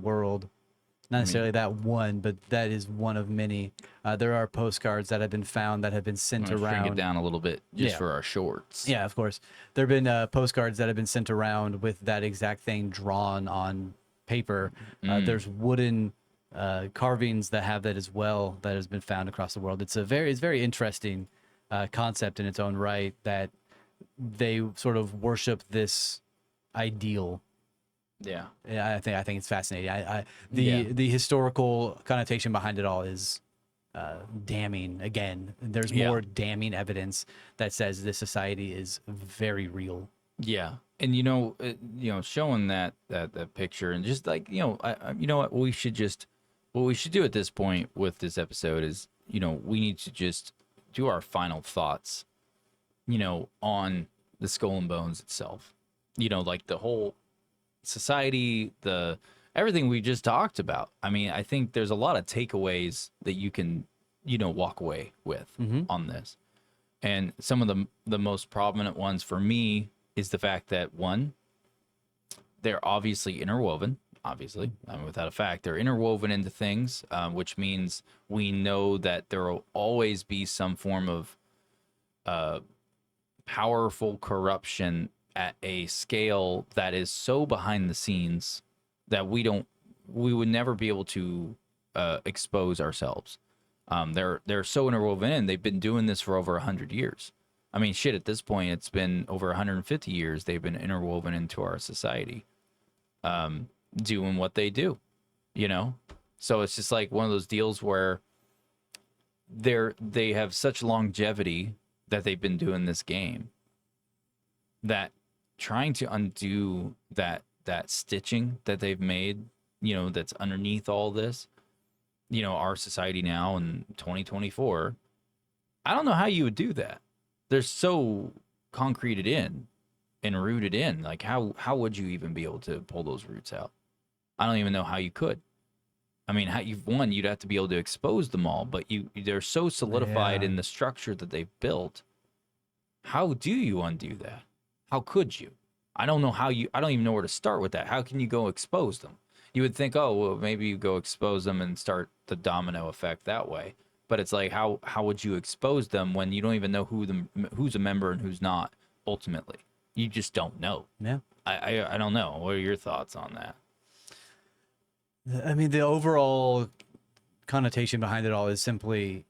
world. Not necessarily that one, but that is one of many. There are postcards that have been found that have been sent around. Bring it down a little bit just for our shorts. Yeah, of course. There have been postcards that have been sent around with that exact thing drawn on paper. There's wooden carvings that have that as well that has been found across the world. It's very interesting concept in its own right that they sort of worship this ideal. Yeah, I think it's fascinating. The historical connotation behind it all is damning. Again, there's more damning evidence that says this society is very real. Yeah, and showing that picture and just what we should do at this point with this episode is we need to just do our final thoughts, on the Skull and Bones itself. Like the whole society, everything we just talked about. I mean, I think there's a lot of takeaways that you can, walk away with on this. And some of the most prominent ones for me is the fact that, one, they're obviously interwoven. Without a fact, they're interwoven into things, which means we know that there will always be some form of powerful corruption at a scale that is so behind the scenes that we would never be able to expose ourselves. They're so interwoven in. They've been doing this for over 100 years. I mean, shit, at this point, it's been over 150 years they've been interwoven into our society, doing what they do, So it's just like one of those deals where they have such longevity that they've been doing this game that trying to undo that stitching that they've made, that's underneath all this, our society now in 2024, I don't know how you would do that. They're so concreted in and rooted in. Like, how would you even be able to pull those roots out? I don't even know how you could. I mean, you'd have to be able to expose them all, but they're so solidified in the structure that they've built How do you undo that? How could you? I don't know how you, I don't even know where to start with that. How can you go expose them? You would think, oh, well, maybe you go expose them and start the domino effect that way. But it's like, how would you expose them when you don't even know who's a member and who's not ultimately? You just don't know. Yeah. I don't know. What are your thoughts on that? I mean, the overall connotation behind it all is simply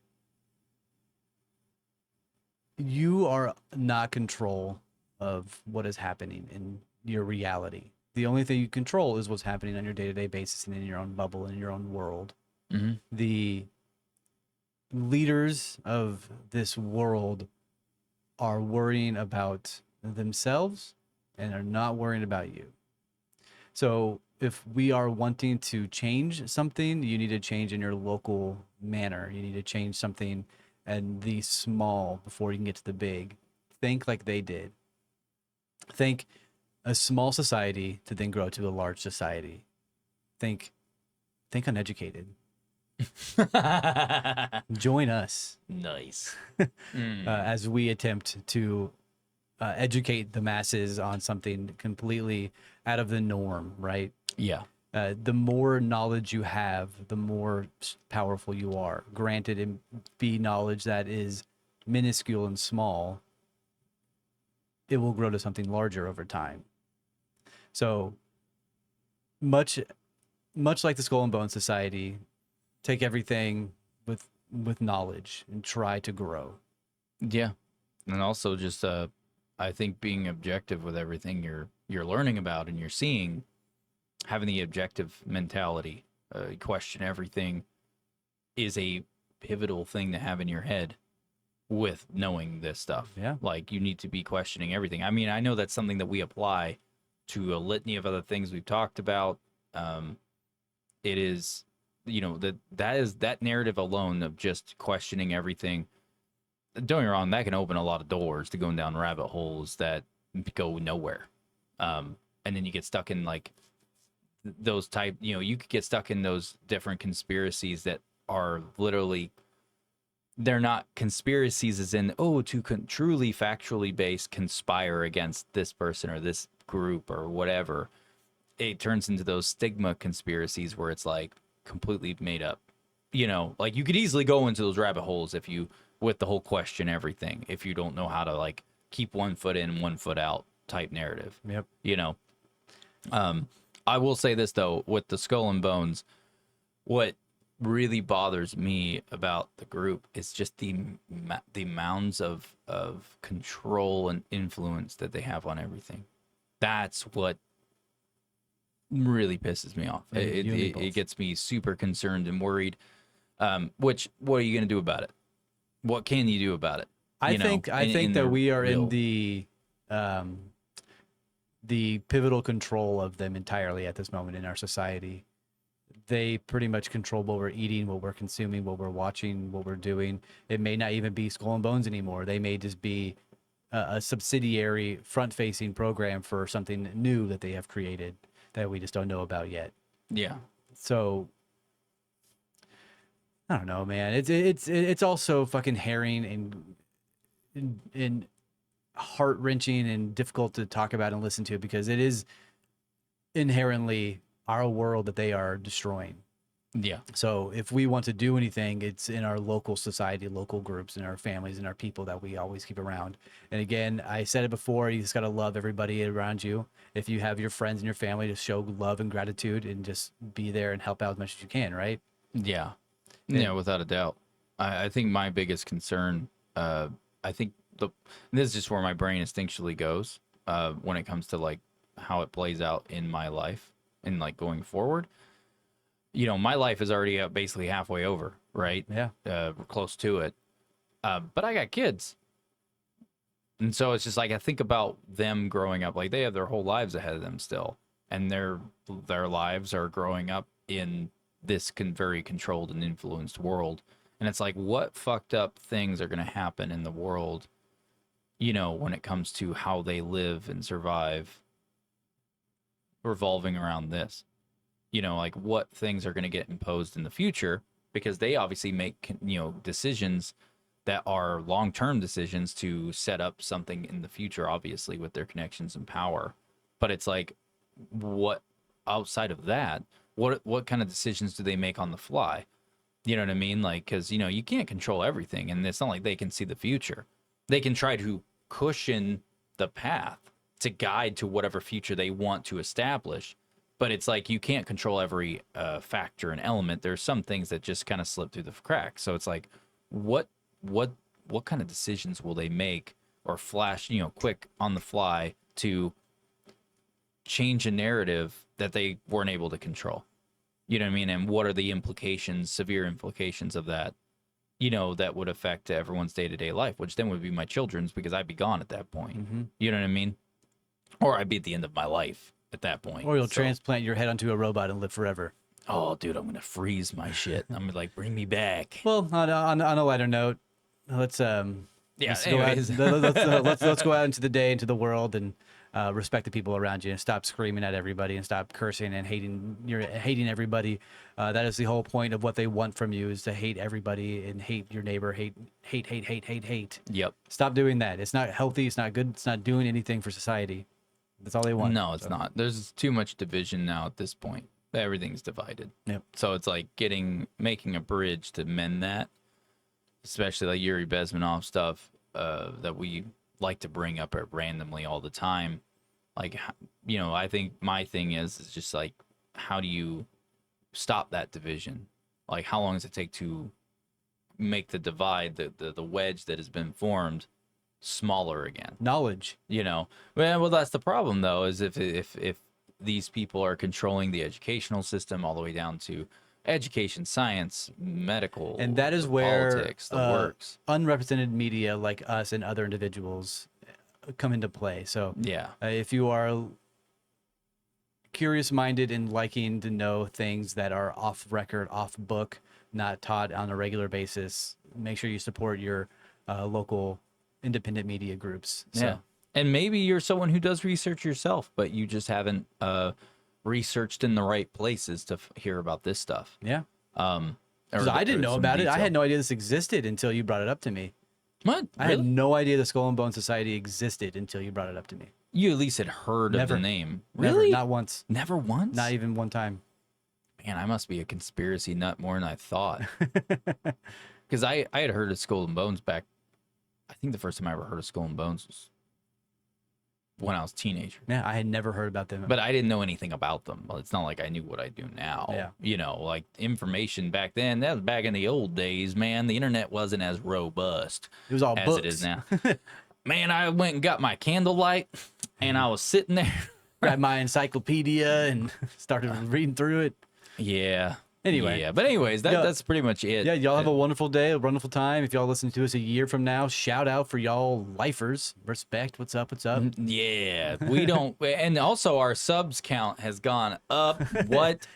you are not control of what is happening in your reality. The only thing you control is what's happening on your day-to-day basis and in your own bubble, in your own world. Mm-hmm. The leaders of this world are worrying about themselves and are not worrying about you. So if we are wanting to change something, you need to change in your local manner. You need to change something and the small before you can get to the big. Think like they did. Think a small society to then grow to a large society. Think uneducated. Join us. Nice. As we attempt to educate the masses on something completely out of the norm, right? Yeah. The more knowledge you have, the more powerful you are. Granted, it be knowledge that is minuscule and small, it will grow to something larger over time. So much like the Skull and Bone Society, take everything with knowledge and try to grow. Yeah. And also just I think being objective with everything you're learning about and you're seeing, having the objective mentality, question everything is a pivotal thing to have in your head with knowing this stuff. Yeah. Like you need to be questioning everything. I mean, I know that's something that we apply to a litany of other things we've talked about. It is, that narrative alone of just questioning everything. Don't get me wrong, that can open a lot of doors to going down rabbit holes that go nowhere. And then you get stuck in like those type, you could get stuck in those different conspiracies that are literally, they're not conspiracies as in, truly factually based conspire against this person or this group or whatever. It turns into those stigma conspiracies where it's like completely made up. Like you could easily go into those rabbit holes with the whole question everything, if you don't know how to like keep 1 foot in, 1 foot out type narrative. Yep. I will say this though, with the Skull and Bones, what really bothers me about the group is just the mounds of control and influence that they have on everything. That's what really pisses me off. It gets me super concerned and worried. What are you going to do about it? What can you do about it? I think that we are in the pivotal control of them entirely at this moment in our society. They pretty much control what we're eating, what we're consuming, what we're watching, what we're doing. It may not even be Skull and Bones anymore. They may just be a subsidiary front-facing program for something new that they have created that we just don't know about yet. Yeah. So I don't know, man. It's also fucking harrowing and heart-wrenching and difficult to talk about and listen to because it is inherently our world that they are destroying. Yeah. So if we want to do anything, it's in our local society, local groups, and our families and our people that we always keep around. And again, I said it before, you just got to love everybody around you. If you have your friends and your family, just show love and gratitude and just be there and help out as much as you can, right? Yeah. Yeah, without a doubt. I think my biggest concern, I think this is just where my brain instinctually goes when it comes to like how it plays out in my life and like going forward. My life is already basically halfway over, right? Yeah. We're close to it. But I got kids. And so it's just like, I think about them growing up, like they have their whole lives ahead of them still. And their lives are growing up in this very controlled and influenced world. And it's like, what fucked up things are going to happen in the world, when it comes to how they live and survive revolving around this? Like what things are going to get imposed in the future, because they obviously make, decisions that are long-term decisions to set up something in the future, obviously with their connections and power. But it's like, what outside of that, what kind of decisions do they make on the fly? You know what I mean? Like, because, you can't control everything, and it's not like they can see the future. They can try to cushion the path to guide to whatever future they want to establish. But it's like, you can't control every factor and element. There's some things that just kind of slip through the cracks. So it's like, what kind of decisions will they make or flash, quick on the fly to change a narrative that they weren't able to control? You know what I mean? And what are the implications, severe implications of that, that would affect everyone's day-to-day life, which then would be my children's, because I'd be gone at that point. Mm-hmm. You know what I mean? Or I'd be at the end of my life at that point. Or you'll transplant your head onto a robot and live forever. Oh, dude, I'm going to freeze my shit. I'm gonna like, bring me back. Well, on a lighter note, let's let's go out, anyways. let's go out into the day, into the world, and respect the people around you, and stop screaming at everybody, and stop cursing and hating everybody. That is the whole point of what they want from you, is to hate everybody and hate your neighbor, hate. Yep. Stop doing that. It's not healthy. It's not good. It's not doing anything for society. That's all they want. No, it's not. There's too much division now at this point. Everything's divided. Yep. So it's like making a bridge to mend that, especially like Yuri Bezmenov stuff that we like to bring up randomly all the time. Like, I think my thing is just like, how do you stop that division? Like, how long does it take to make the divide, the wedge that has been formed, smaller again? Knowledge. Well, that's the problem though, is if these people are controlling the educational system all the way down to education, science, medical, and that is where politics, the works. Unrepresented media like us and other individuals come into play. So yeah, if you are curious-minded and liking to know things that are off record, off book, not taught on a regular basis, make sure you support your local independent media groups. So. Yeah. And maybe you're someone who does research yourself, but you just haven't researched in the right places to hear about this stuff. Yeah. Because I didn't know about it. I had no idea this existed until you brought it up to me. What? I had no idea the Skull and Bone Society existed until you brought it up to me. You at least had heard of the name. Never. Really? Not once. Never once? Not even one time. Man, I must be a conspiracy nut more than I thought. Because I had heard of Skull and Bones back. I think the first time I ever heard of Skull and Bones was when I was a teenager. Yeah, I had never heard about them. But I didn't know anything about them. Well, it's not like I knew what I do now. Yeah. Like information back then, that was back in the old days, man. The internet wasn't as robust. It was all as books. It is now. Man, I went and got my candlelight, and I was sitting there. Grabbed my encyclopedia and started reading through it. Yeah. Anyway. Yeah, but anyways, that's pretty much it. Yeah, y'all have a wonderful day, a wonderful time. If y'all listen to us a year from now, shout out for y'all lifers. Respect. What's up? What's up? Yeah, we don't. And also our subs count has gone up.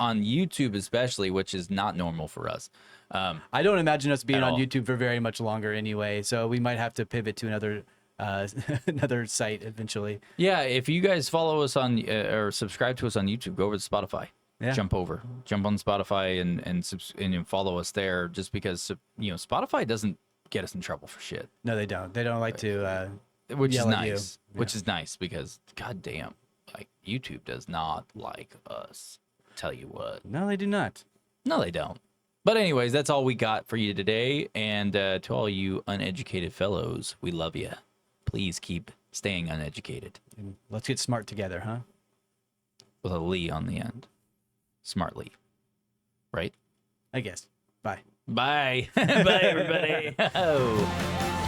On YouTube especially, which is not normal for us. I don't imagine us being At on all. YouTube for very much longer anyway, so we might have to pivot to another another site eventually. Yeah, if you guys follow us on or subscribe to us on YouTube, go over to Spotify. Yeah. Jump on Spotify and follow us there, just because Spotify doesn't get us in trouble for shit. No, they don't. They don't like to which is yell at you. nice. Which is nice because goddamn, like YouTube does not like us. Tell you what. No, they do not. No, they don't. But anyways, that's all we got for you today. And to all you uneducated fellows, we love you. Please keep staying uneducated. And let's get smart together, huh? With a Lee on the end. Smartly. Right? I guess. Bye. Bye. Bye, everybody. Oh.